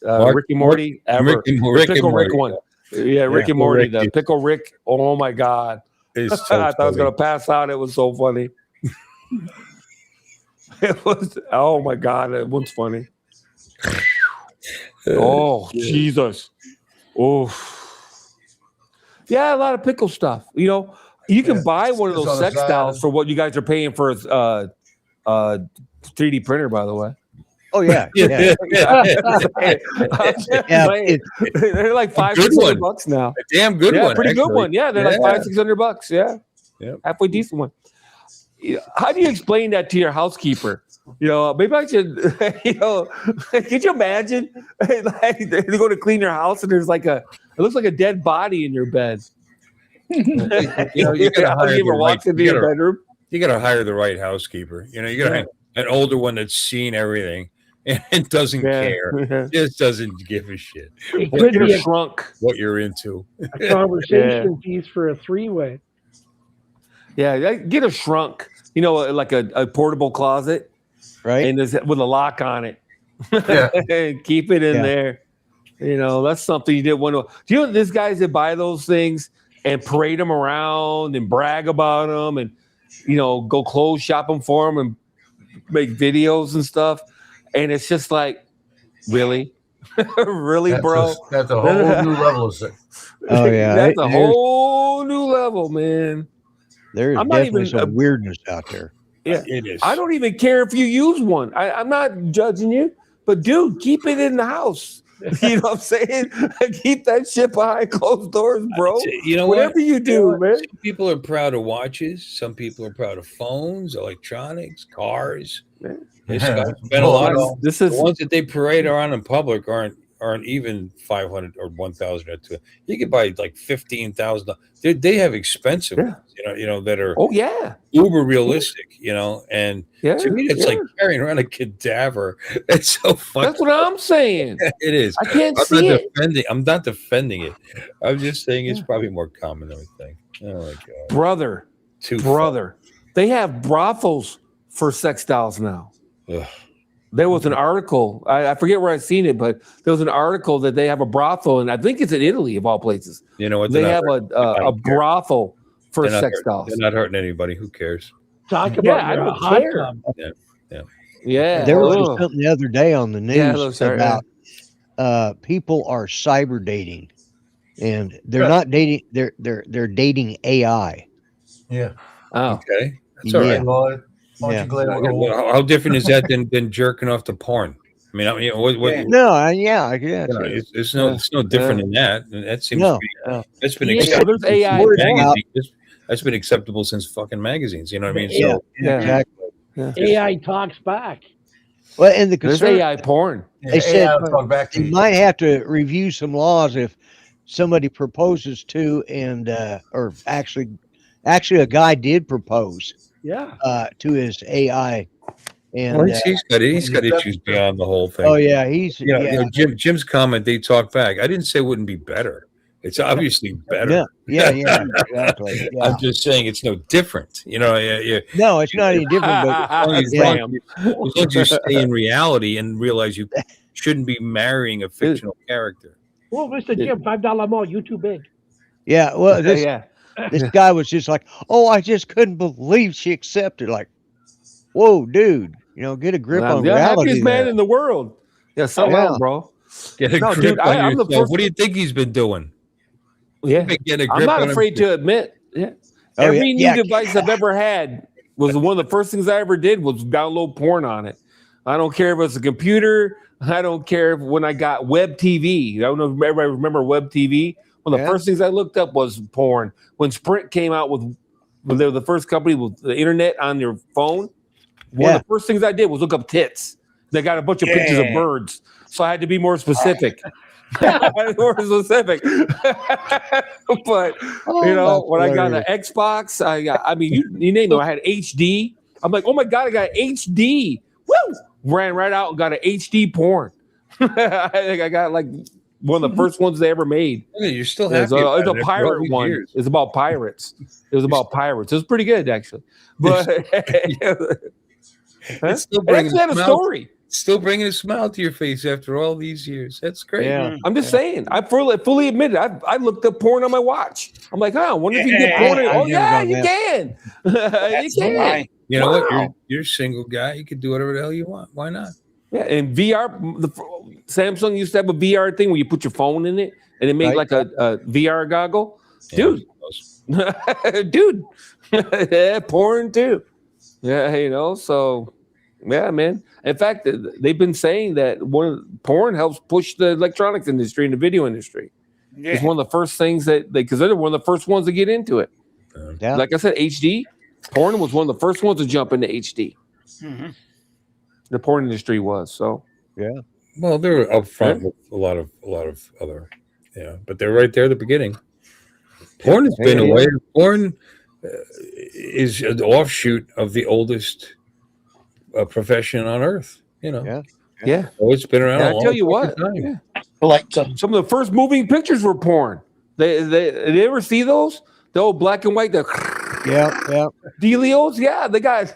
Ricky Morty ever. Rick Pickle and Rick Morty. one. Yeah, Rick and Morty. The Pickle Rick. Oh my God. It's I so thought I was funny. gonna pass out. It was so funny. It was. Oh my God, it was funny. Oh Jesus. Oh. Yeah, a lot of pickle stuff. You know, you can buy one of It's those on the sex side. dolls for what you guys are paying for a 3D printer, by the way. Oh yeah, yeah. They're like $500, good one. $600 now. A damn good Yeah, one. pretty good actually. one. Yeah, they're like $500-$600. Yeah, Yep. halfway decent one. Yeah, how do you explain that to your housekeeper? You know, maybe I should. You know, could you imagine? Like, they go to clean your house and there's like it looks like a dead body in your bed. You know, you gotta hire ever the walked right. into your bedroom? You gotta hire the right housekeeper. You know, you gotta hire an older one that's seen everything and doesn't care. Just doesn't give a shit. It could be a shrunk. What you're into. A conversation piece for a 3-way. Yeah, get a shrunk. You know, like a portable closet, right? And with a lock on it. Yeah. And keep it in there. You know, that's something you didn't want to. Do you know there's guys that buy those things and parade them around and brag about them and, you know, go clothes shopping for them and make videos and stuff. And it's just like, really? Really, bro? That's a whole new level of sex. Oh yeah, That's a whole new level, man. There's I'm not definitely even some weirdness out there. Yeah, it is. I don't even care if you use one. I'm not judging you, but dude, keep it in the house. You know what I'm saying? Keep that shit behind closed doors, bro. You know whatever what? you do, man. Some people are proud of watches. Some people are proud of phones, electronics, cars. This guy's been a lot of the ones that they parade around in public aren't even 500 or 1,000 or 2. You could buy like 15,000. They have expensive ones, you know that are uber realistic, you know. And to me, it's like carrying around a cadaver. It's so funny. That's what I'm saying. It is. I can't I'm see not it. I'm not defending it. I'm just saying it's probably more common than we think. Oh my god, brother. They have brothels for sex dolls now. Ugh. There was an article. I forget where I seen it, but there was an article that they have a brothel, and I think it's in Italy of all places. You know what? They have a brothel for sex dolls. They're not hurting anybody. Who cares? Talk about I don't hot care. tub. Yeah. There was just something the other day on the news those are- about people are cyber dating, and they're not dating. They're dating AI. Yeah. Oh, okay. That's all right. Lord, Yeah. How different is that than jerking off to porn? I mean, what No, yeah, yeah. you know, it's no different than that. And that seems No, to be, no. that's been Yeah, acceptable. there's AI since porn. magazines. That's been acceptable since fucking magazines. You know what I mean? Yeah, So exactly. AI talks back. Well, and the there's concern, AI porn. they said AI will talk back to you you. might have to review some laws if somebody proposes to, and or actually a guy did propose Yeah. to his AI, and well, he's got issues beyond the whole thing. oh yeah, he's You know, Jim's comment. They talk back. I didn't say it wouldn't be better. It's obviously better. yeah, exactly. Yeah. I'm just saying it's no different. You know, No, it's not any different, but as long Damn. as you stay in reality and realize you shouldn't be marrying a fictional character. Well, Mr. Jim, $5 more. You too big. yeah. Well, this Yeah. this guy was just like, oh, I just couldn't believe she accepted. Like, whoa, dude, get a grip on the reality. happiest man there. in the world. Yeah, something Yeah. wrong, bro. Get a No, grip dude, on I'm the yourself. first- What do you think he's been doing? Yeah, Getting a I'm grip not on afraid him. to admit. Yeah, Oh, every yeah. new device I've ever had was one of the first things I ever did was download porn on it. I don't care if it's a computer. I don't care if when I got web TV. I don't know if everybody remember web TV. One of the first things I looked up was porn. When Sprint came out when they were the first company with the internet on your phone, one of the first things I did was look up tits. They got a bunch of pictures of birds, so I had to be more specific. More specific. But when I got an Xbox, you name it. I had HD. I'm like, oh my god, I got HD. Woo! Ran right out and got an HD porn. I think I got like one of the first ones they ever made. Yeah, you're still It's happy. a pirate one. Years. It's about pirates. It was about pirates. It was pretty good actually, but it's still it actually had a story. Still bringing a smile to your face after all these years. That's great. Yeah. I'm just saying. I fully admit it. I looked up porn on my watch. I'm like, I wonder if you can get porn. Oh yeah, you can. You can. You know what? You're a single guy. You can do whatever the hell you want. Why not? Yeah, and VR. Samsung used to have a VR thing where you put your phone in it, and it made like a VR goggle. Dude, dude, porn too. Yeah, so. Yeah, man. In fact, they've been saying that porn helps push the electronics industry and the video industry. Yeah. It's one of the first things because they're one of the first ones to get into it. Yeah. Like I said, HD porn was one of the first ones to jump into HD. Mm-hmm. The porn industry was so. Yeah. Well, they're up front with a lot of other, but they're right there at the beginning. Porn has been a way. Porn is an offshoot of the oldest profession on earth, Yeah. Oh, it's been around. I tell you what, some of the first moving pictures were porn. They ever see those? The old black and white, Delios? Yeah, the guys.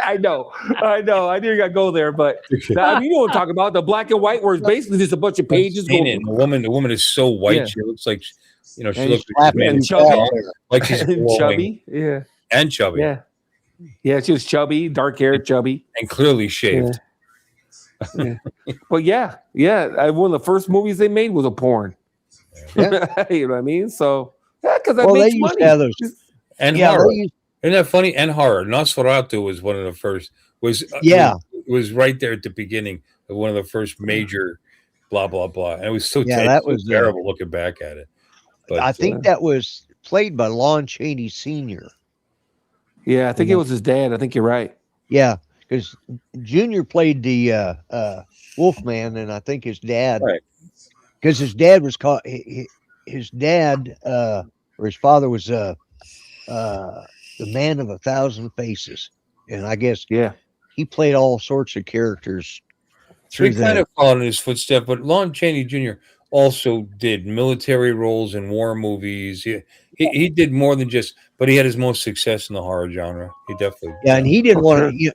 I know. I knew you got to go there, but you know what I'm talking about. The black and white, where it's basically just a bunch of pages. The woman is so white. She looks like, she looks and chubby, like she's chubby, and chubby, Yeah, she was chubby, dark hair, chubby, and clearly shaved. Yeah. But one of the first movies they made was a porn. Yeah. You know what I mean? So because that they makes used money. to have those. And horror. Isn't that funny? And horror. Nosferatu was one of the first. It was right there at the beginning of one of the first major blah blah blah. And it was so that was terrible looking back at it. But I think that was played by Lon Chaney Sr. Yeah, I think it was his dad. I think you're right. Yeah, because Junior played the Wolfman, and I think his dad, because his dad was called his dad or his father was the Man of 1,000 Faces, and I guess he played all sorts of characters. He kind of followed in his footsteps, but Lon Chaney Jr. also did military roles in war movies. He did more than just, but he had his most success in the horror genre. He definitely. Yeah, and he didn't want to.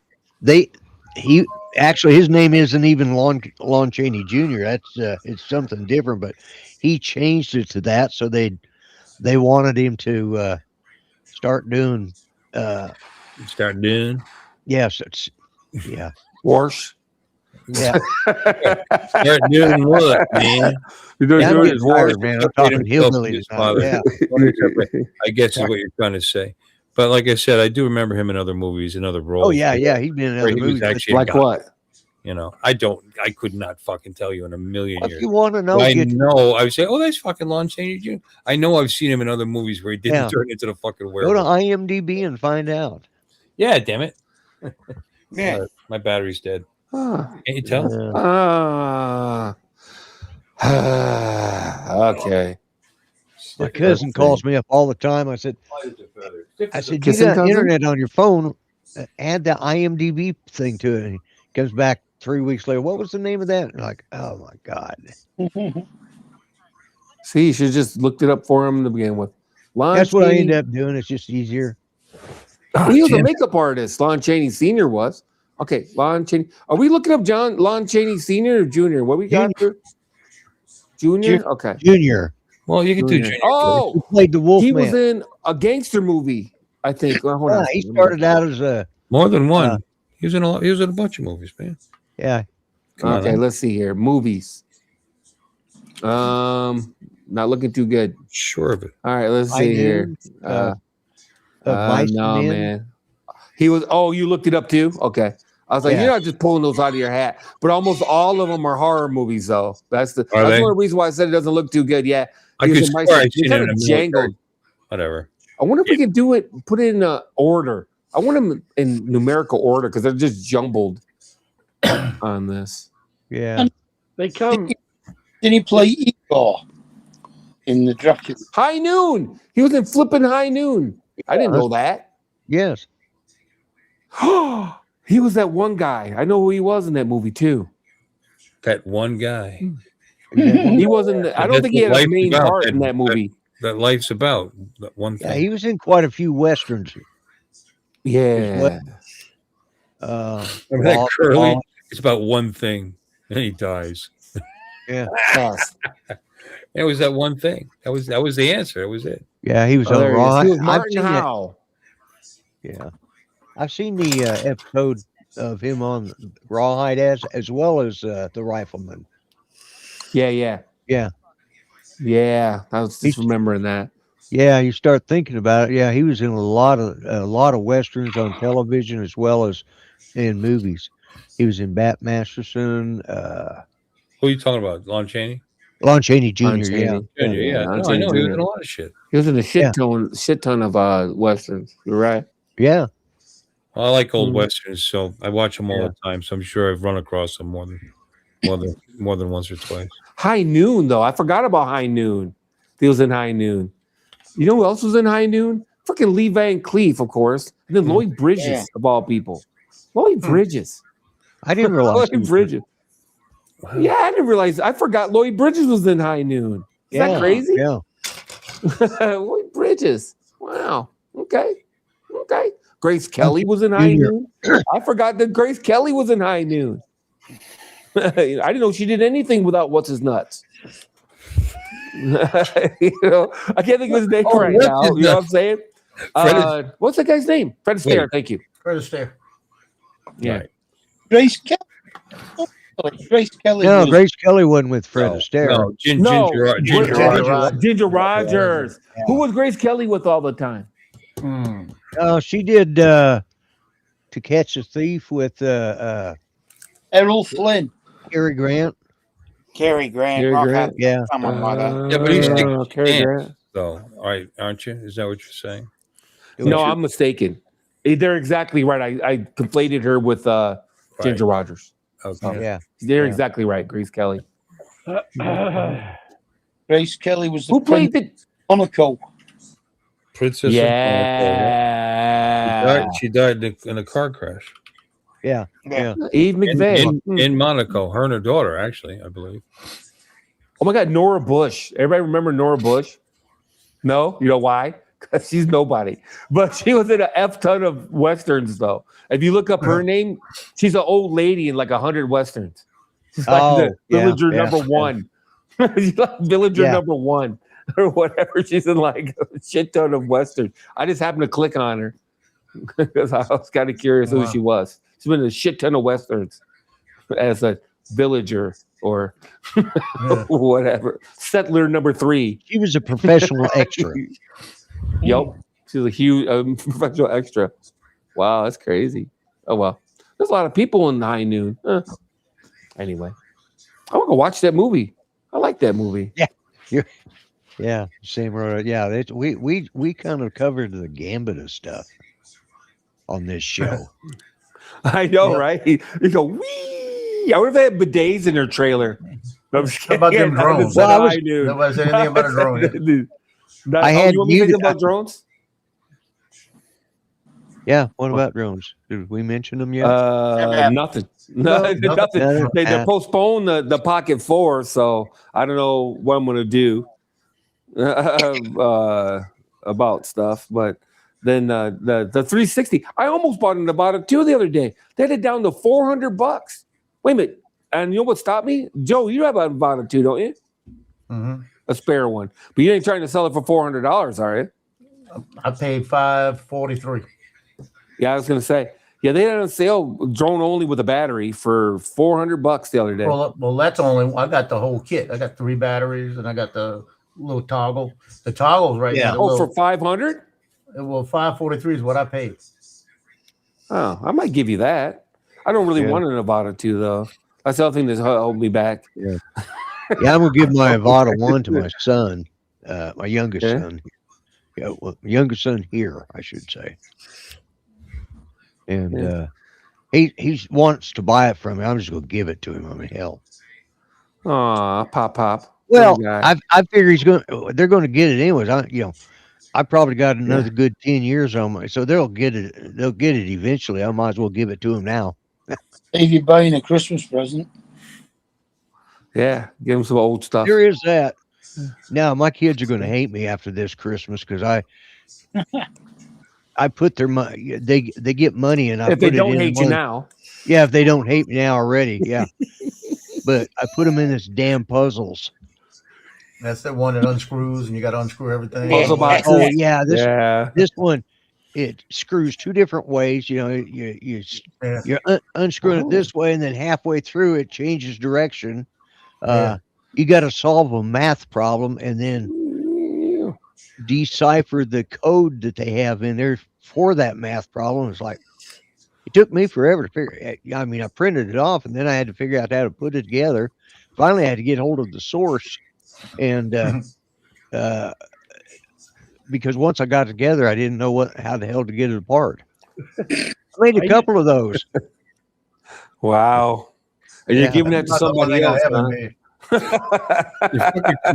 He actually, his name isn't even Lon Chaney Jr. That's it's something different, but he changed it to that. So they wanted him to start doing. Yes, it's Wars. Yeah. Start doing what, man? You're doing his wars, man. I'm talking hillbillies. Yeah. I guess is what you're trying to say. But like I said, I do remember him in other movies, in other roles. Oh yeah, he's been in other movies. Like what? I could not fucking tell you in a million years. If you want to know, I would say, oh, that's fucking Lon Chaney Jr. I know I've seen him in other movies where he didn't turn into the fucking werewolf. Go to IMDb and find out. Yeah, damn it. My battery's dead. Can't you tell? Okay. My cousin calls me up all the time. I said, you got internet on your phone? Add the IMDb thing to it. And he comes back 3 weeks later. What was the name of that? And I'm like, oh my God. See, you should have just looked it up for him to begin with. That's what I ended up doing. It's just easier. He was a makeup artist. Lon Chaney Sr. was. Okay, Lon Chaney. Are we looking up Lon Chaney Sr. or Jr.? What we got here? Junior? Okay. Junior. Well, you can do Junior. Oh, he played the Wolfman. He was in a gangster movie, I think. Well, he started out as a more than one. He was in a bunch of movies, man. Yeah. Okay, let's see here. Movies. Not looking too good. Sure of it. All right, let's see here. Mice No, and Men? man. He was. Oh, you looked it up too? Okay. I was like, Yeah. you're not just pulling those out of your hat. But almost all of them are horror movies, though. That's Are one they? of the reasons why I said it doesn't look too good. Yeah. I He was could in Mice swear and- I've They seen kind it of in a military. jangled. Whatever. I wonder if we could do it, put it in order. I want them in numerical order because they're just jumbled on this. Yeah. They come. Did he play Igor in the Dracula? High Noon. He was in flipping High Noon. I didn't know that. Yes. He was that one guy. I know who he was in that movie too. That one guy. He wasn't. I don't That's think he what had a life's main about, part in that movie. That life's about. That one Yeah, thing. he was in quite a few westerns. Yeah. Remember that Curly? It's about one thing, and he dies. Yeah. It was that one thing. That was the answer. That was it. Yeah, he was Oh, on there he is. Raw. He was I've Martin seen that. Howe. Yeah. I've seen the episode of him on Rawhide as well as the Rifleman. Yeah. Yeah. I was just remembering that. Yeah, you start thinking about it. Yeah, he was in a lot of westerns on television as well as in movies. He was in Bat Masterson, Who are you talking about? Lon Chaney? Lon Chaney Jr. Lon Yeah, Chaney. Yeah. Lon No, I know. Chaney He was Jr. in a lot of shit. He was in a shit ton of westerns. You're right. yeah. Well, I like old Mhm. westerns, so I watch them all the time. So I'm sure I've run across them more than once or twice. High Noon, though. I forgot about High Noon. He was in High Noon. You know who else was in High Noon? Freaking Lee Van Cleef, of course. And then Lloyd Bridges, of all people. Lloyd Bridges. I didn't realize. Lloyd Bridges. Yeah, I didn't realize. I forgot Lloyd Bridges was in High Noon. Is that crazy? Yeah. Lloyd Bridges. Wow. Okay. Grace Kelly was in High Noon. I forgot that Grace Kelly was in High Noon. I didn't know she did anything without What's His Nuts. I can't think of his name right now. You know what I'm saying? What's that guy's name? Fred Astaire. Thank you. Fred Astaire. Yeah. Grace Kelly. Grace Kelly. No, was- Grace Kelly wasn't with Fred Astaire. No, Ginger Rogers. Ginger Rogers. Who was Grace Kelly with all the time? Oh, she did To Catch a Thief with Errol Flynn. Cary Grant. Cary Grant. Cary Grant. Yeah. Someone mother. Yeah, but he's Cary Grant. So, all right, aren't you? Is that what you're saying? No, I'm mistaken. They're exactly right. I conflated her with Ginger Rogers. Okay. Yeah. They're exactly right. Grace Kelly. Grace Kelly was the Who played the Monaco. Princess. Yeah. She died in a car crash Yeah. Eve McVeigh. in Monaco. Her and her daughter, actually, I believe. Oh my God, Nora Bush. Everybody remember Nora Bush? No? You know why? Because she's nobody. But she was in a F ton of Westerns, though. If you look up her name, she's an old lady in like 100 Westerns. She's like the villager number one. She's like villager number one or whatever. She's in like a shit ton of Westerns. I just happened to click on her because I was kind of curious who she was. She's been in a shit ton of Westerns as a villager or whatever. Settler number 3. She was a professional extra. Yep. She's a huge professional extra. Wow, that's crazy. Oh, well. There's a lot of people in High Noon. Anyway, I want to watch that movie. I like that movie. Yeah. Same road. Yeah. We kind of covered the gambit of stuff on this show. I know, right? You go, wee. I wonder if they had bidets in their trailer. I'm just How about them kidding. drones? High Noon. Nobody said anything about a drone yet. I had you want me to think muted- about drones? Yeah. What about drones? Did we mention them yet? Nothing. Nothing. No. They postponed the Pocket 4, so I don't know what I'm going to do about stuff. But then the 360, I almost bought it about it too the other day. They had it down to $400. Wait a minute. And you know what stopped me? Joe, you have about it too, don't you? Mm-hmm. A spare one. But you ain't trying to sell it for $400, are you? I paid $543. Yeah, I was going to say. Yeah, they had on sale drone only with a battery for $400 the other day. Well, that's only. I got the whole kit. I got 3 batteries, and I got the little toggle. The toggles right now. Oh, for 500? Well, 543 is what I paid. Oh, I might give you that. I don't really want an Avata 2 though. That's the other thing that's holding me back. Yeah, I'm gonna give my Avata 1 to my son, my youngest son. Yeah, well, youngest son here, I should say. And he wants to buy it from me. I'm just gonna give it to him. I mean, hell. Aw, pop. Well, I figure they're gonna get it anyways. I probably got another good 10 years on my, so they'll get it. They'll get it eventually. I might as well give it to them now. If you're buying a Christmas present. Yeah, give them some old stuff. There is that. Now my kids are going to hate me after this Christmas because I put their money. They get money, and I if put they don't it in hate you now. Yeah, if they don't hate me now already, yeah. But I put them in this damn puzzles. That's the one that unscrews, and you got to unscrew everything. Puzzle box. Oh yeah, this one, it screws two different ways. You know, you're unscrewing it this way, and then halfway through it changes direction. You got to solve a math problem and then decipher the code that they have in there for that math problem. It's like, it took me forever to figure it. I mean, I printed it off and then I had to figure out how to put it together. Finally, I had to get hold of the source, and because once I got it together, I didn't know how the hell to get it apart. I made a couple of those. Wow. And you're giving that to somebody else, huh?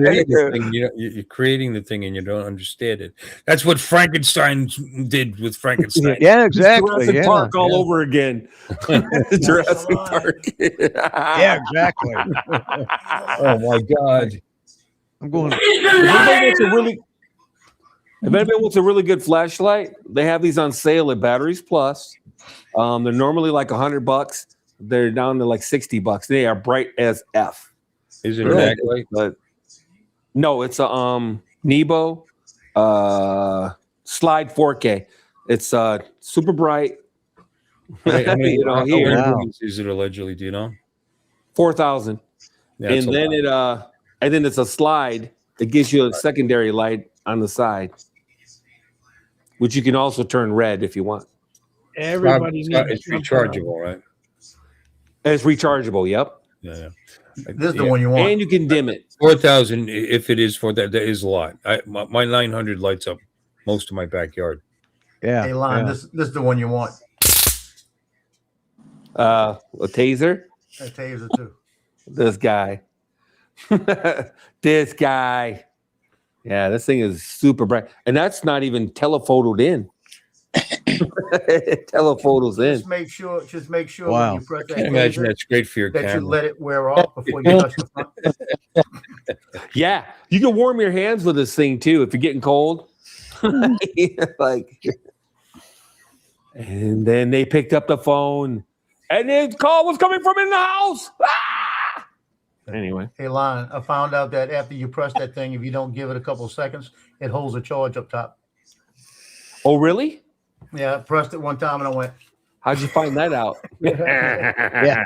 You're creating the thing and you don't understand it. That's what Frankenstein did with Frankenstein. Yeah, exactly. Jurassic Park all over again. Jurassic Park. Yeah, exactly. Oh my God. I'm going. If anybody wants a really good flashlight, they have these on sale at Batteries Plus. They're normally like $100. They're down to like $60. They are bright as F. Is it an backlight? But no, it's a Nebo Slide 4K. It's super bright. I mean, here. Wow. Is it allegedly? Do you know? 4,000. And then it's a slide that gives you a secondary light on the side, which you can also turn red if you want. Everybody it's rechargeable, right? It's rechargeable. Yep. Yeah. This is the one you want, and you can dim it. 4,000. If it is for that is a lot. My 900 lights up most of my backyard. Yeah. Hey, Lon, this is the one you want. A taser. A taser too. This guy. This guy. Yeah, this thing is super bright, and that's not even telephotoed in. Telephotos in. Just make sure wow. when you press that I can't imagine that's great for your that camera. you let it wear off before you touch the front. Yeah, you can warm your hands with this thing too if you're getting cold. And then they picked up the phone, and the call was coming from in the house. Ah! Anyway, Hey, Lon, I found out that after you press that thing, if you don't give it a couple of seconds, it holds a charge up top. Oh, really? Yeah, I pressed it one time and I went. How'd you find that out? Yeah.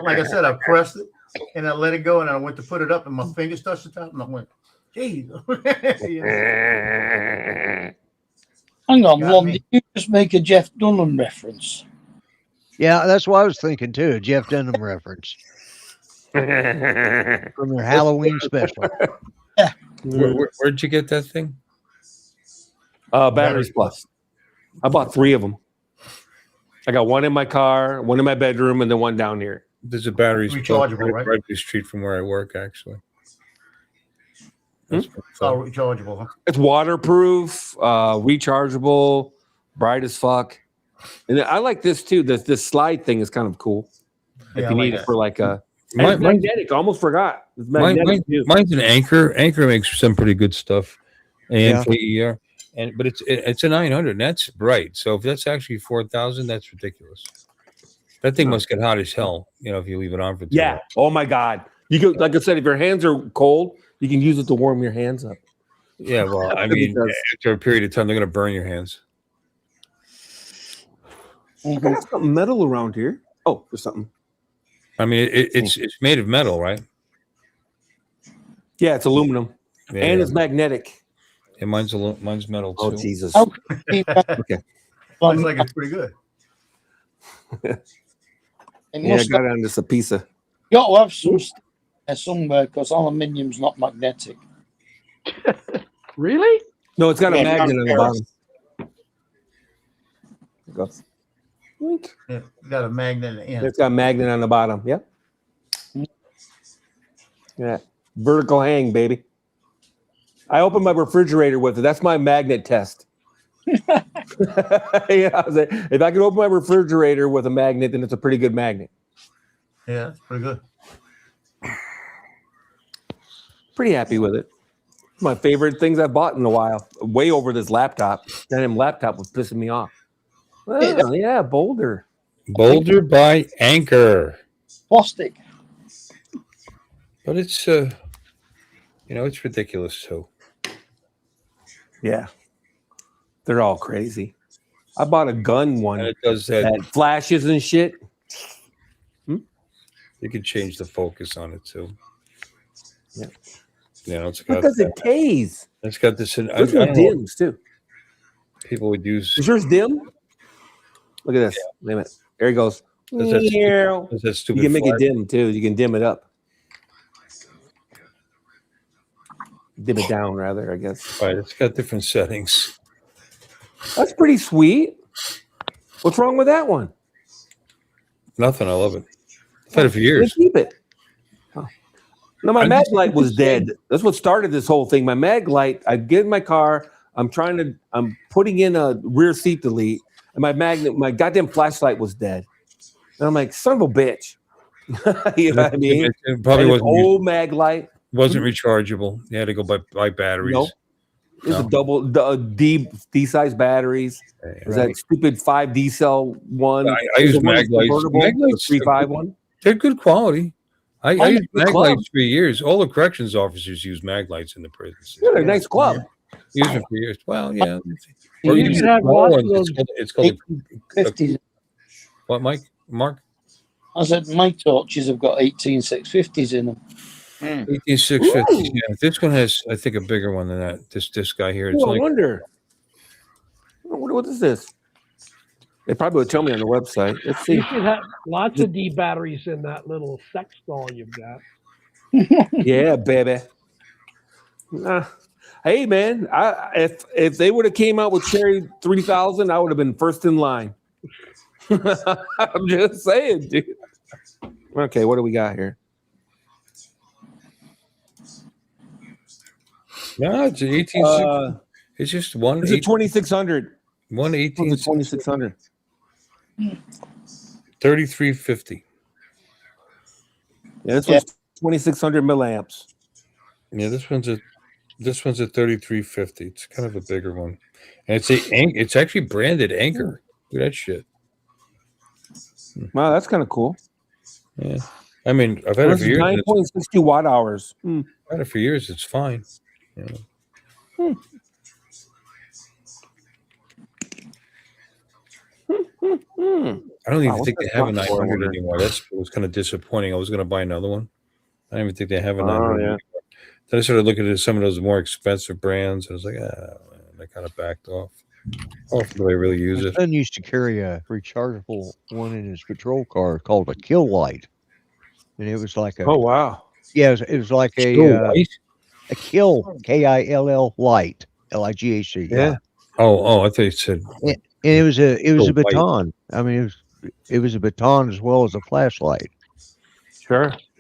Like I said, I pressed it and I let it go, and I went to put it up, and my fingers touched the top, and I went, "Geez." Hang on, Lon, did you just make a Jeff Dunham reference? Yeah, that's what I was thinking too. A Jeff Dunham reference from their Halloween special. Where'd you get that thing? Batteries Plus. I bought 3 of them. I got one in my car, one in my bedroom, and then one down here. There's a batteries rechargeable, right? Right up the street from where I work, actually. It's all rechargeable, huh? It's waterproof, rechargeable, bright as fuck. And I like this too. This slide thing is kind of cool. If you need it for like a magnetic. I almost forgot. It's magnetic too. Mine's an Anchor. Anchor makes some pretty good stuff. ANKER. But it's a 900, and that's bright. So if that's actually 4,000, that's ridiculous. That thing must get hot as hell, if you leave it on for 2 hours. Oh my God. You could, like I said, if your hands are cold, you can use it to warm your hands up. Yeah, well, I mean, after a period of time, they're going to burn your hands. I got something metal around here. Oh, there's something. I mean, it's made of metal, right? Yeah, it's aluminum. and it's magnetic. And mine's metal too. Oh Jesus. Okay. Okay. Looks like it's pretty good. It Yeah, I must got it on this a pizza. got to have some somewhere because aluminium's not magnetic. Really? No, it's got a Yeah, magnet on the bottom. It goes. Yeah, got a magnet in the end. It's got a magnet on the bottom. Yep. Yeah. Vertical hang, baby. I opened my refrigerator with it. That's my magnet test. Yeah, I was like, if I can open my refrigerator with a magnet, then it's a pretty good magnet. Yeah, it's pretty good. Pretty happy with it. My favorite things I've bought in a while. Way over this laptop. That damn laptop was pissing me off. Oh, yeah, Boulder. Boulder by Anchor. Plastic. But it's it's ridiculous too. Yeah. They're all crazy. I bought a gun one And it does that. flashes and shit. You can change the focus on it too. Yeah. Yeah, it's What got does it tase? It's got this. I This don't one know, dims too. people would use. Is yours dim? Look at this. Wait a minute. There he goes. Does that Meow. Is that You stupid? can make it flag? dim too. You can dim it up. Dim it down, rather, I guess. Right, it's got different settings. That's pretty sweet. What's wrong with that one? Nothing. I love it. I've had it for Let's years. keep it. Oh. No, my I'm mag just- light was dead. That's what started this whole thing. My mag light, I get in my car. I'm putting in a rear seat delete, and my goddamn flashlight was dead. And I'm like, son of a bitch. You know what I mean? It probably And wasn't. an old mag light. Wasn't rechargeable. You had to go buy batteries. Nope. It's a double D size batteries. There's that stupid 5D cell one. I There's use the one that's mag lights. convertible, Mag the lights 3.5 one. They're good quality. I used good mag club. lights for years. All the corrections officers use mag lights in the prisons. Yeah, they're a nice club. Use it for years. Well, yeah. You Or can use have the small lots of ones. those It's called 50s. what, Mark? I said my torches have got 18650s in them. 18650. Yeah, this one has, I think, a bigger one than that. This guy here. It's Oh, I only wonder. What is this? They probably would tell me on the website. Let's see. You should have lots of D batteries in that little sex doll you've got. Yeah, baby. Hey, man. If they would have came out with Cherry 3000, I would have been first in line. I'm just saying, dude. Okay, what do we got here? no, it's an 186. It's just one. It's a 2600. One It's 18. a 2600. 3350. Yeah, this one's 2600 milliamps. Yeah, this one's a 3350. It's kind of a bigger one, and it's actually branded Anchor. Look at that shit. Wow, that's kind of cool. Yeah, I mean, I've had it for years. 9.62 watt hours. I've had it for years. It's fine. Yeah. I don't even think they have a 900 anymore. That's was kind of disappointing. I was going to buy another one. I don't even think they have a 900 anymore. Then I started looking at some of those more expensive brands. I was like, man, I kind of backed off. Oh, do I really use My it? son used to carry a rechargeable one in his patrol car called a kill light, and it was like a Oh wow! Yeah, it was like a kill KILL light LIGHT. Yeah. Oh, I thought you said. And it was a Kill baton. I mean, it was a baton as well as a flashlight.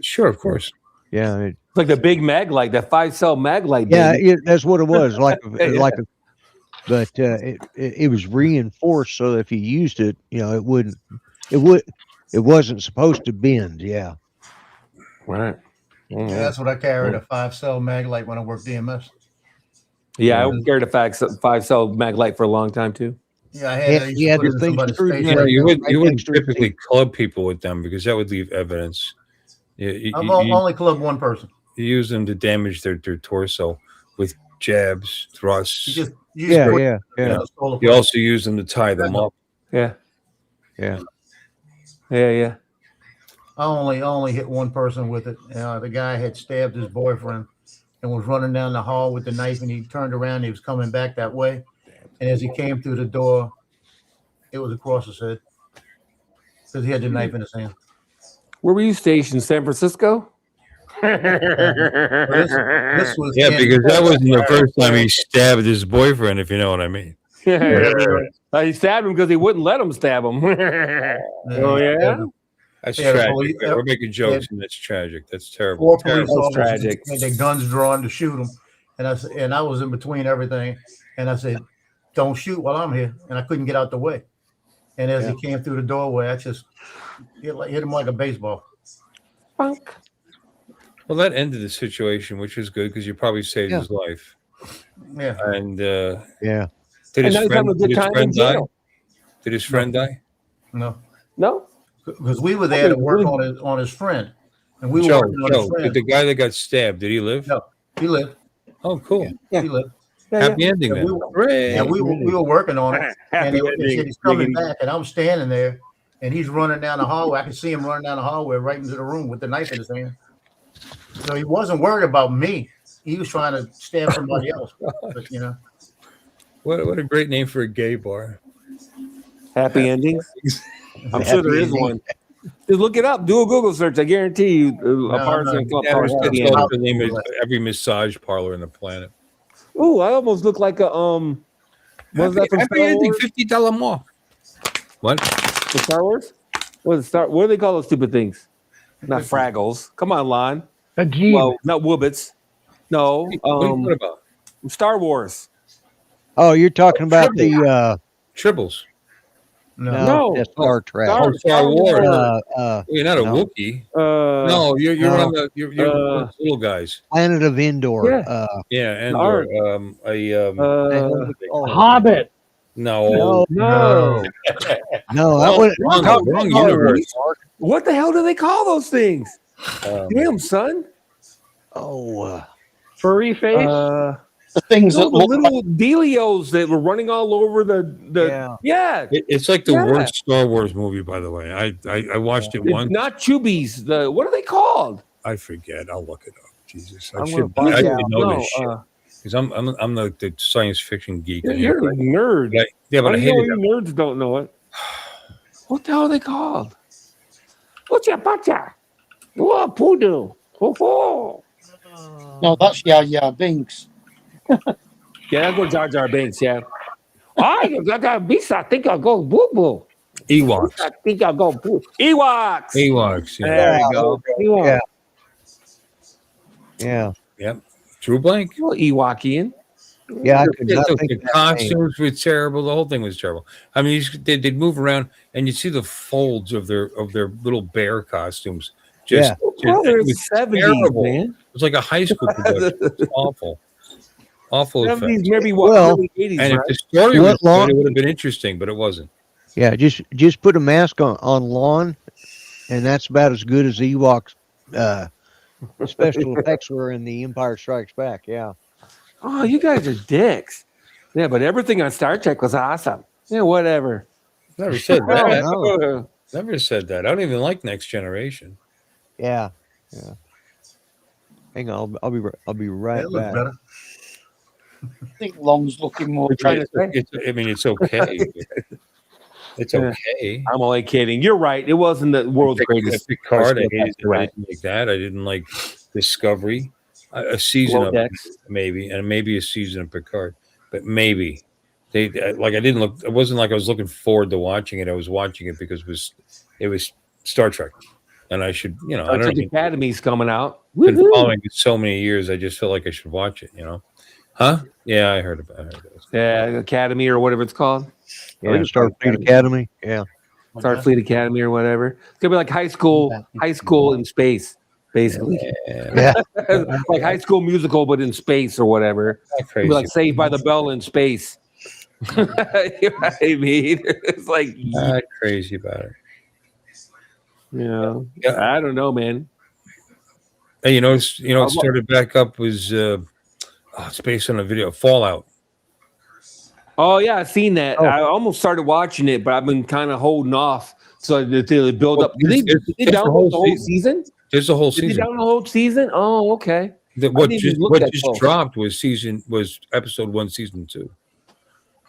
Sure, of course. Yeah, it's like the big mag light, that 5-cell mag light. yeah, baby. that's what it was. Like Yeah. But it was reinforced so that if you used it, it wasn't supposed to bend. Yeah. Right. Yeah, that's what I carried, a 5-cell mag light when I worked DMS. Yeah, I carried a 5-cell mag light for a long time too. Yeah, I had. I used to put it in somebody's face. Yeah, you wouldn't typically club people with them because that would leave evidence. I've only clubbed one person. You use them to damage their torso with jabs, thrusts. Yeah. You also use them to tie them up. Yeah. I only hit one person with it. The guy had stabbed his boyfriend, and was running down the hall with the knife, and he turned around and he was coming back that way. And as he came through the door, it was across his head because he had the knife in his hand. Where were you stationed? San Francisco? This was because that wasn't the first time he stabbed his boyfriend, if you know what I mean. He stabbed him because he wouldn't let him stab him. Oh, yeah? That's tragic. We're making jokes, and that's tragic. That's terrible. Four police officers tragic. had their guns drawn to shoot him, and I was in between everything, and I said, "Don't shoot while I'm here," and I couldn't get out the way. And as he came through the doorway, I just hit him like a baseball. Funk. Well, that ended the situation, which is good because you probably saved his life. Yeah. And yeah. Did his friend die? Did his friend die? No. No. Because we were there to work on his friend, and we were working on his friend. The guy that got stabbed, did he live? No, he lived. Oh, cool. Yeah. He lived. Happy ending. And we were working on it, and they said he's coming back, and I'm standing there, and he's running down the hallway. I could see him running down the hallway right into the room with the knife in his hand. So he wasn't worried about me. He was trying to stab somebody else. But, you know. What a great name for a gay bar. Happy endings. I'm sure there is one. Just look it up. Do a Google search. I guarantee you, a bar is club. The name of every massage parlor on the planet. Oh, I almost look like a What was that from Happy Star ending, Wars? $50 more. What? For Star Wars? What do they call those stupid things? Not Fraggles. Come on, Lon. Well, not Woobits. No. What about? Star Wars. Oh, you're talking about the Tribbles. No. That's Star Trek. Star Wars. You're not a no. Wookiee. No, you're on the you're little guys. Planet of Endor. Endor. Hobbit. No. No, that was wrong universe. What the hell do they call those things? Damn, son. Furry face. The things that the look little Delios that were running all over the It's like the worst Star Wars movie, by the way. I watched it once. Not Chubies. What are they called? I forget. I'll look it up. Jesus, I'm I gonna should find out. know this shit because I'm the science fiction geek. You're a nerd. But I hate it. Nerds don't know it. What the hell are they called? Whatcha pacha? What poodoo? no, that's Yah Binks. Yeah, I'll go Jar Jar Binks, yeah. I think I'll go boo boo. Ewoks. I think I'll go boo. Ewoks. Ewoks. Yeah. There you go. Ewoks. Yeah. Yep. Drew blank. Well, Ewokian. Yeah, I could not think the of that costumes were terrible. The whole thing was terrible. I mean, they'd move around, and you'd see the folds of their little bear costumes. Just, it was 70s, terrible. man. It was like a high school production. It was awful. Awful 70s, effects. maybe Well, 80s, And right? if the story was long- good, it would have been interesting, but it wasn't. Yeah, just put a mask on Lon, and that's about as good as Ewoks special effects were in The Empire Strikes Back. Yeah. Oh, you guys are dicks. Yeah, but everything on Star Trek was awesome. Yeah, whatever. Never said that. No. Never said that. I don't even like Next Generation. Yeah. Hang on, I'll be right That looks back. better. I think Lon's looking more. trying to say? It's okay. It's okay. I'm only kidding. You're right. It wasn't the world's greatest. Picard, I Right. didn't like that. I didn't like Discovery. A season of Lodex. maybe a season of Picard, but maybe I didn't look. It wasn't like I was looking forward to watching it. I was watching it because it was Star Trek, and I should, I Star don't Trek know. Academy's coming out. Been Woohoo. following it so many years. I just feel like I should watch it. Huh? Yeah, I heard about it. Yeah, Academy or whatever it's called. Yeah, Starfleet Academy. Yeah. Starfleet Academy or whatever. It's gonna be like high school in space, basically. Yeah. Like High School Musical, but in space or whatever. Not It'd crazy. be like Saved by the Bell in space. You know what I mean? It's like, Not crazy about it. Yeah. I don't know, man. Hey, it started back up was it's based on a video, Fallout. Oh yeah, I've seen that. I almost started watching it, but I've been kind of holding off so that they build up. Did they download the whole season? There's a whole Did they season. download the whole season? Oh, okay. What didn't even just look what that just close. dropped was episode 1, season 2.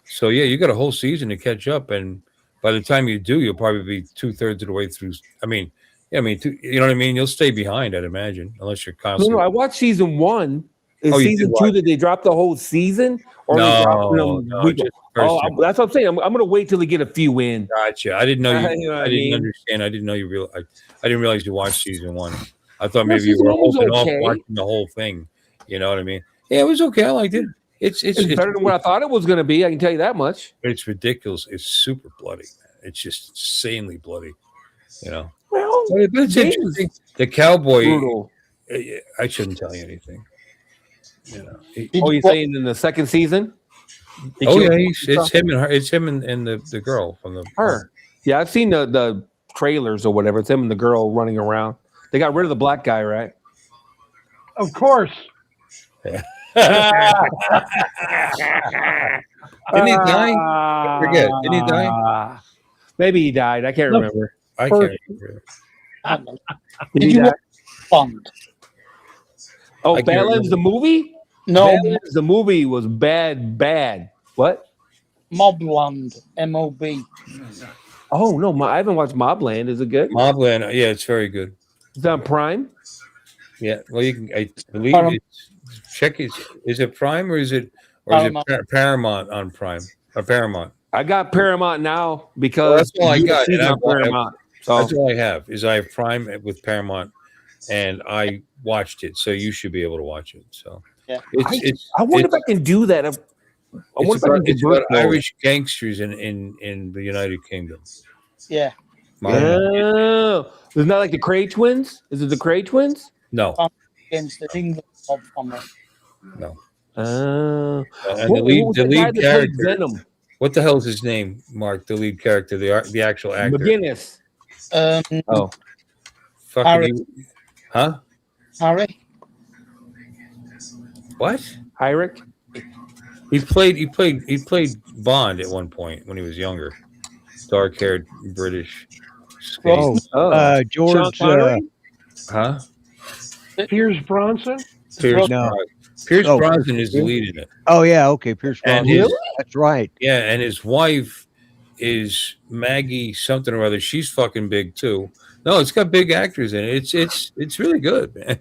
So yeah, you got a whole season to catch up, and by the time you do, you'll probably be 2/3 of the way through. I mean, you know what I mean. You'll stay behind, I'd imagine, unless you're No, constantly. I watched season 1. Is Oh, you did season 2 watch that they dropped the whole season, or they dropped No, them no, week? just first. That's what I'm saying. I'm going to wait till they get a few in. Gotcha. I didn't know you. You know what I I didn't mean? understand. I didn't know you real. I didn't realize you watched season 1. I thought No, maybe you season were 1 was holding off okay. watching the whole thing. You know what I mean? Yeah, it was okay. I liked it. It's better than what I thought it was going to be. I can tell you that much. It's ridiculous. It's super bloody. It's just insanely bloody. You know. Well, But it's James interesting. The cowboy. brutal. I shouldn't tell you anything. You know. You're saying in the second season? Oh yeah, it's him and her. It's him and the girl from the her. Yeah, I've seen the trailers or whatever. It's him and the girl running around. They got rid of the black guy, right? Of course. Yeah. Didn't he die? I forget. Did he die? Maybe he died. I can't remember. I can't remember. Did you watch Bond? Oh, Badlands the movie? No, Badlands the movie was bad. What? Mobland, M-O-B. Oh no, I haven't watched Mobland. Is it good? Mobland, yeah, it's very good. Is that on Prime? Yeah, well, you can. I believe check it. Is it Prime or is it Paramount on Prime or Paramount? I got Paramount now because that's all I got. And Paramount. That's all I have. Is I have Prime with Paramount, and I watched it, so you should be able to watch it. So yeah, I wonder if I can do that. It's about Irish gangsters in the United Kingdom. Yeah. Oh, isn't that like the Cray twins? Is it the Cray twins? No. Against the England mob family. No. And the lead character. Venom? What the hell is his name, Mark? The lead character, the actual actor. McGinnis. Harry. Huh? Harry. What? Hyrick. He played Bond at one point when he was younger. Dark-haired British. George. Huh? Pierce Bronson. Pierce Bronson is the lead in it. Oh yeah, okay, Pierce Bronson. That's right. Yeah, and his wife is Maggie something or other. She's fucking big too. No, it's got big actors in it. It's really good, man.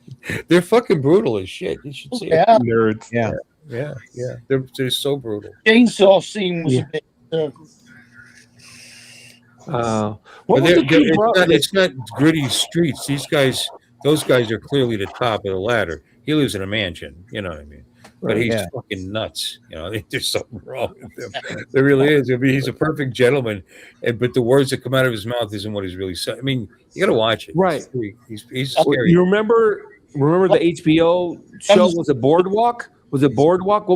They're fucking brutal as shit. You should see it. Nerds. Yeah. They're so brutal. Chainsaw scene was a bit. It's not gritty streets. Those guys are clearly the top of the ladder. He lives in a mansion, you know what I mean? But he's fucking nuts. You know, there's something wrong with him. There really is. I mean, he's a perfect gentleman, but the words that come out of his mouth isn't what he's really saying. I mean, you got to watch it. Right. He's scary. You remember the HBO show? Was it Boardwalk? What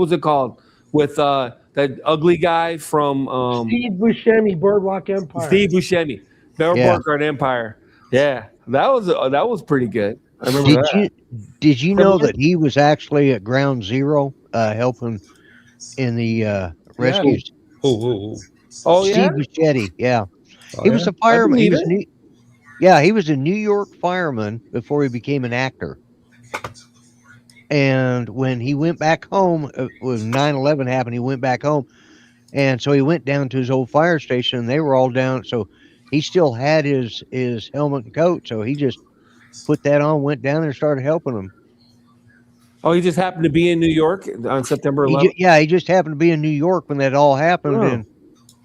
was it called? With that ugly guy from Steve Buscemi, Boardwalk Empire. Steve Buscemi, Boardwalk Empire. Yeah, that was pretty good. I remember that. Did you know that he was actually at Ground Zero helping in the rescues? Oh Steve Buscemi, yeah. He was a fireman. He was a New York fireman before he became an actor. And when he went back home, when 9/11 happened, he went back home. And so he went down to his old fire station, and they were all down. So he still had his helmet and coat. So he just put that on, went down there and started helping them. Oh, he just happened to be in New York on September 11th? He just happened to be in New York when that all happened. Oh. And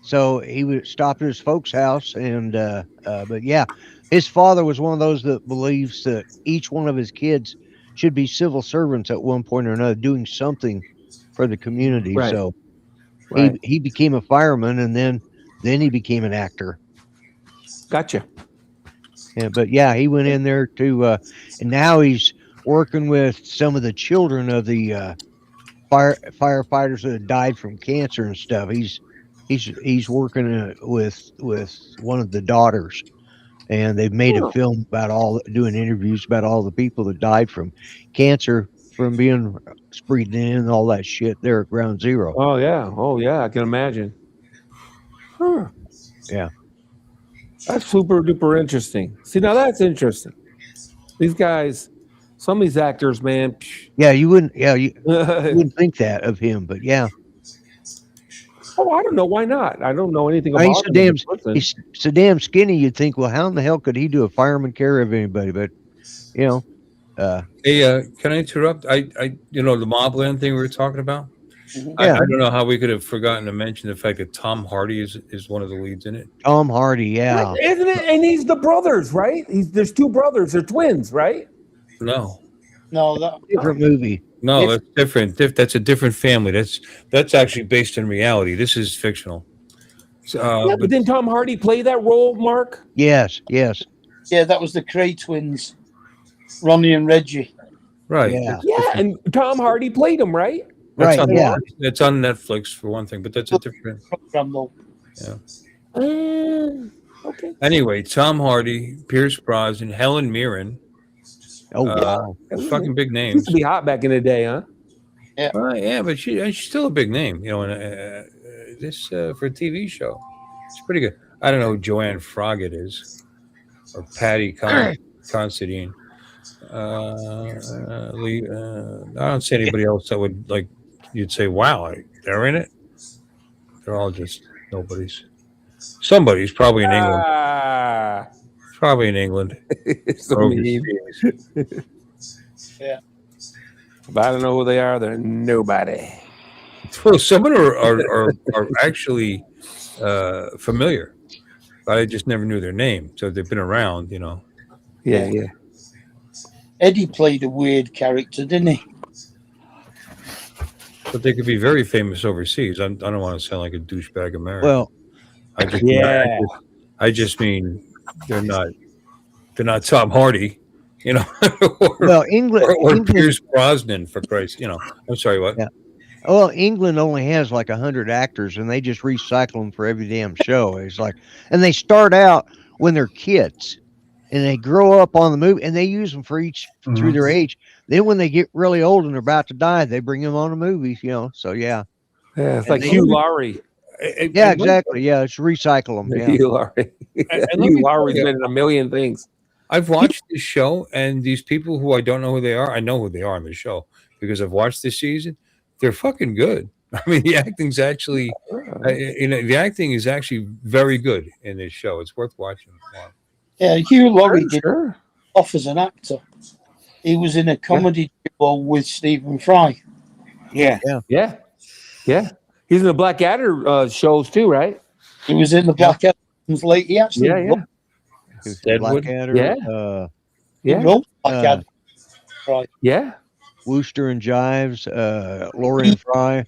so he would stop at his folks' house. And but yeah, his father was one of those that believes that each one of his kids should be civil servants at one point or another, doing something for the community. Right. So he became a fireman, and then he became an actor. Gotcha. Yeah, but yeah, he went in there to, and now he's working with some of the children of the firefighters that have died from cancer and stuff. He's working with one of the daughters. And they've made a film about doing interviews about all the people that died from cancer from being sprayed in and all that shit there at Ground Zero. Oh yeah, I can imagine. Huh. Yeah. That's super duper interesting. See, now that's interesting. These guys. Some of these actors, man. Yeah, you wouldn't. Yeah, you wouldn't think that of him, but yeah. Oh, I don't know. Why not? I don't know anything He's about so him. damn. He's so damn skinny. You'd think, well, how in the hell could he do a fireman carry of anybody? But you know. Hey, can I interrupt? I, the Mobland thing we were talking about. Yeah. I don't know how we could have forgotten to mention the fact that Tom Hardy is one of the leads in it. Tom Hardy, yeah, Right, isn't it? And he's the brothers, right? There's two brothers. They're twins, right? No, that different movie. no, that's different. That's a different family. That's actually based in reality. This is fictional. Yeah, but didn't Tom Hardy play that role, Mark? Yes. Yeah, that was the Cray twins, Ronnie and Reggie. Right. Yeah. Yeah, and Tom Hardy played him, right? That's Right, on, yeah. It's on Netflix for one thing, but that's a different. Program though. Yeah. Okay. Anyway, Tom Hardy, Pierce Brosnan, Helen Mirren. Oh wow, fucking big She names. used to be hot back in the day, huh? Yeah, but she's still a big name, and this for a TV show, it's pretty good. I don't know who Joanne Froggatt is, or Patty Considine. I don't see anybody else that would like. You'd say, "Wow, they're in it." They're all just nobodies. Somebody's probably in England. Probably in England. So Or mean. overseas. Yeah. If I don't know who they are, they're nobody. Well, some of them are actually familiar, but I just never knew their name. So they've been around, Yeah. Eddie played a weird character, didn't he? But they could be very famous overseas. I don't want to sound like a douchebag American. well, I just mean they're not Tom Hardy, or, well, England, or Pierce Brosnan, for Christ. I'm sorry, what? Yeah. Well, England only has like 100 actors, and they just recycle them for every damn show. It's like, and they start out when they're kids, and they grow up on the movie, and they use them for each through their age. Then when they get really old and they're about to die, they bring them on the movies. So yeah, it's like Hugh Laurie. Yeah, exactly. Yeah, it's recycle them. Yeah. Hugh Laurie. Hugh Laurie's been in a million things. I've watched this show, and these people who I don't know who they are, I know who they are on the show because I've watched this season. They're fucking good. I mean, the acting's actually, the acting is actually very good in this show. It's worth watching. Yeah, Hugh Laurie did off as an actor. He was in a comedy duo with Stephen Fry. Yeah. He's in the Blackadder shows too, right? He was in the Blackadder's late. He actually Deadwood. Blackadder. wrote Blackadder. Right. Yeah. Wooster and Jives, Laurie and Fry.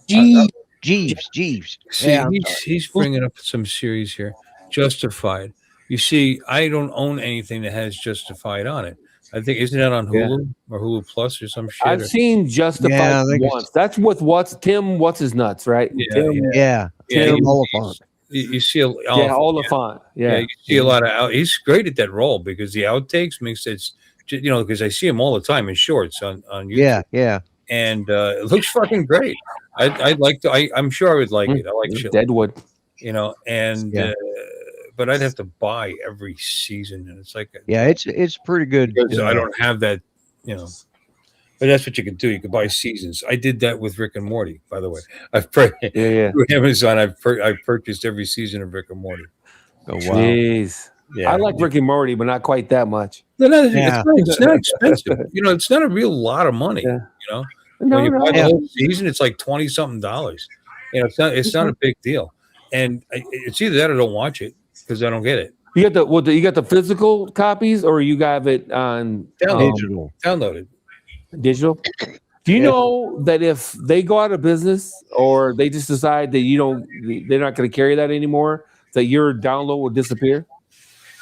Jeeves. See, he's bringing up some series here. Justified. You see, I don't own anything that has Justified on it. I think isn't that on Hulu or Hulu Plus or some shit? I've seen Justified once. That's with what's his nuts, right? Yeah. Tim Oliphant. You see Oliphant. Yeah. You see a lot of he's great at that role because the outtakes makes it, because I see him all the time in shorts on YouTube. Yeah. And it looks fucking great. I'd like to. I'm sure I would like it. I like shit. Deadwood. But I'd have to buy every season, and it's like it's pretty good. Because I don't have that, But that's what you can do. You can buy seasons. I did that with Rick and Morty, by the way. Through Amazon. I've purchased every season of Rick and Morty. Oh wow! Jeez. Yeah, I like Rick and Morty, but not quite that much. It's not expensive. It's not a real lot of money. When you buy the whole season, it's like $20-something. It's not a big deal. And it's either that or don't watch it because I don't get it. You got the physical copies, or you got it on digital? Downloaded. Digital. Do you know that if they go out of business or they just decide that they're not going to carry that anymore, that your download will disappear?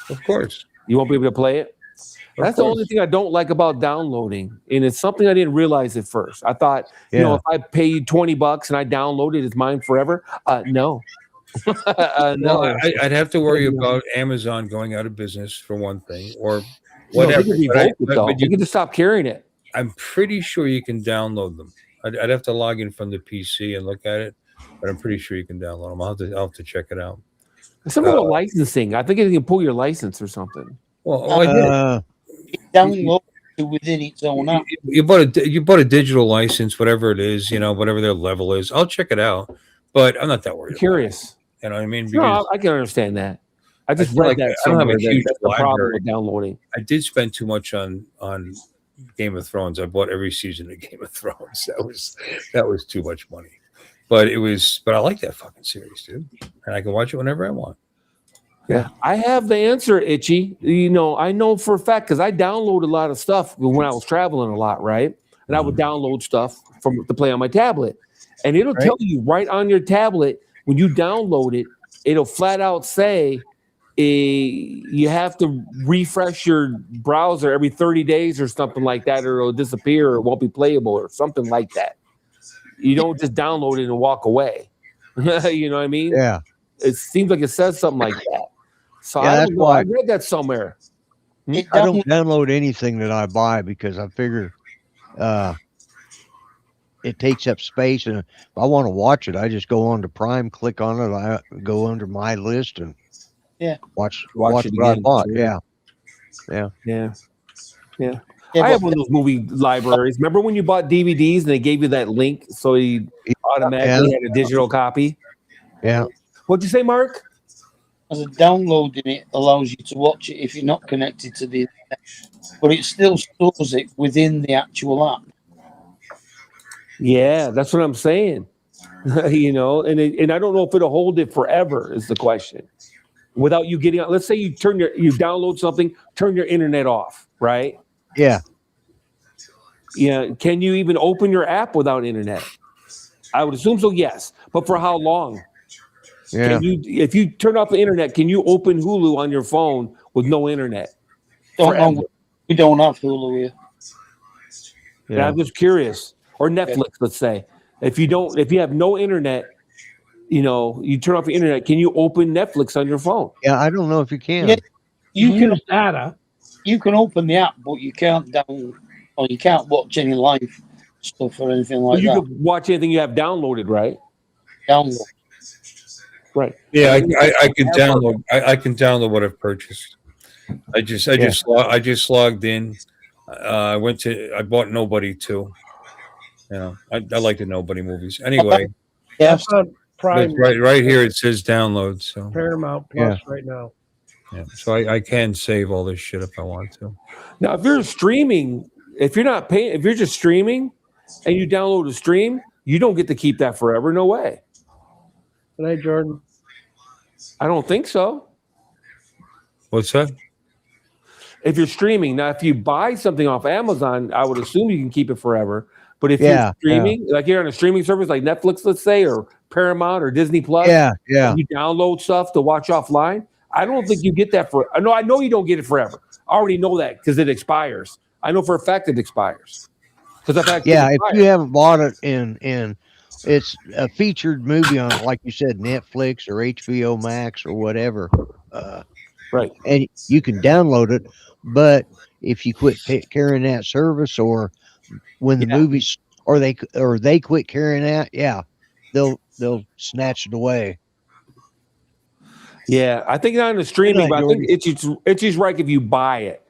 Of course. You won't be able to play it. That's the only thing I don't like about downloading, and it's something I didn't realize at first. I thought, if I paid $20 and I download it, it's mine forever. No. No, I'd have to worry about Amazon going out of business for one thing, or whatever. You can just stop carrying it. I'm pretty sure you can download them. I'd have to log in from the PC and look at it, but I'm pretty sure you can download them. I'll have to check it out. Something about licensing. I think you can pull your license or something. Well, I did. Download to within its own app. You bought a digital license, whatever it is, whatever their level is. I'll check it out, but I'm not that worried. Curious. You know what I mean? No, I can understand that. I just read that I don't have somewhere. a huge That's the problem library. with downloading. I did spend too much on Game of Thrones. I bought every season of Game of Thrones. That was too much money. But I like that fucking series, dude. And I can watch it whenever I want. Yeah. I have the answer, Itchy. I know for a fact because I download a lot of stuff when I was traveling a lot, right? And I would download stuff to play on my tablet. And it'll tell you right on your tablet when you download it, it'll flat out say you have to refresh your browser every 30 days or something like that, or it'll disappear or it won't be playable or something like that. You don't just download it and walk away. You know what I mean? Yeah. It seems like it says something like that. So Yeah, I that's don't know. why- I read that somewhere. I don't download anything that I buy because I figure it takes up space, and if I want to watch it, I just go on to Prime, click on it, I go under my list, and watch it what I again. bought. Sure. Yeah. I have one of those movie libraries. Remember when you bought DVDs and they gave you that link so you automatically had a digital copy? Yeah. What'd you say, Mark? As a downloading it allows you to watch it if you're not connected to the internet, but it still stores it within the actual app. Yeah, that's what I'm saying. And I don't know if it'll hold it forever is the question. Without you getting let's say you download something, turn your internet off, right? Yeah. Yeah. Can you even open your app without internet? I would assume so, yes. But for how long? Yeah. If you turn off the internet, can you open Hulu on your phone with no internet? We don't have Hulu here. Yeah. I'm just curious. Or Netflix, let's say. If you have no internet, you turn off the internet, can you open Netflix on your phone? Yeah, I don't know if you can. Yeah, you can use data. You can open the app, but you can't you can't watch any live stuff or anything like you that. can watch anything you have downloaded, right? Download. Right. Yeah, I can download. I can download what I've purchased. I just logged in. I bought Nobody too. I like the Nobody movies. Anyway, That's on Prime. Right here it says download. So Paramount Plus right now. Yeah, so I can save all this shit if I want to. Now, if you're streaming, if you're not paying, if you're just streaming and you download a stream, you don't get to keep that forever. No way. Good night, Jordan. I don't think so. What's that? If you're streaming, now if you buy something off Amazon, I would assume you can keep it forever. But if you're streaming, like you're on a streaming service like Netflix, let's say, or Paramount or Disney Plus, you download stuff to watch offline. I don't think you get that I know you don't get it forever. I already know that because it expires. I know for a fact it expires. If you haven't bought it and it's a featured movie on, like you said, Netflix or HBO Max or whatever, right? And you can download it, but if you quit carrying that service, or when the movies or they quit carrying that, they'll snatch it away. Yeah, I think on the streaming, but I think it's right if you buy it.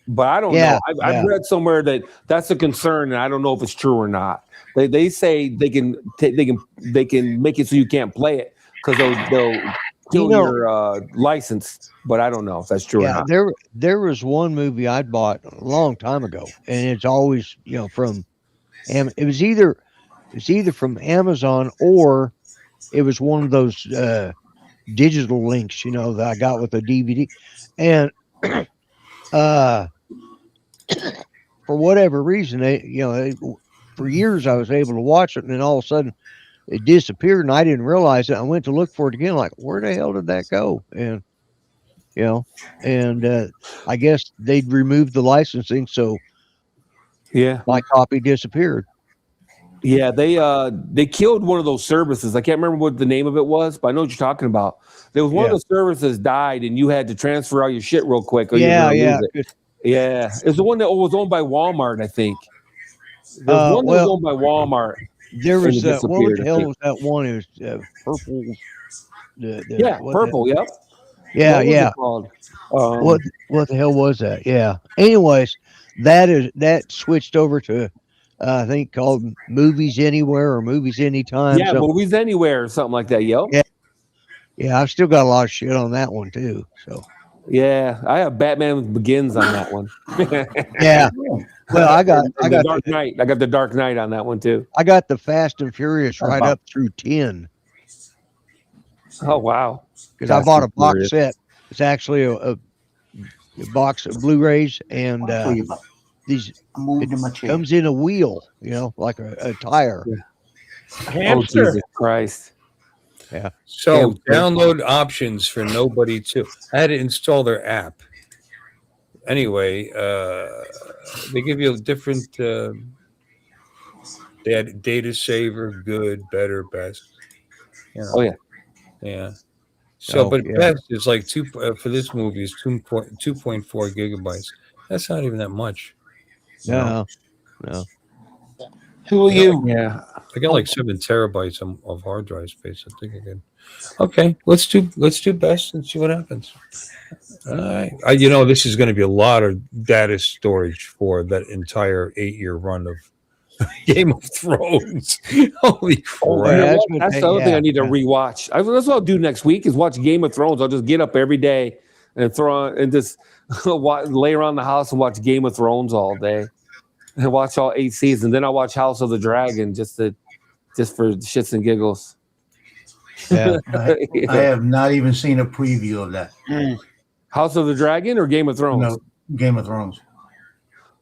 But I don't know. I've read somewhere that's a concern, and I don't know if it's true or not. They say they can make it so you can't play it because they'll kill your license. But I don't know if that's true or not. There was one movie I bought a long time ago, and it's always from it was either from Amazon or it was one of those digital links, that I got with a DVD, and for whatever reason, for years I was able to watch it, and then all of a sudden it disappeared, and I didn't realize it. I went to look for it again, like, where the hell did that go? And I guess they'd removed the licensing, so my copy disappeared. Yeah, they killed one of those services. I can't remember what the name of it was, but I know what you're talking about. There was one of the services died, and you had to transfer all your shit real quick. Or you were gonna lose it. Yeah, it's the one that was owned by Walmart, I think. There was one that was owned by Walmart. There was what the hell was that one? It was purple. Purple. Yep. Yeah, what was it called? What the hell was that? Yeah. Anyways, that switched over to I think called Movies Anywhere or Movies Anytime. Yeah, Movies Anywhere or something like that. Yep. Yeah, I've still got a lot of shit on that one too. So yeah, I have Batman Begins on that one. yeah. Well, I got the Dark Knight. I got the Dark Knight on that one too. I got the Fast and Furious right up through 10. Oh wow! Because I bought a box set. It's actually a box of Blu-rays and these. It comes in a wheel, like a tire. Yeah. Oh Jesus Christ! Yeah. So download options for nobody too. I had to install their app. Anyway, they give you a different. They had data saver, good, better, best. Oh yeah, yeah. So, but best is like for this movie is 2.4 gigabytes. That's not even that much. No. Who are you? Yeah, I got like 7 terabytes of hard drive space. I think I did. Okay, let's do best and see what happens. All right. This is going to be a lot of data storage for that entire 8-year run of Game of Thrones. Holy crap! That's the other thing I need to rewatch. That's what I'll do next week is watch Game of Thrones. I'll just get up every day and throw on and just lay around the house and watch Game of Thrones all day and watch all 8 seasons. Then I'll watch House of the Dragon just for shits and giggles. Yeah, I have not even seen a preview of that. House of the Dragon or Game of Thrones? No, Game of Thrones.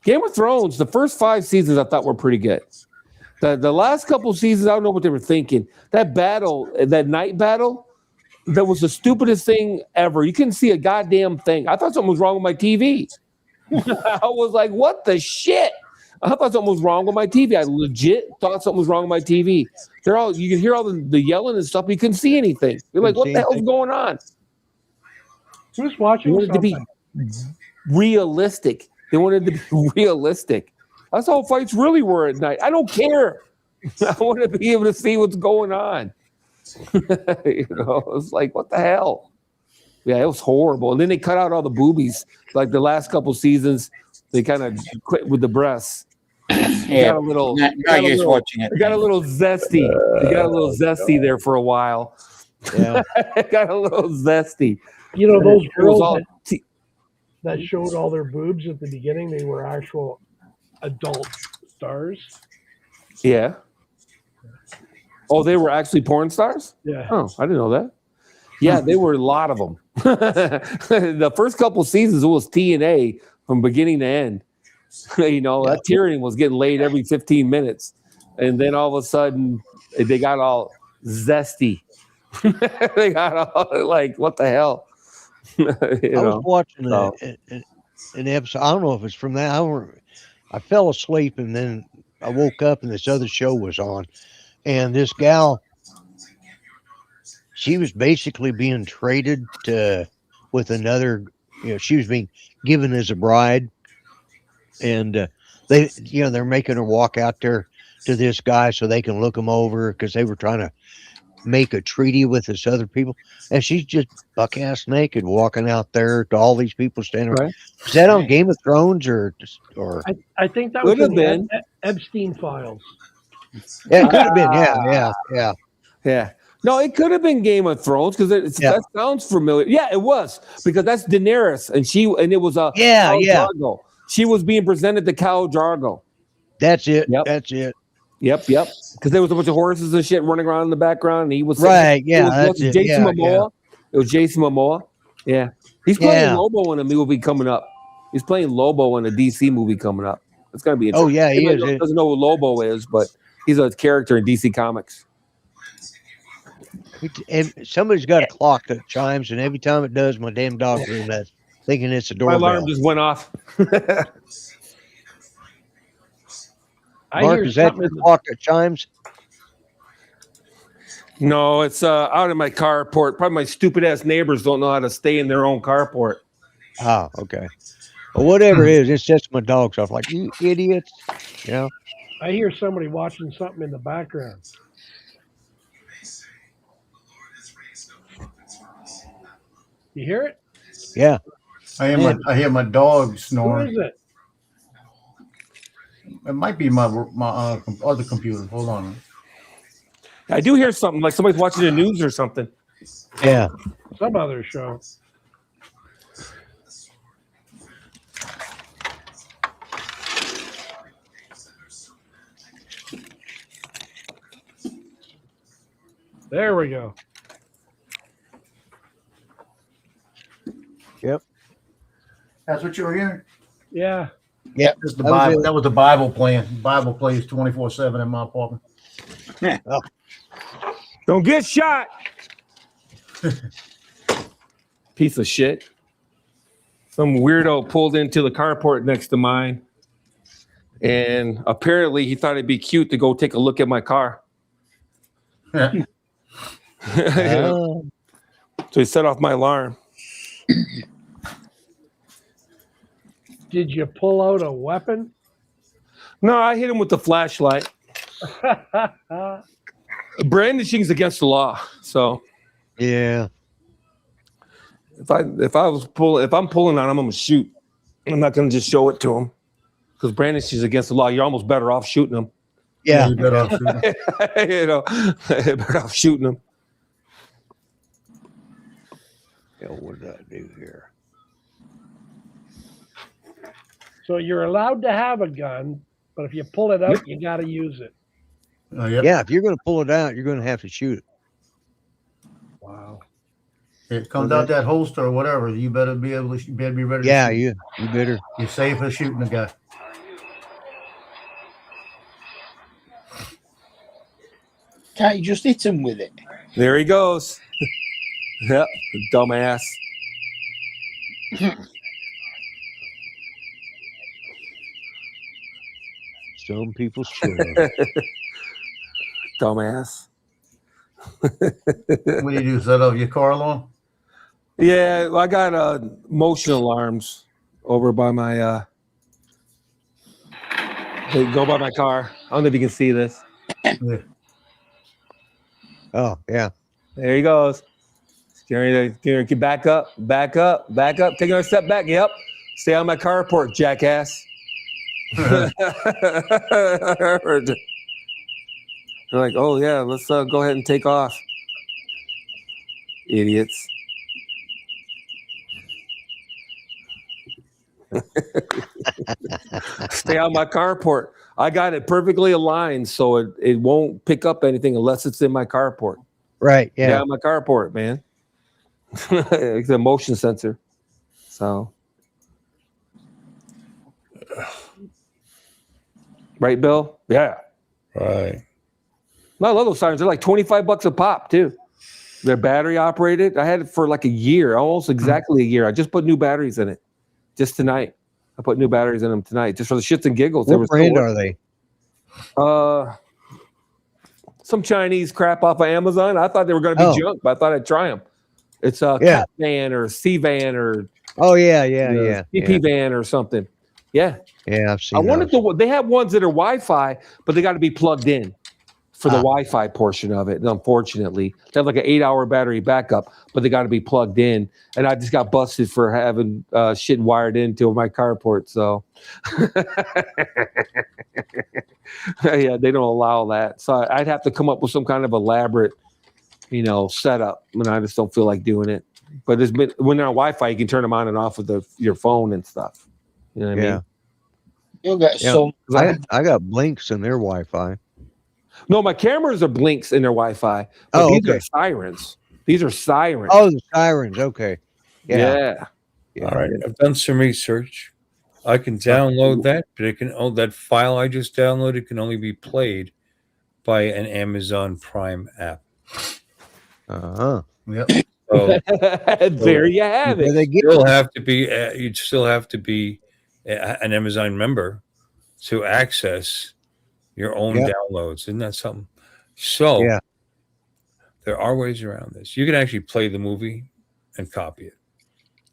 Game of Thrones, the first 5 seasons I thought were pretty good. The last couple seasons, I don't know what they were thinking. That battle, that night battle, that was the stupidest thing ever. You couldn't see a goddamn thing. I thought something was wrong with my TV. I was like, what the shit? I thought something was wrong with my TV. I legit thought something was wrong with my TV. You can hear all the yelling and stuff, but you couldn't see anything. You're like, what the hell's going on? Who's watching? They wanted to be realistic. They wanted to be realistic. That's how fights really were at night. I don't care. I want to be able to see what's going on. It's like, what the hell? Yeah, it was horrible. And then they cut out all the boobies. Like the last couple seasons, they kind of quit with the breasts. Yeah, watching it. It got a little zesty. It got a little zesty there for a while. Yeah, it got a little zesty. Those girls that showed all their boobs at the beginning, they were actual adult stars. Yeah. Oh, they were actually porn stars? Yeah. Oh, I didn't know that. Yeah, there were a lot of them. The first couple seasons, it was TNA from beginning to end. That Tyrion was getting laid every 15 minutes. And then all of a sudden, they got all zesty. They got all like, what the hell? I was watching an episode. I don't know if it's from that. I fell asleep and then I woke up and this other show was on. And this gal, she was basically being traded with another. She was being given as a bride, and they're making her walk out there to this guy so they can look him over because they were trying to make a treaty with this other people, and she's just buck-ass naked walking out there to all these people standing. Right. Is that on Game of Thrones or? I think that would have been Epstein files. Yeah, it could have been. Yeah. No, it could have been Game of Thrones because that sounds familiar. Yeah, it was because that's Daenerys, and it was a Jargo. She was being presented to Cal Jargo. That's it. Yep. That's it. Yep. Because there was a bunch of horses and shit running around in the background, and he was right. Yeah, it was Jason Momoa. It was Jason Momoa. Yeah, he's playing Lobo in a movie coming up. He's playing Lobo in a DC movie coming up. It's gonna be. Oh yeah, he is. Doesn't know who Lobo is, but he's a character in DC Comics. And somebody's got a clock that chimes, and every time it does, my damn dog's doing that, thinking it's a doorbell. My alarm just went off. Mark, is that your clock that chimes? No, it's out in my carport. Probably my stupid ass neighbors don't know how to stay in their own carport. Oh, okay. Well, whatever it is, it sets my dogs off. Like, you idiots. I hear somebody watching something in the background. You hear it? Yeah. I hear my dog snoring. Who is it? It might be my other computer. Hold on. I do hear something like somebody's watching the news or something. Yeah. Some other show. There we go. Yep. That's what you were hearing? Yeah. Yeah. That's the Bible. That was the Bible playing. Bible plays 24/7 in my apartment. Oh. Don't get shot. Piece of shit. Some weirdo pulled into the carport next to mine. And apparently he thought it'd be cute to go take a look at my car. So he set off my alarm. Did you pull out a weapon? No, I hit him with the flashlight. Brandishing's against the law. So yeah. If I'm pulling on him, I'm gonna shoot. I'm not gonna just show it to him. Because brandishing's against the law. You're almost better off shooting him. Yeah. You're better off shooting him. Better off shooting him. Yeah, what did I do here? So you're allowed to have a gun, but if you pull it out, you got to use it. Yep. Yeah, if you're going to pull it out, you're going to have to shoot it. Wow. It comes out that holster or whatever. You better be able to. You better be ready. Yeah, to shoot. you better. You're safe for shooting the guy. Can't you just hit him with it? There he goes. Yep, dumbass. Some people's children. Dumbass. What do you do? Set off your car alarm? Yeah, I got motion alarms over by my they go by my car. I don't know if you can see this. Yeah. Oh, yeah. There he goes. Back up. Take another step back. Yep. Stay on my carport, jackass. They're like, oh yeah, let's go ahead and take off. Idiots. Stay on my carport. I got it perfectly aligned so it won't pick up anything unless it's in my carport. Right, yeah. Stay on my carport, man. It's a motion sensor. So right, Bill? Yeah. Right. I love those sirens. They're like $25 a pop, too. They're battery operated. I had it for like a year, almost exactly a year. I just put new batteries in it just tonight. I put new batteries in them tonight just for the shits and giggles. What brand are they? Some Chinese crap off of Amazon. I thought they were going to be junk, but I thought I'd try them. It's a Cat Van or C Van or CP Van or something. Yeah. Yeah, I've seen I wanted they have ones that are Wi-Fi, but they got to be plugged in for the Wi-Fi portion of it. And unfortunately, they have like an 8-hour battery backup, but they got to be plugged in. And I just got busted for having shit wired into my carport. So yeah, they don't allow that. So I'd have to come up with some kind of elaborate, setup. And I just don't feel like doing it. But when they're on Wi-Fi, you can turn them on and off with your phone and stuff. You know what I mean? You'll get I got blinks in their Wi-Fi. No, my cameras are blinks in their Wi-Fi. But these are sirens. These are sirens. Oh, the sirens. Okay. Yeah. All right. I've done some research. I can download that, but that file I just downloaded can only be played by an Amazon Prime app. Uh-huh. Yep. So, there you have it. You'd still have to be an Amazon member to access your own downloads. Isn't that something? So there are ways around this. You can actually play the movie and copy it.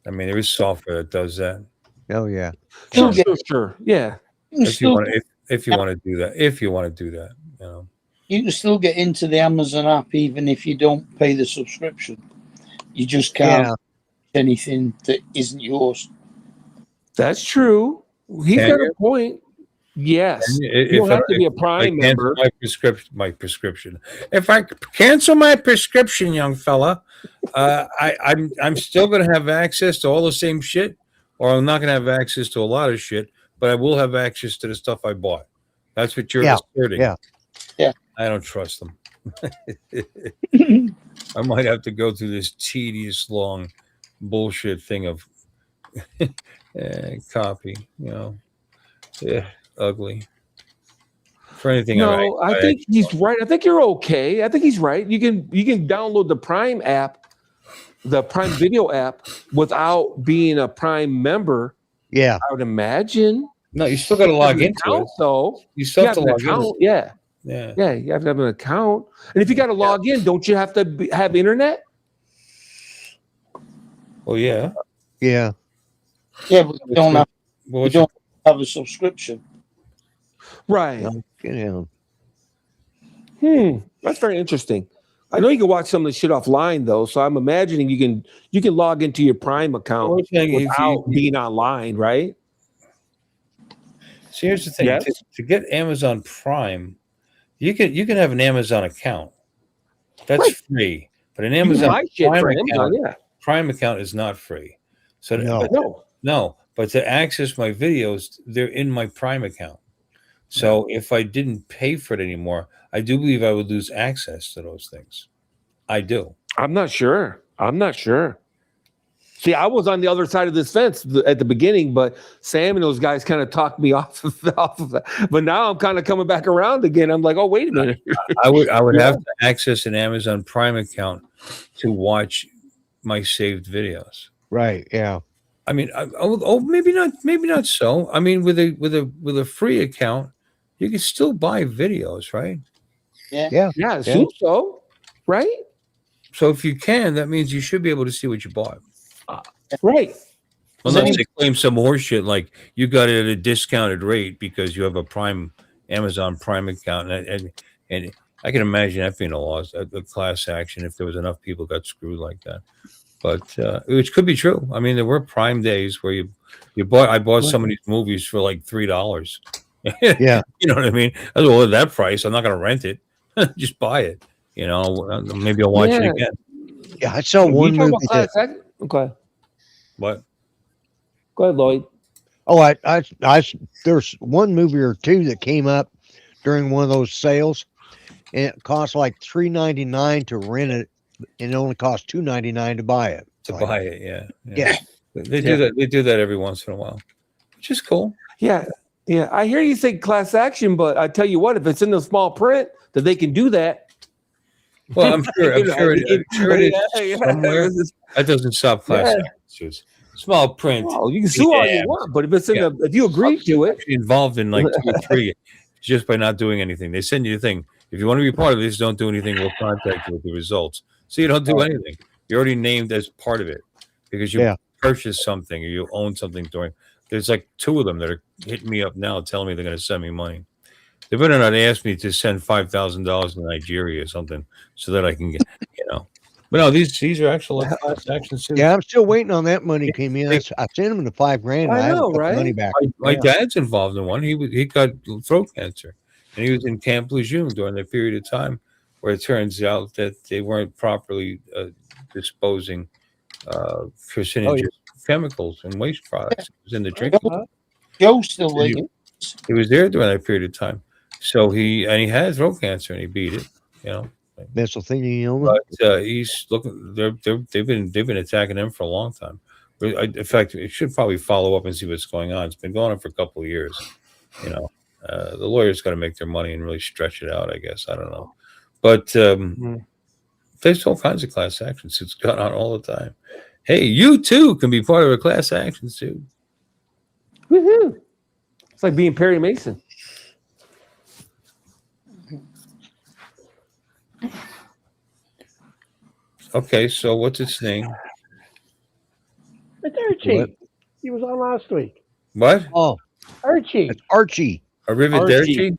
I mean, there is software that does that. Oh yeah. Sure. Yeah. If you want to do that, You can still get into the Amazon app even if you don't pay the subscription. You just can't anything that isn't yours. That's true. He's got a point. Yes. If You don't have I- to be a if I Prime cancel member. My prescription. If I cancel my prescription, young fella, I'm still going to have access to all the same shit, or I'm not going to have access to a lot of shit, but I will have access to the stuff I bought. That's what you're asserting. Yeah. I don't trust them. I might have to go through this tedious, long bullshit thing of copy. Ugly. For anything No, I think he's right. I think you're okay. I think he's right. You can download the Prime app, the Prime Video app, without being a Prime member. Yeah, I would imagine. No, you still got to log into it. So you still have to log in. in. Yeah, you have to have an account. And if you got to log in, don't you have to have internet? Well, yeah. Yeah, but you don't have a subscription. Right. Yeah. That's very interesting. I know you can watch some of the shit offline though, so I'm imagining you can log into your Prime account without being online, right? So here's the thing: to get Amazon Prime, you can have an Amazon account. That's free, but an Amazon Prime account is not free. So but to access my videos, they're in my Prime account. So if I didn't pay for it anymore, I do believe I would lose access to those things. I do. I'm not sure. See, I was on the other side of this fence at the beginning, but Sam and those guys kind of talked me off of that. But now I'm kind of coming back around again. I'm like, oh, wait a minute. I would have to access an Amazon Prime account to watch my saved videos. Right. Yeah. I mean, maybe not so. I mean, with a free account, you can still buy videos, right? Yeah. I assume so. Right. So if you can, that means you should be able to see what you bought. Right. Unless they claim some horseshit like you got it at a discounted rate because you have a Amazon Prime account, and I can imagine that being a class action if there was enough people got screwed like that. But which could be true. I mean, there were Prime days where I bought some of these movies for like $3. Yeah, you know what I mean. I was at that price. I'm not going to rent it. Just buy it. Maybe I'll watch it again. Yeah, I saw one movie. Okay. What? Go ahead, Lloyd. Oh, there's one movie or two that came up during one of those sales, and it cost like $3.99 to rent it, and it only cost $2.99 to buy it. Yeah. They do that. They do that every once in a while, which is cool. Yeah. I hear you say class action, but I tell you what, if it's in the small print that they can do that. Well, I'm sure it is somewhere. That doesn't stop class actions. Small print. Well, you can sue all you want, but if it's in if you agree to it, involved in like 2 or 3 just by not doing anything. They send you a thing. If you want to be part of this, don't do anything. We'll contact you with the results. So you don't do anything. You're already named as part of it because you purchased something or you own something during. There's like 2 of them that are hitting me up now, telling me they're going to send me money. They better not ask me to send $5,000 to Nigeria or something so that I can get, But no, these are actual class action suits. Yeah, I'm still waiting on that money. Came in. I sent him the $5,000. I know, right? Money back. My dad's involved in one. He got throat cancer, and he was in Camp Lejeune during that period of time, where it turns out that they weren't properly disposing carcinogen chemicals and waste products. It was in the drinking water. Joe's still waiting. He was there during that period of time. So he had throat cancer and he beat it, mesothelioma. But he's looking. They've been attacking him for a long time. In fact, it should probably follow up and see what's going on. It's been going on for a couple of years. The lawyers got to make their money and really stretch it out. I guess I don't know, but there's all kinds of class action suits going on all the time. Hey, you too can be part of a class action suit. Woohoo! It's like being Perry Mason. Okay, so what's its name? It's Archie. What? He was on last week. What? Oh, Archie. it's Archie. Arrivederci?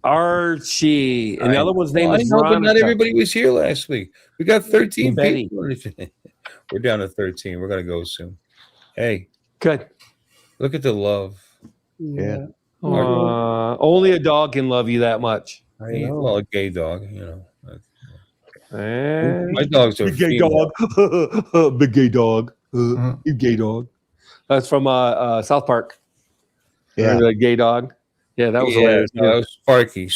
Archie. And the other one's name is Veronica. Veronica. Not everybody was here last week. We got 13 people. We're down to 13. We're going to go soon. Hey. Good. Look at the love. Yeah. Only a dog can love you that much. Well, a gay dog, And my dogs are big gay female. dog. Big gay dog. You gay dog. That's from South Park. Yeah. The gay dog. Yeah, that was hilarious. No, Sparky.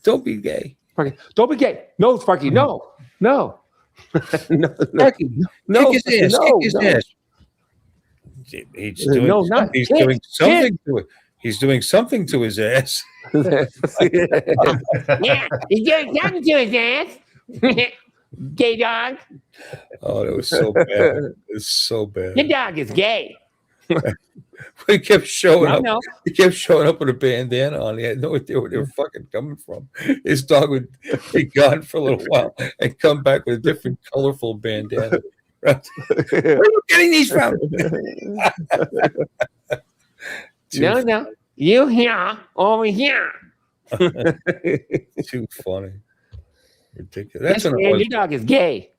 Don't be gay. Sparky, don't be gay. No, Sparky, no. No. No. Sparky, No, kick his ass. no, Kick his no. ass. He's doing No, not he's kid, doing something to it. He's doing something to his ass. Yeah, he's doing something to his ass. Gay dog. Oh, that was so bad. It's so bad. Your dog is gay. He kept showing I up. know. He kept showing up with a bandana on. He had no idea where they were fucking coming from. His dog would be gone for a little while and come back with a different colorful bandana. Where are you getting these from? No. You here, over here. Too funny. Ridiculous. That's Yes, man, your dog is gay.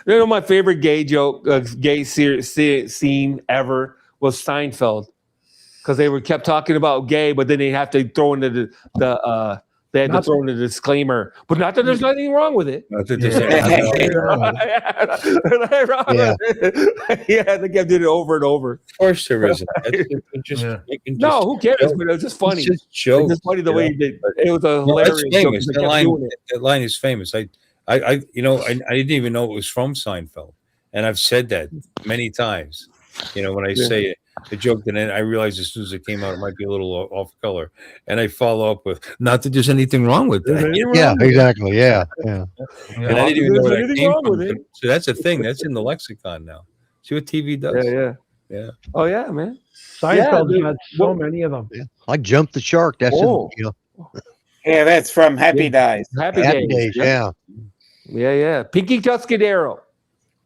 You know, my favorite gay joke, gay scene ever was Seinfeld, because they kept talking about gay, but then they have to throw in the throw in the disclaimer, but not that there's nothing wrong with it. Not that there's Yeah, they kept doing it over and over. Of course there isn't. No, who cares? But it was just funny. It's just joke. It's just funny the way it was a hilarious joke. Famous. They kept doing it. That line is famous. I didn't even know it was from Seinfeld, and I've said that many times. When I say it, the joke, then I realized as soon as it came out, it might be a little off color, and I follow up with, "Not that there's anything wrong with that." Yeah, exactly. Yeah. And I didn't even know where that came from. So that's a thing. That's in the lexicon now. See what TV does? Yeah. Oh yeah, man. Seinfeld had so many of them. Yeah. Like Jump the Shark. That's Yeah, that's from Happy Days. Happy Days. Yeah. Yeah. Pinky Tuscadero.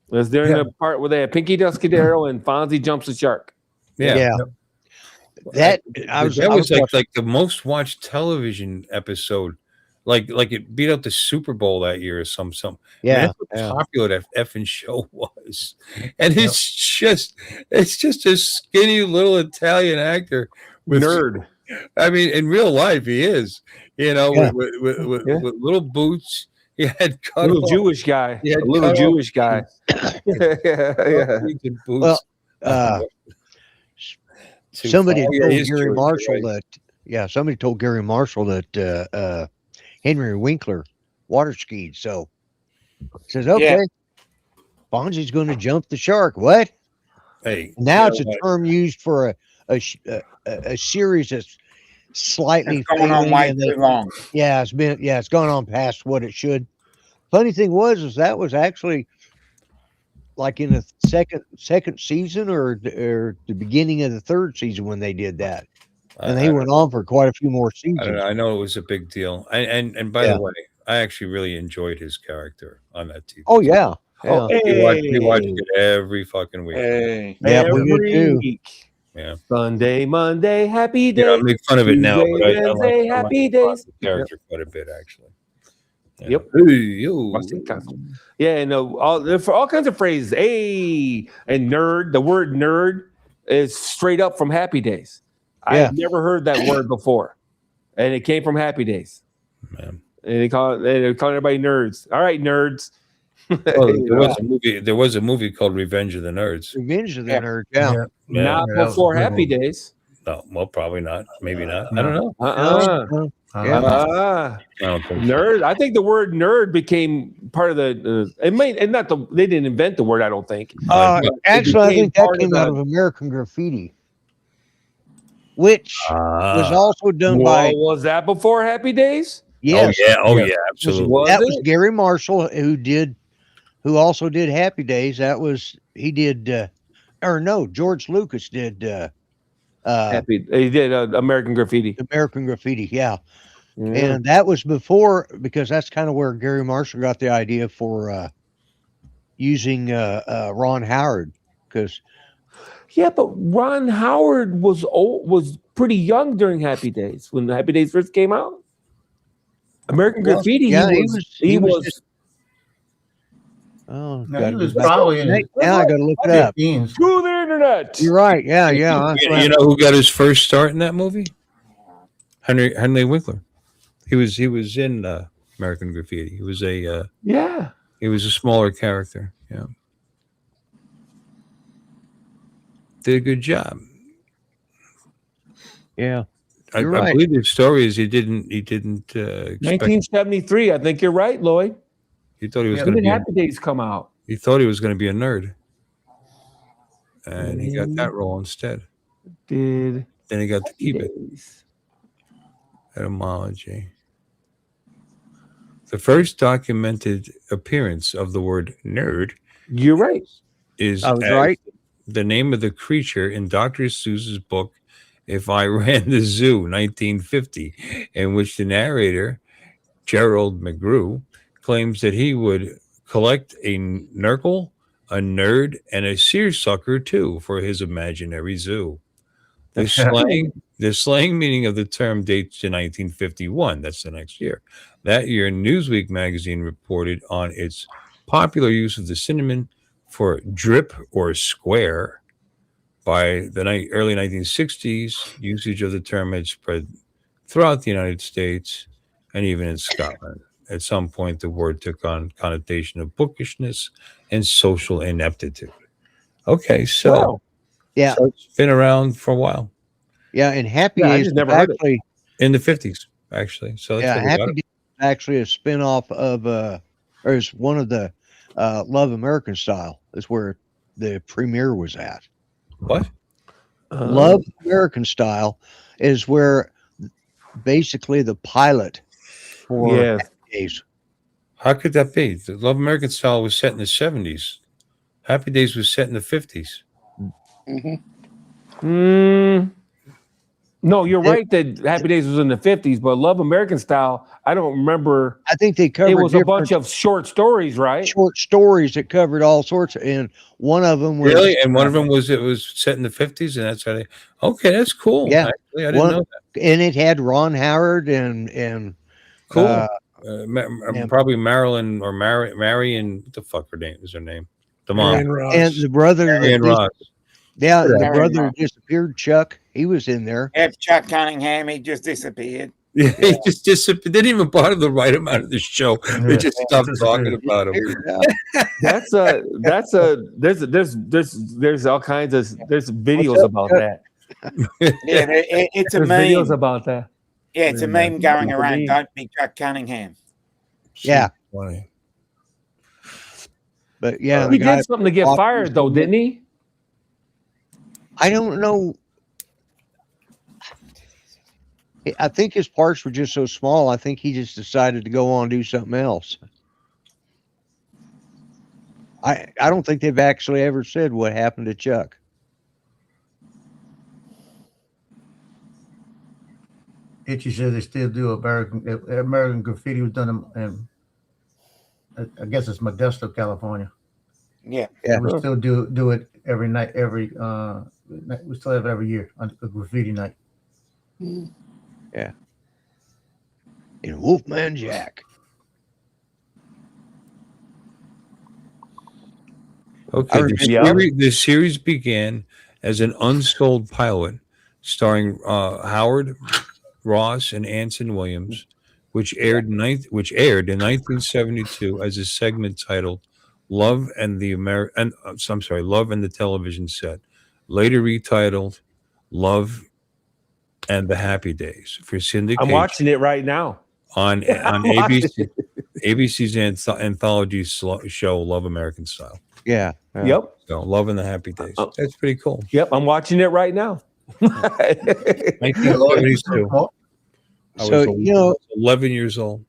Was during the part where they had Pinky Tuscadero and Fonzie jumps the shark. Yeah. That was like the most watched television episode. Like it beat out the Super Bowl that year or something. Yeah. That's how popular that effing show was. And it's just a skinny little Italian actor with nerd. I mean, in real life he is, with little boots. He had a little Jewish guy. Yeah, a little Jewish guy. Yeah. Well, somebody told Gary Marshall that. Yeah, somebody told Gary Marshall that Henry Winkler water skied. So says, okay, Fonzie's going to jump the shark. What? Hey, now it's a term used for a series that's slightly going on way too long. Yeah, it's gone on past what it should. Funny thing was that was actually like in the second season or the beginning of the third season when they did that, and they went on for quite a few more seasons. I know it was a big deal, and by the way, I actually really enjoyed his character on that TV. Oh yeah. We watched it every fucking week. We did too. Yeah. Sunday, Monday, happy days. I make fun of it now, but I like happy days. The character quite a bit, actually. Yep. Yeah, and for all kinds of phrases. Hey, and nerd. The word nerd is straight up from Happy Days. I've never heard that word before, and it came from Happy Days. Man. And they call everybody nerds. All right, nerds. There was a movie called Revenge of the Nerds. Revenge of the Nerds. Yeah. Not before Happy Days. No, well, probably not. Maybe not. I don't know. Nerd. I think the word nerd became part of the. They didn't invent the word. I don't think. Actually, I think that came out of American Graffiti, which was also done by. Was that before Happy Days? Yes. Oh yeah, absolutely. Was Gary Marshall who also did Happy Days. George Lucas did. He did American Graffiti. American Graffiti, yeah. And that was before, because that's kind of where Gary Marshall got the idea for using Ron Howard. But Ron Howard was pretty young during Happy Days when Happy Days first came out. American Graffiti, he was Oh, no, he was probably now I got to look it up. To the internet. You're right. Yeah, yeah. You know who got his first start in that movie? Henry Winkler. He was in American Graffiti. He was a He was a smaller character. Yeah, did a good job. Yeah, I believe the story is he didn't. 1973. I think you're right, Lloyd. He thought he was When going to did be. Happy Days come out? He thought he was going to be a nerd, and he got that role instead. Then he got to keep it. Etymology. The first documented appearance of the word nerd. You're right. Is I was right. The name of the creature in Dr. Seuss's book, If I Ran the Zoo, 1950, in which the narrator, Gerald McGrew, claims that he would collect a nurgle, a nerd, and a seersucker too for his imaginary zoo. The slang meaning of the term dates to 1951. That's the next year. That year, Newsweek magazine reported on its popular use of the synonym for drip or square. By the early 1960s, usage of the term had spread throughout the United States and even in Scotland. At some point, the word took on connotation of bookishness and social ineptitude. Okay, so yeah, so it's been around for a while. Yeah, and Happy Days never heard actually in the 50s, actually. So that's Happy Days is actually a spinoff of or is one of the Love American Style. Is where the premiere was at. What? Love American Style is where basically the pilot for Happy Days. How could that be? The Love American Style was set in the 70s. Happy Days was set in the 50s. No, you're right that Happy Days was in the 50s, but Love American Style, I don't remember. I think they covered it was a bunch of short stories, right? Short stories that covered all sorts of, and one of them was really, and one of them was set in the 50s, and that's how they. Okay, that's cool. Yeah, actually, I didn't know that. And it had Ron Howard and cool. Probably Marilyn or Marion. What the fuck is her name? The mom and the brother. Marion Ross. Yeah, the brother disappeared. Chuck, he was in there. Chuck Cunningham, he just disappeared. Yeah, he just disappeared. They didn't even bother to write him out of the show. They just stopped talking about him. There's all kinds of videos about that. Yeah, it's a meme. Videos about that. Yeah, it's a meme going around. Don't be Chuck Cunningham. Yeah. Funny. But yeah, he did something to get fired though, didn't he? I don't know. I think his parts were just so small. I think he just decided to go on and do something else. I don't think they've actually ever said what happened to Chuck. Itchy said they still do American Graffiti was done in I guess it's Modesto, California. Yeah. We still do it every night, we still have it every year on a graffiti night. Yeah. In Wolfman Jack. Okay. The series began as an unsold pilot starring Howard Ross and Anson Williams, which aired in 1972 as a segment titled Love and the Television Set, later retitled Love and the Happy Days for syndication. I'm watching it right now on ABC. ABC's anthology show Love American Style. Yeah. Yep. So Love and the Happy Days. That's pretty cool. Yep, I'm watching it right now. 1972. I was 11 years old.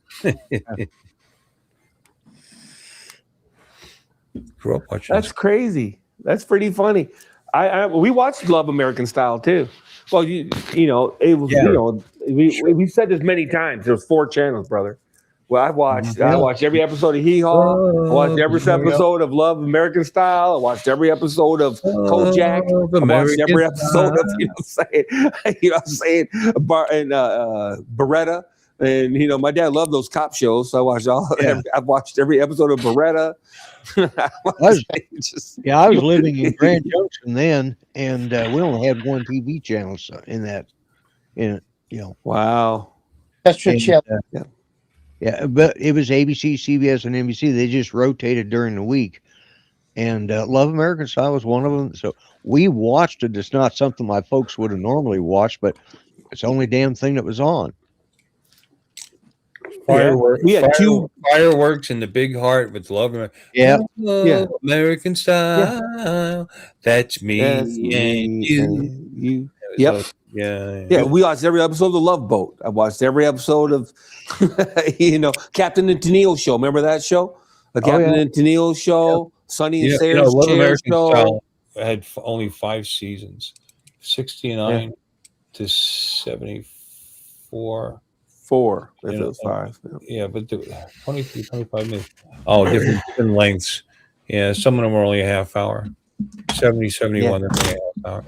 Grew up watching. That's crazy. That's pretty funny. We watched Love American Style too. Well, we said this many times. There's 4 channels, brother. Well, I watched every episode of Hee Haw. I watched every episode of Love American Style. I watched every episode of Kojak. I watched every episode of Beretta. And my dad loved those cop shows, so I watched I've watched every episode of Beretta. I was living in Grand Junction then, and we only had one TV channel in that. Wow. That's what you. Yeah, but it was ABC, CBS, and NBC. They just rotated during the week. And Love American Style was one of them. So we watched it. It's not something my folks would have normally watched, but it's the only damn thing that was on. Fireworks. We had two fireworks in the big heart with Love American. Yeah. American Style. That's me and you. Yep. Yeah. We watched every episode of The Love Boat. I watched every episode of, Captain and Tennille show. Remember that show? The Captain and Tennille show. Sonny and Sarah's Love Chair American show. Style had only 5 seasons, 69 to 74. 4, if it was 5. Yeah, but 23, 25 minutes. Oh, different lengths. Yeah, some of them were only a half hour. 70, 71, they're only a half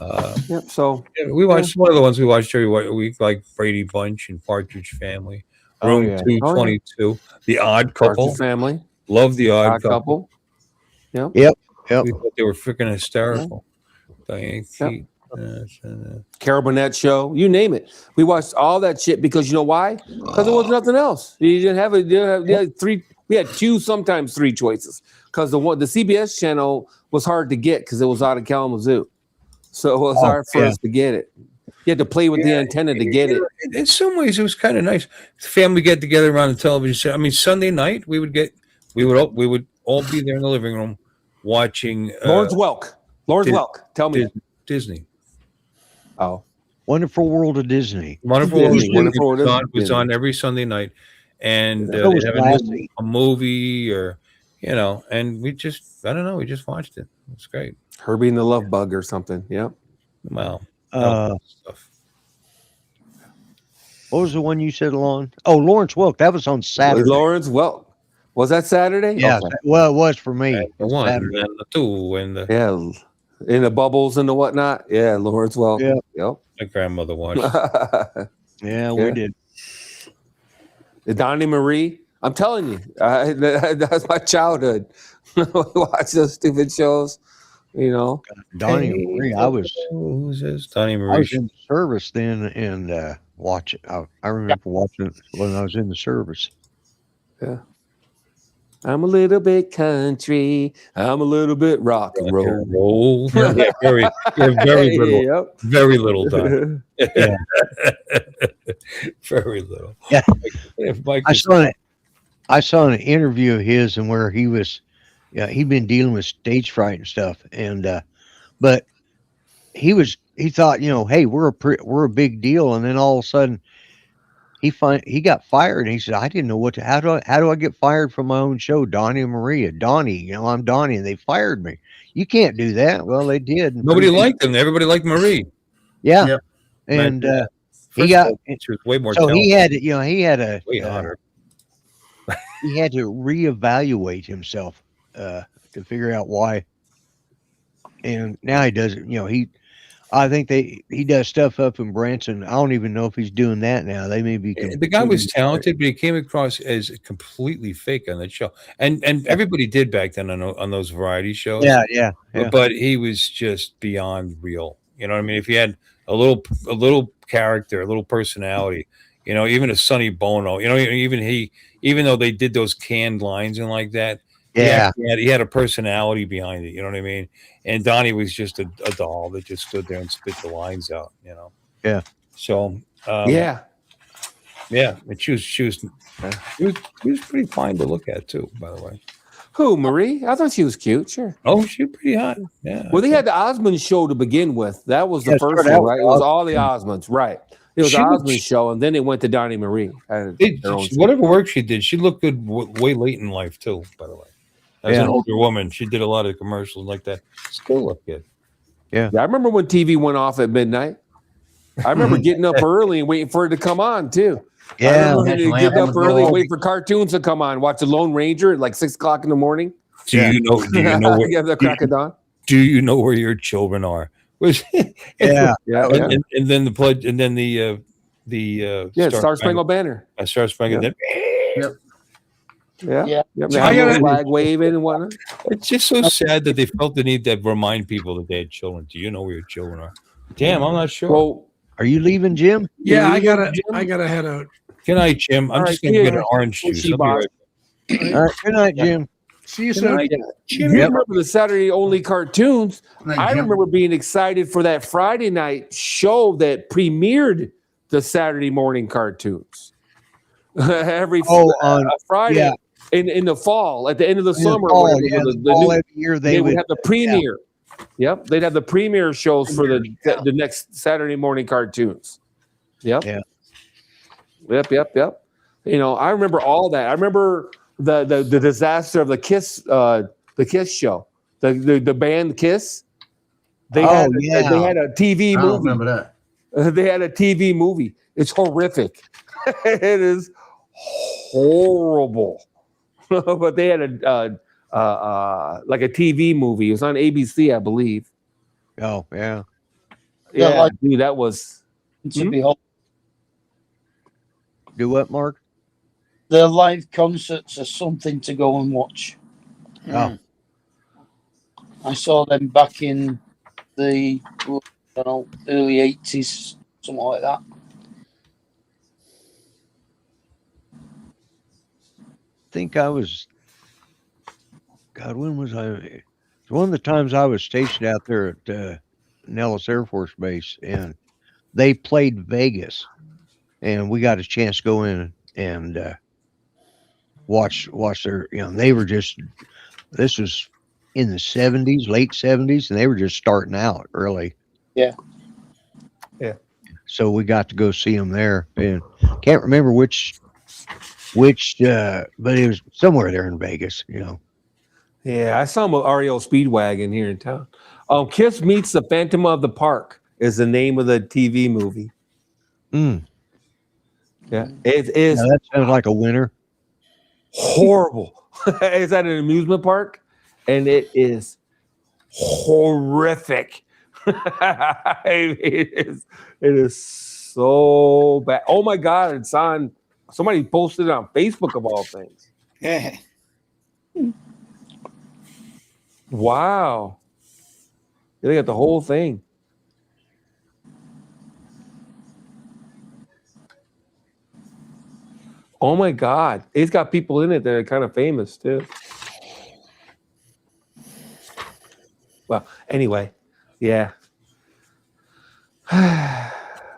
hour. So we watched one of the ones we watched every week, like Brady Bunch and Partridge Family, Room 222, The Odd Couple. Partridge Family. Love The Odd Couple. Yep. We thought they were freaking hysterical. Diane Keaton. Carol Burnett show, you name it. We watched all that shit because you know why? Because there was nothing else. You didn't have you had 3. We had 2, sometimes 3 choices. Because the CBS channel was hard to get because it was out of Kalamazoo, so it was hard for us to get it. You had to play with the antenna to get it. In some ways, it was kind of nice. The family get together around the television set. I mean, Sunday night we would all be there in the living room watching. Lawrence Welk. Tell me. Disney. Oh, Wonderful World of Disney. Wonderful World was on every Sunday night, and they'd have a movie or and we just we just watched it. It was great. Herbie and the Love Bug or something. Yep. Wow. What was the one you said, Lon? Oh, Lawrence Welk. That was on Saturday. Lawrence Welk. Was that Saturday? Yeah. Okay. Well, it was for me. The 1 and the 2 and the in the bubbles and the whatnot. Yeah, Lawrence Welk. Yeah. Yep. My grandmother watched. We did. Donnie Marie. I'm telling you, that's my childhood. Watch those stupid shows. Donnie Marie. Who's this? Donnie Marie. I was in the service then and watch it. I remember watching it when I was in the service. Yeah. I'm a little bit country. I'm a little bit rock and roll. Yeah, very little. Yep. Very little time. Yeah. Very little. Yeah. Mike I saw an interview of his and where he was, he'd been dealing with stage fright and stuff, and but he thought, hey, we're a big deal, and then all of a sudden he got fired, and he said, I didn't know how do I get fired from my own show, Donnie and Maria. Donnie, I'm Donnie, and they fired me. You can't do that. Well, they did. Nobody liked him. Everybody liked Marie. Yeah. Yep. And he got way more. So talented. he had a way hotter. He had to reevaluate himself to figure out why. And now he does it. I think he does stuff up in Branson. I don't even know if he's doing that now. They may be. The guy was talented, but he came across as completely fake on that show. And everybody did back then on those variety shows. Yeah. But he was just beyond real. You know what I mean? If he had a little character, a little personality, even a Sonny Bono, even though they did those canned lines and like that. Yeah, he had a personality behind it. You know what I mean? And Donnie was just a doll that just stood there and spit the lines out. Yeah. So yeah. And she was pretty fine to look at too. By the way, who, Marie? I thought she was cute. Sure. Oh, she was pretty hot. Yeah. Well, they had the Osmond show to begin with. That was the first one, right? It was all the Osmonds, right? It was the Osmond show, and then it went to Donnie Marie. Whatever work she did, she looked good way late in life too. By the way. As an older woman, she did a lot of commercials like that. Still look good. Yeah, I remember when TV went off at midnight. I remember getting up early and waiting for it to come on too. Yeah, getting up early and waiting for cartoons to come on. Watch the Lone Ranger at like 6 o'clock in the morning. Do you know where, the crack of dawn? Do you know where your children are? Yeah. And then the pledge, and then the the Star Spangled Banner. Star Spangled. Yep. Yeah. Yep. They have the flag waving and whatnot. It's just so sad that they felt the need to remind people that they had children. Do you know where your children are? Damn, I'm not sure. Well, are you leaving, Jim? Yeah, I gotta head out. Good night, Jim. I'm just gonna get an orange juice. I'll be right back. All right. Good night, Jim. See you soon. You remember the Saturday only cartoons? I remember being excited for that Friday night show that premiered the Saturday morning cartoons. Every Friday in the fall, at the end of the summer, every year they would have the premiere. Yep, they'd have the premiere shows for the next Saturday morning cartoons. Yep. Yeah. Yep. You know, I remember all that. I remember the disaster of the Kiss show, the band Kiss. They had a TV movie. I don't remember that. They had a TV movie. It's horrific. It is horrible. But they had like a TV movie. It was on ABC, I believe. Oh yeah. Yeah, dude, that was. Do what, Mark? The live concerts are something to go and watch. Oh. I saw them back in the early 80s, something like that. I think I was. God, when was I? One of the times I was stationed out there at Nellis Air Force Base, and they played Vegas, and we got a chance to go in and watch their. You know, they were just. This was in the 70s, late 70s, and they were just starting out early. Yeah. So we got to go see them there, and can't remember which, but it was somewhere there in Vegas. You know. Yeah, I saw him with REO Speedwagon here in town. Kiss Meets the Phantom of the Park is the name of the TV movie. Yeah, it is. Now that sounds like a winner. Horrible. It's at an amusement park, and it is horrific. It is so bad. Oh my God, it's on. Somebody posted it on Facebook of all things. Yeah. Wow. They got the whole thing. Oh my God. It's got people in it that are kind of famous too. Well, anyway, yeah.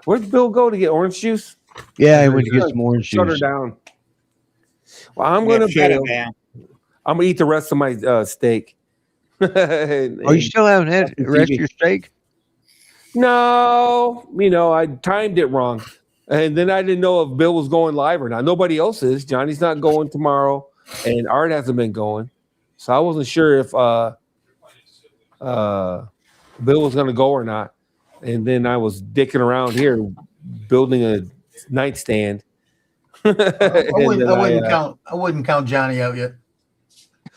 Where'd Bill go to get orange juice? Yeah, I went to get some orange juice. Shut her down. Well, I'm going to bail. I'm going to eat the rest of my steak. Oh, you still haven't had the rest of your steak? No, I timed it wrong. And then I didn't know if Bill was going live or not. Nobody else is. Johnny's not going tomorrow, and Art hasn't been going. So I wasn't sure if Bill was going to go or not. And then I was dicking around here building a nightstand. I wouldn't count Johnny out yet.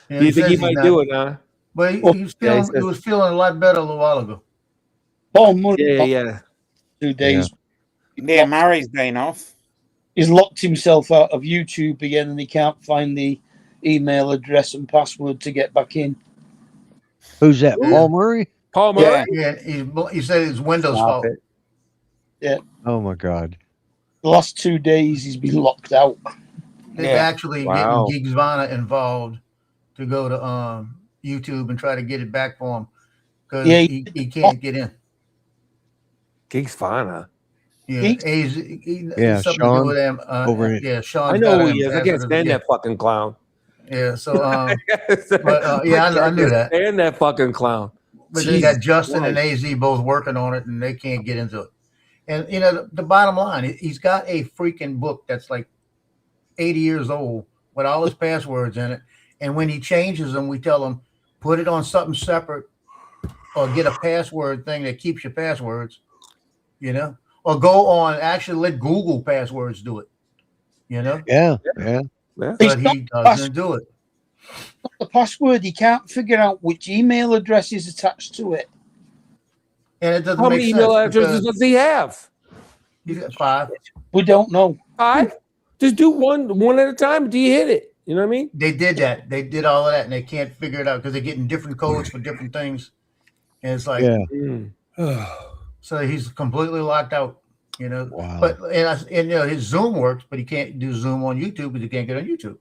Do you think he might do it, huh? But he was feeling a lot better a little while ago. Yeah. 2 days. Yeah, Murray's been off. He's locked himself out of YouTube again, and he can't find the email address and password to get back in. Who's that? Paul Murray? Paul Murray? Yeah. He said it's Windows fault. Yeah. Oh my God. The last 2 days he's been locked out. They're actually getting Geeksvana involved to go to YouTube and try to get it back for him because he can't get in. Geeksvana? Yeah, Sean over it. Sean. I know who he is. I can't stand that fucking clown. Yeah, so I knew that. Stand that fucking clown. But they got Justin and AZ both working on it, and they can't get into it. And the bottom line, he's got a freaking book that's like 80 years old with all his passwords in it. And when he changes them, we tell him put it on something separate, or get a password thing that keeps your passwords. Or go on, actually let Google passwords do it, Yeah. But he doesn't do it. The password, he can't figure out which email address is attached to it. And it doesn't How make many sense. email addresses does he have? He's got 5. We don't know. 5? Just do one at a time until you hit it. You know what I mean? They did that. They did all of that, and they can't figure it out because they're getting different codes for different things. And it's like, so he's completely locked out. You know, Wow. But and you know his Zoom works, but he can't do Zoom on YouTube because he can't get on YouTube.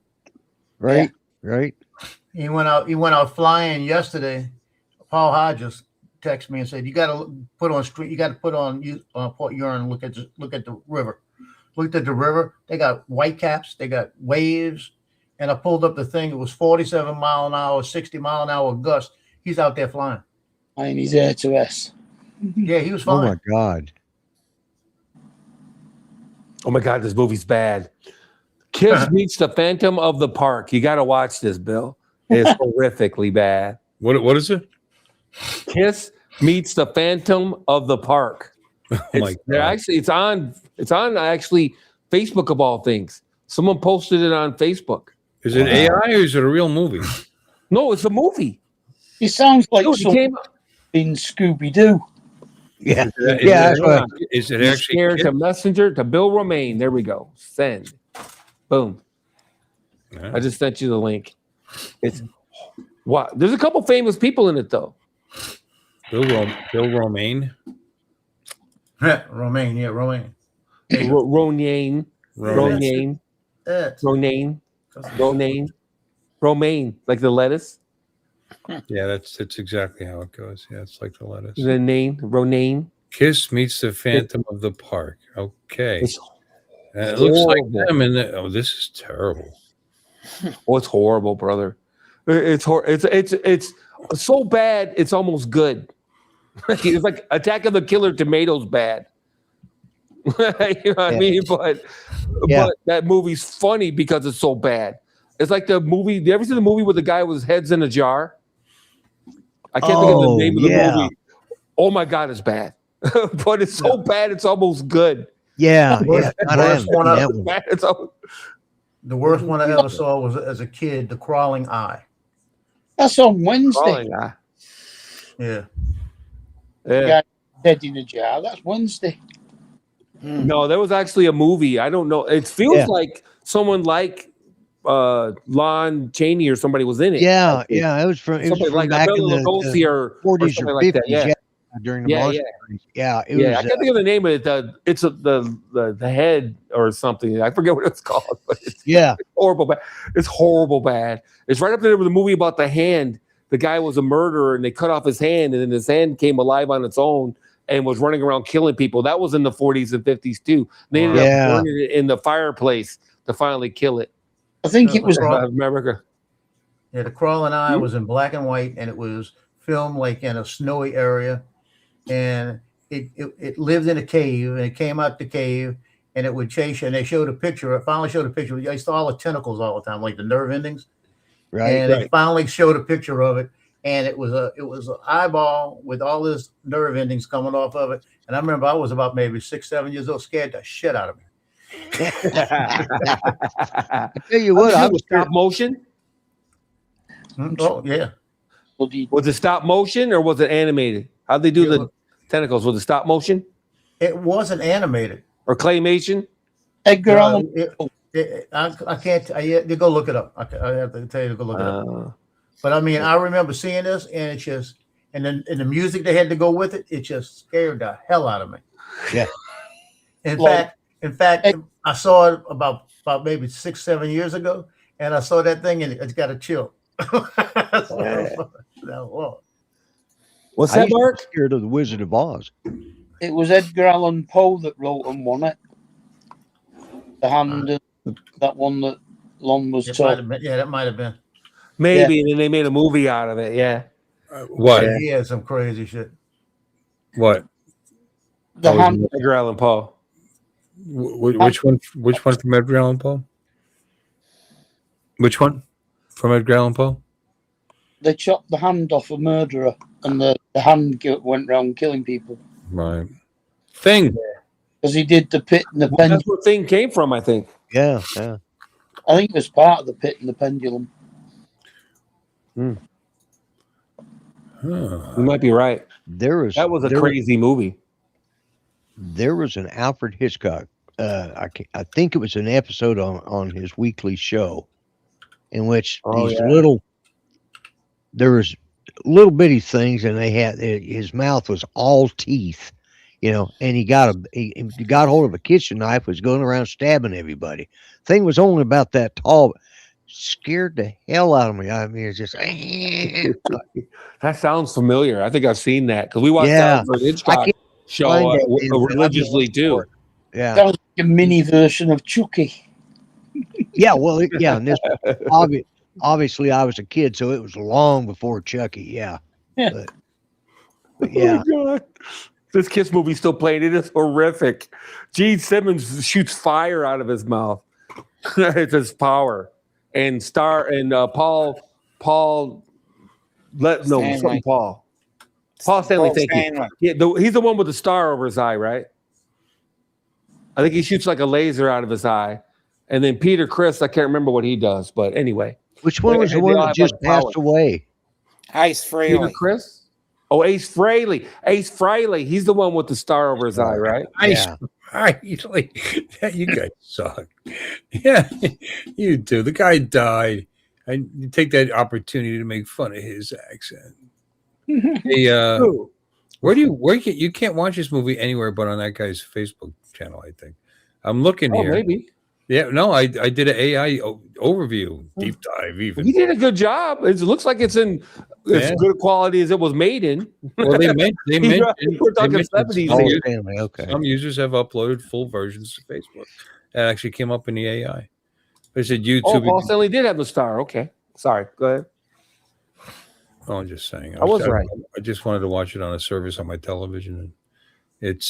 Right, right. He went out flying yesterday. Paul Hodges texted me and said, "You got to put on street. You got to put on Port Huron and look at the river. Looked at the river. They got white caps. They got waves." And I pulled up the thing. It was 47 mile an hour, 60 mile an hour gust. He's out there flying. And he's air to S. Yeah, he was Oh flying. my God. Oh my God, this movie's bad. Kiss meets the Phantom of the Park. You got to watch this, Bill. It's horrifically bad. What is it? Kiss meets the Phantom of the Park. Oh my God. It's on actually Facebook of all things. Someone posted it on Facebook. Is it AI or is it a real movie? No, it's a movie. It sounds like Dude, something in Scooby Doo. Yeah, Is it actually scared to messenger to Bill Romaine? There we go. Send. Boom. I just sent you the link. It's wow. There's a couple famous people in it though. Bill Romaine. Romaine, yeah, Romaine. Romaine, like the lettuce. Yeah, that's exactly how it goes. Yeah, it's like the lettuce. The name Romaine. Kiss meets the Phantom of the Park. Okay. It horrible. looks like them, and this is terrible. Oh, it's horrible, brother. It's so bad. It's almost good. It's like Attack of the Killer Tomatoes bad. You know what I mean? But that movie's funny because it's so bad. It's like the movie. You ever see the movie with the guy with his heads in a jar? I can't think of the name of the movie. Oh my God, it's bad. But it's so bad, it's almost good. Yeah. The worst one I ever saw was as a kid, The Crawling Eye. That's on Wednesday. Crawling Eye. Yeah. Dead in a jar. That's Wednesday. No, there was actually a movie. I don't know. It feels like someone like Lon Chaney or somebody was in it. Yeah, yeah. It was from like back in the the 40s or 50s. Yeah. During the Mars series. Yeah, it was, I can't think of the name of it. It's the head or something. I forget what it's called. But it's horrible bad. It's horrible bad. It's right up there with the movie about the hand. The guy was a murderer and they cut off his hand, and then his hand came alive on its own and was running around killing people. That was in the 40s and 50s too. They ended up burning it in the fireplace to finally kill it. I think it was America. Yeah, The Crawling Eye was in black and white, and it was filmed like in a snowy area. And it lived in a cave, and it came out the cave, and it would chase you. And they showed a picture. Finally showed a picture. I saw all the tentacles all the time, like the nerve endings. And they finally showed a picture of it, and it was an eyeball with all this nerve endings coming off of it. And I remember I was about maybe 6, 7 years old, scared the shit out of me. I tell you what, I was stop motion. Oh yeah. Was it stop motion or was it animated? How'd they do the tentacles? Was it stop motion? It wasn't animated. Or claymation? Edgar Allan. I can't. You go look it up. I have to tell you to go look it up. But I mean, I remember seeing this, and it's just, and then the music they had to go with it, it just scared the hell out of me. Yeah. In fact, I saw it about maybe 6, 7 years ago, and I saw that thing, and it's got a chill. What's that, Mark? Scared of the Wizard of Oz. It was Edgar Allan Poe that wrote and won it. The Hand, that one that Lon was talking. Yeah, that might have been. Maybe, and then they made a movie out of it. Yeah. What? Yeah, he had some crazy shit. What? The Hand. Edgar Allan Poe. Which one? Which one from Edgar Allan Poe? Which one from Edgar Allan Poe? They chopped the hand off a murderer, and the hand went around killing people. Right. Thing. Because he did the pit and the pendulum. That's where Thing came from, I think. Yeah, yeah. I think it was part of the pit and the pendulum. You might be right. That was a crazy movie. there was an Alfred Hitchcock. I think it was an episode on his weekly show in which there was little bitty things, and they had his mouth was all teeth, and he got hold of a kitchen knife, was going around stabbing everybody. Thing was only about that tall. Scared the hell out of me. I mean, it's just that sounds familiar. I think I've seen that because we watched that for Hitchcock show religiously too. Yeah, that was like a mini version of Chucky. Yeah, well, and this obviously I was a kid, so it was long before Chucky. Yeah. But yeah. Oh my God. This Kiss movie's still playing. It is horrific. Gene Simmons shoots fire out of his mouth. It's his power. And Paul Stanley. Paul Stanley, thank you. Yeah, he's the one with the star over his eye, right? I think he shoots like a laser out of his eye. And then Peter Criss, I can't remember what he does, but anyway. Which one was the one that just passed away? Ace Frehley. Peter Criss? Oh, Ace Frehley. Ace Frehley. He's the one with the star over his eye, right? Ace Frehley. You guys suck. Yeah, you do. The guy died. And you take that opportunity to make fun of his accent. Hey, you can't watch this movie anywhere but on that guy's Facebook channel, I think. I'm looking here. Maybe. Yeah, no, I did an AI overview, deep dive even. You did a good job. It looks like it's in as good quality as it was made in. Well, they mentioned we're talking 70s. Okay. Some users have uploaded full versions to Facebook. That actually came up in the AI. They said YouTube. Oh, Paul Stanley did have the star. Okay. Sorry. Go ahead. Oh, I'm just saying. I was right. I just wanted to watch it on a service on my television. And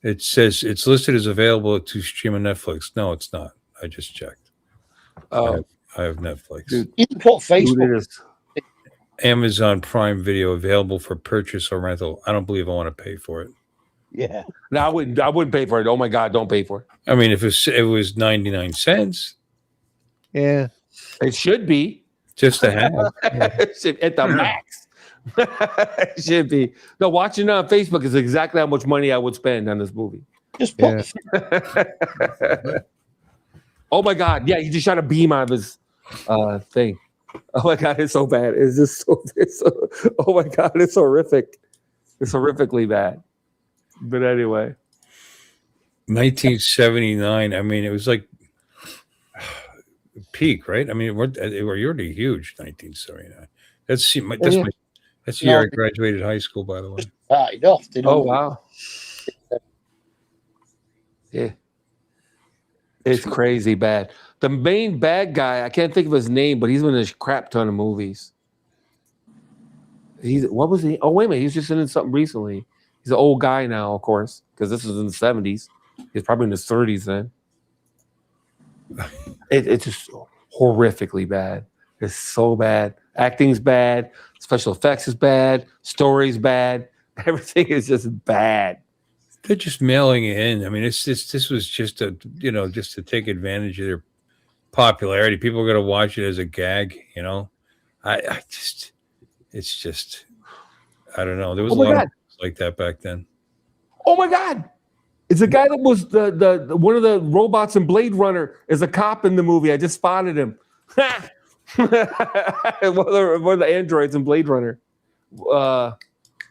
it says it's listed as available to stream on Netflix. No, it's not. I just checked. I have Netflix. Dude, what Facebook? Amazon Prime Video available for purchase or rental. I don't believe I want to pay for it. Yeah. No, I wouldn't pay for it. Oh my God, don't pay for it. I mean, if it was 99 cents. Yeah. It should be. Just to have. At the max. It should be. No, watching it on Facebook is exactly how much money I would spend on this movie. Just Oh my God. Yeah, he just shot a beam out of his thing. Oh my God, it's so bad. It's just oh my God, it's horrific. It's horrifically bad. But anyway. 1979. I mean, it was like peak, right? I mean, we're already huge. 1979. That's the year I graduated high school, by the way. Oh wow. Yeah. It's crazy bad. The main bad guy, I can't think of his name, but he's been in a crap ton of movies. What was he? Oh, wait a minute. He's just in something recently. He's an old guy now, of course, because this was in the 70s. He's probably in his 30s then. It's just horrifically bad. It's so bad. Acting's bad. Special effects is bad. Story's bad. Everything is just bad. They're just mailing it in. I mean, this was just just to take advantage of their popularity. People are going to watch it as a gag. It's just, I don't know. There was a lot of like that back then. Oh my God. It's the guy that was the one of the robots in Blade Runner is a cop in the movie. I just spotted him. one of the androids in Blade Runner.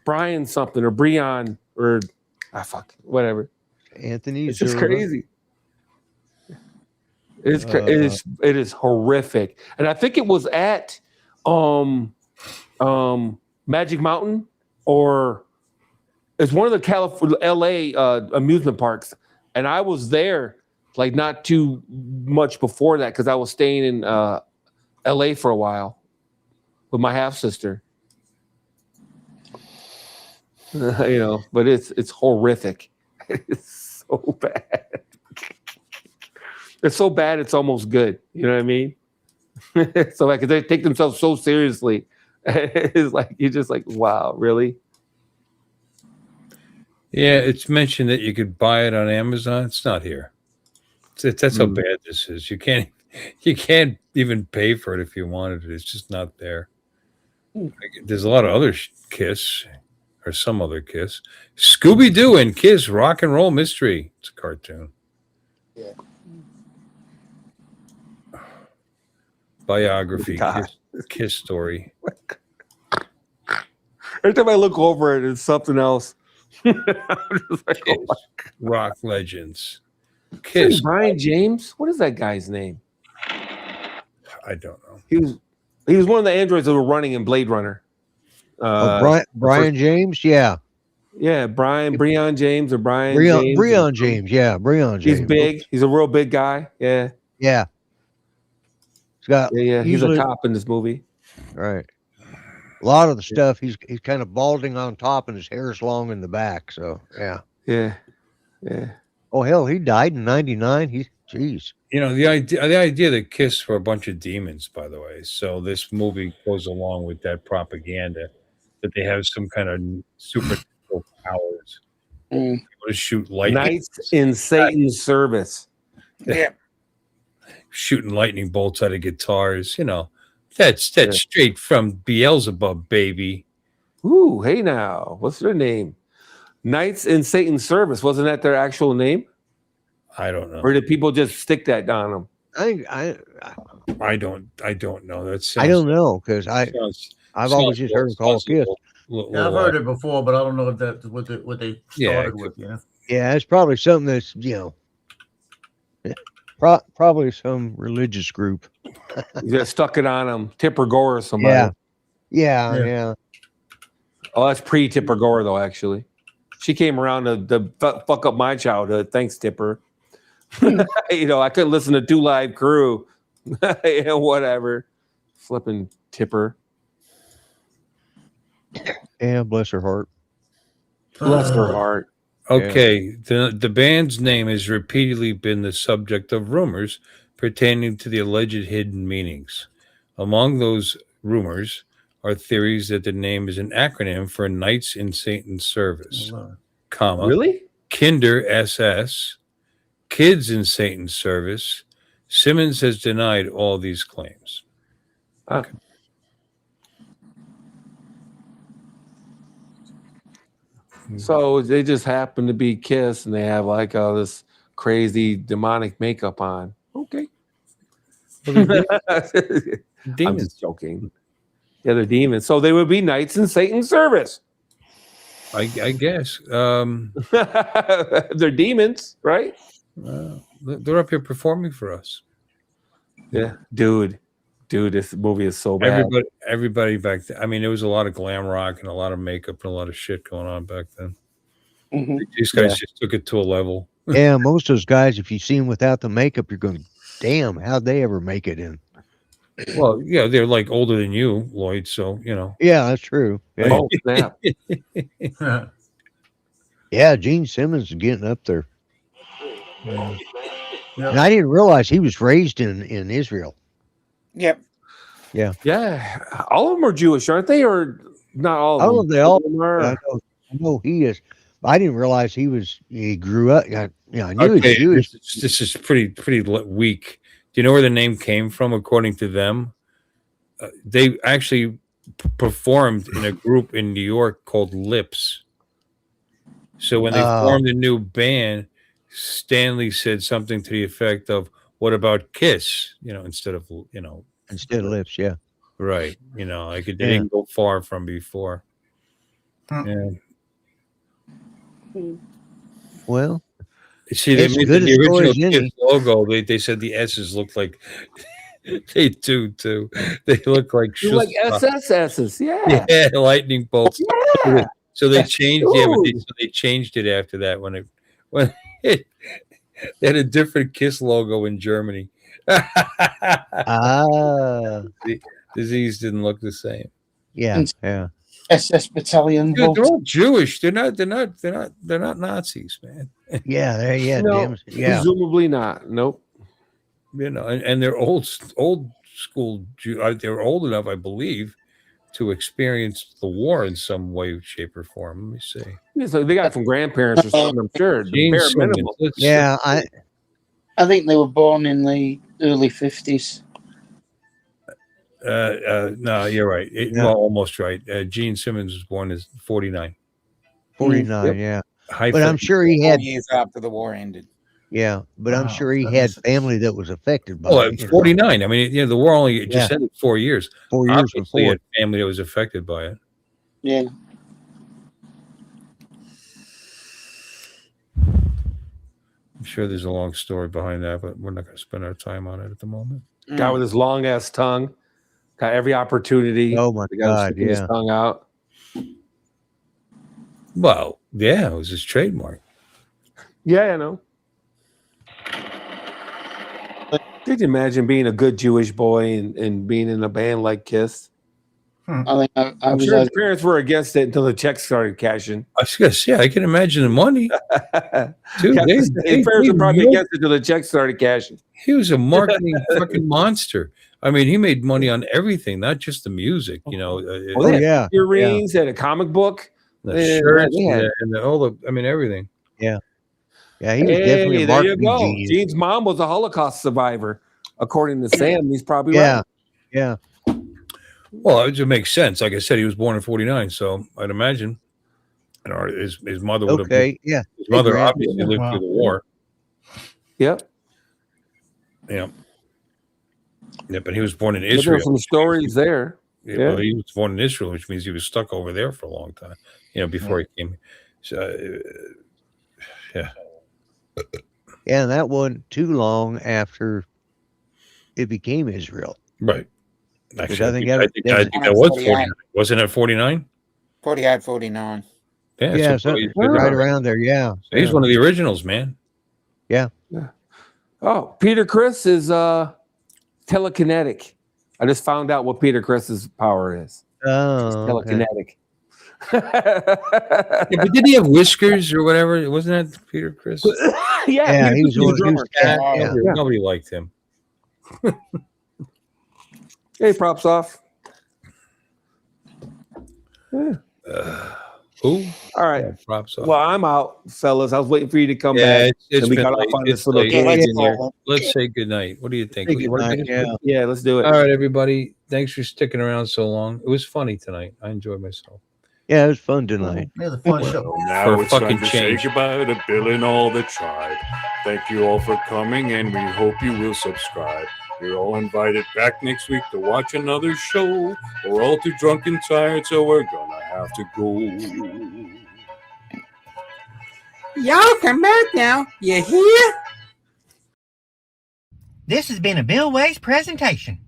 Brian something or Breon or whatever. Anthony. It's just crazy. It is horrific. And I think it was at Magic Mountain or it's one of the LA amusement parks. And I was there like not too much before that because I was staying in LA for a while with my half sister. But it's horrific. It's so bad. It's so bad it's almost good. You know what I mean? So like they take themselves so seriously. It's like you're just like, wow, really? Yeah, it's mentioned that you could buy it on Amazon. It's not here. That's how bad this is. You can't even pay for it if you wanted it. It's just not there. There's a lot of other Kiss. or some other Kiss. Scooby Doo and Kiss Rock and Roll Mystery. It's a cartoon. Yeah. Biography, Kiss story. Every time I look over it, it's something else. I'm just like, Kiss, rock legends. Kiss. Brian James. What is that guy's name? I don't know. He was one of the androids that were running in Blade Runner. Brian James, yeah. Yeah, Breon James or Brian James. Breon James, yeah. Breon James. He's big. He's a real big guy. Yeah. Yeah. He's got He's a cop in this movie. Right. A lot of the stuff he's kind of balding on top and his hair's long in the back. So yeah. Yeah. Oh hell, he died in '99. Jeez. You know, the idea that Kiss were a bunch of demons, by the way. So this movie goes along with that propaganda that they have some kind of supernatural powers. Able to shoot lightning. Knights in Satan's service. Yeah. Shooting lightning bolts out of guitars. You know, that's straight from Beelzebub, baby. Ooh, hey now. What's their name? Knights in Satan's service. Wasn't that their actual name? I don't know. Or did people just stick that on them? I don't know. That's I don't know because I've always just heard him called Kiss. Yeah, I've heard it before, but I don't know if that's what they started with. You know? Yeah, it's probably something that's probably some religious group. You just stuck it on them. Tipper Gore or somebody. Yeah. Oh, that's pre-Tipper Gore though. Actually, she came around to fuck up my childhood. Thanks, Tipper. I couldn't listen to 2 Live Crew. Whatever. Flipping Tipper. Yeah, bless her heart. Bless her heart. Okay, the band's name has repeatedly been the subject of rumors pertaining to the alleged hidden meanings. Among those rumors are theories that the name is an acronym for Knights in Satan's Service, comma, really? Kinder SS, Kids in Satan's Service. Simmons has denied all these claims. Okay. So they just happen to be Kiss and they have like all this crazy demonic makeup on. Okay. I'm just joking. Yeah, they're demons. So they would be Knights in Satan's service. I guess. They're demons, right? They're up here performing for us. Yeah. Dude, this movie is so bad. Everybody back then. I mean, there was a lot of glam rock and a lot of makeup and a lot of shit going on back then. Mm-hmm. These guys just took it to a level. Yeah, most of those guys, if you see them without the makeup, you're going, damn, how'd they ever make it in? Well, yeah, they're like older than you, Lloyd. So, Yeah, that's true. Yeah, Oh, snap. yeah, Gene Simmons is getting up there. Yeah. And I didn't realize he was raised in Israel. Yep. Yeah. All of them are Jewish, aren't they? Or not all of them? They all are. I know he is. I didn't realize he grew up. I knew he was Jewish. This is pretty weak. Do you know where the name came from? According to them, they actually performed in a group in New York called Lips. So when they formed a new band, Stanley said something to the effect of, "What about Kiss?" Instead of Lips. Yeah. Right. They didn't go far from before. Yeah. Well, see, they made the original Kiss logo. They said the S's looked like they do too. They look like SSSs. Yeah, lightning bolts. Yeah. So they changed. Yeah, but they changed it after that when they had a different Kiss logo in Germany. The disease didn't look the same. Yeah. SS Battalion. Dude, they're all Jewish. They're not Nazis, man. Yeah. No, presumably not. Nope. And they're old school. They're old enough, I believe, to experience the war in some way, shape, or form. Let me see. Yeah, so they got it from grandparents or something. I'm sure. The bare minimum. Yeah, I think they were born in the early 50s. No, you're right. Well, almost right. Gene Simmons was born in 49. 49, Yep. yeah. But I'm sure he 4 had. years after the war ended. Yeah, but I'm sure he had family that was affected by Well, it. at 49. I mean, the war only just ended 4 years. 4 years Obviously, he before. had family that was affected by it. Yeah. I'm sure there's a long story behind that, but we're not going to spend our time on it at the moment. Guy with his long ass tongue, got every opportunity. Oh my God! His Yeah. tongue out. Well, yeah, it was his trademark. Yeah, I know. Could you imagine being a good Jewish boy and being in a band like Kiss? I think I'm sure his parents were against it until the checks started cashing. I was going to say, I can imagine the money. Dude, His parents were probably against it until the checks started cashing. He was a marketing fucking monster. I mean, he made money on everything, not just the music. Earrings and a comic book, the shirts, and everything. Yeah, yeah, he was definitely a marketing genius. Gene's mom was a Holocaust survivor, according to Sam. He's probably right. Yeah. Well, it just makes sense. Like I said, he was born in 49, so I'd imagine. His mother would have been. Yeah. His mother obviously lived through the war. Yep. Yeah. Yeah, but he was born in Israel. There's some stories there. Yeah. Well, he was born in Israel, which means he was stuck over there for a long time. Before he came. So, yeah. Yeah, and that wasn't too long after it became Israel. Right. Actually, I think that was 49. Wasn't it 49? 48, 49. Yeah, so right around there. Yeah. So he's one of the originals, man. Yeah. Oh, Peter Criss is telekinetic. I just found out what Peter Criss's power is. Oh, telekinetic. But did he have whiskers or whatever? Wasn't that Peter Criss? Yeah, he was a drummer. Nobody liked him. Hey, props off. Who? All right. Yeah, props off. Well, I'm out, fellas. I was waiting for you to come back. It's we been got late. off on this It's little late. tangent here. Let's say goodnight. What do you think? Yeah, let's do it. All right, everybody. Thanks for sticking around so long. It was funny tonight. I enjoyed myself. Yeah, it was fun tonight. Yeah, the fun show. Now it's time to say goodbye to Bill and all the tribe. Thank you all for coming, and we hope you will subscribe. You're all invited back next week to watch another show. We're all too drunk and tired, so we're gonna have to go. Y'all come back now. You hear? This has been a Bill Ways presentation.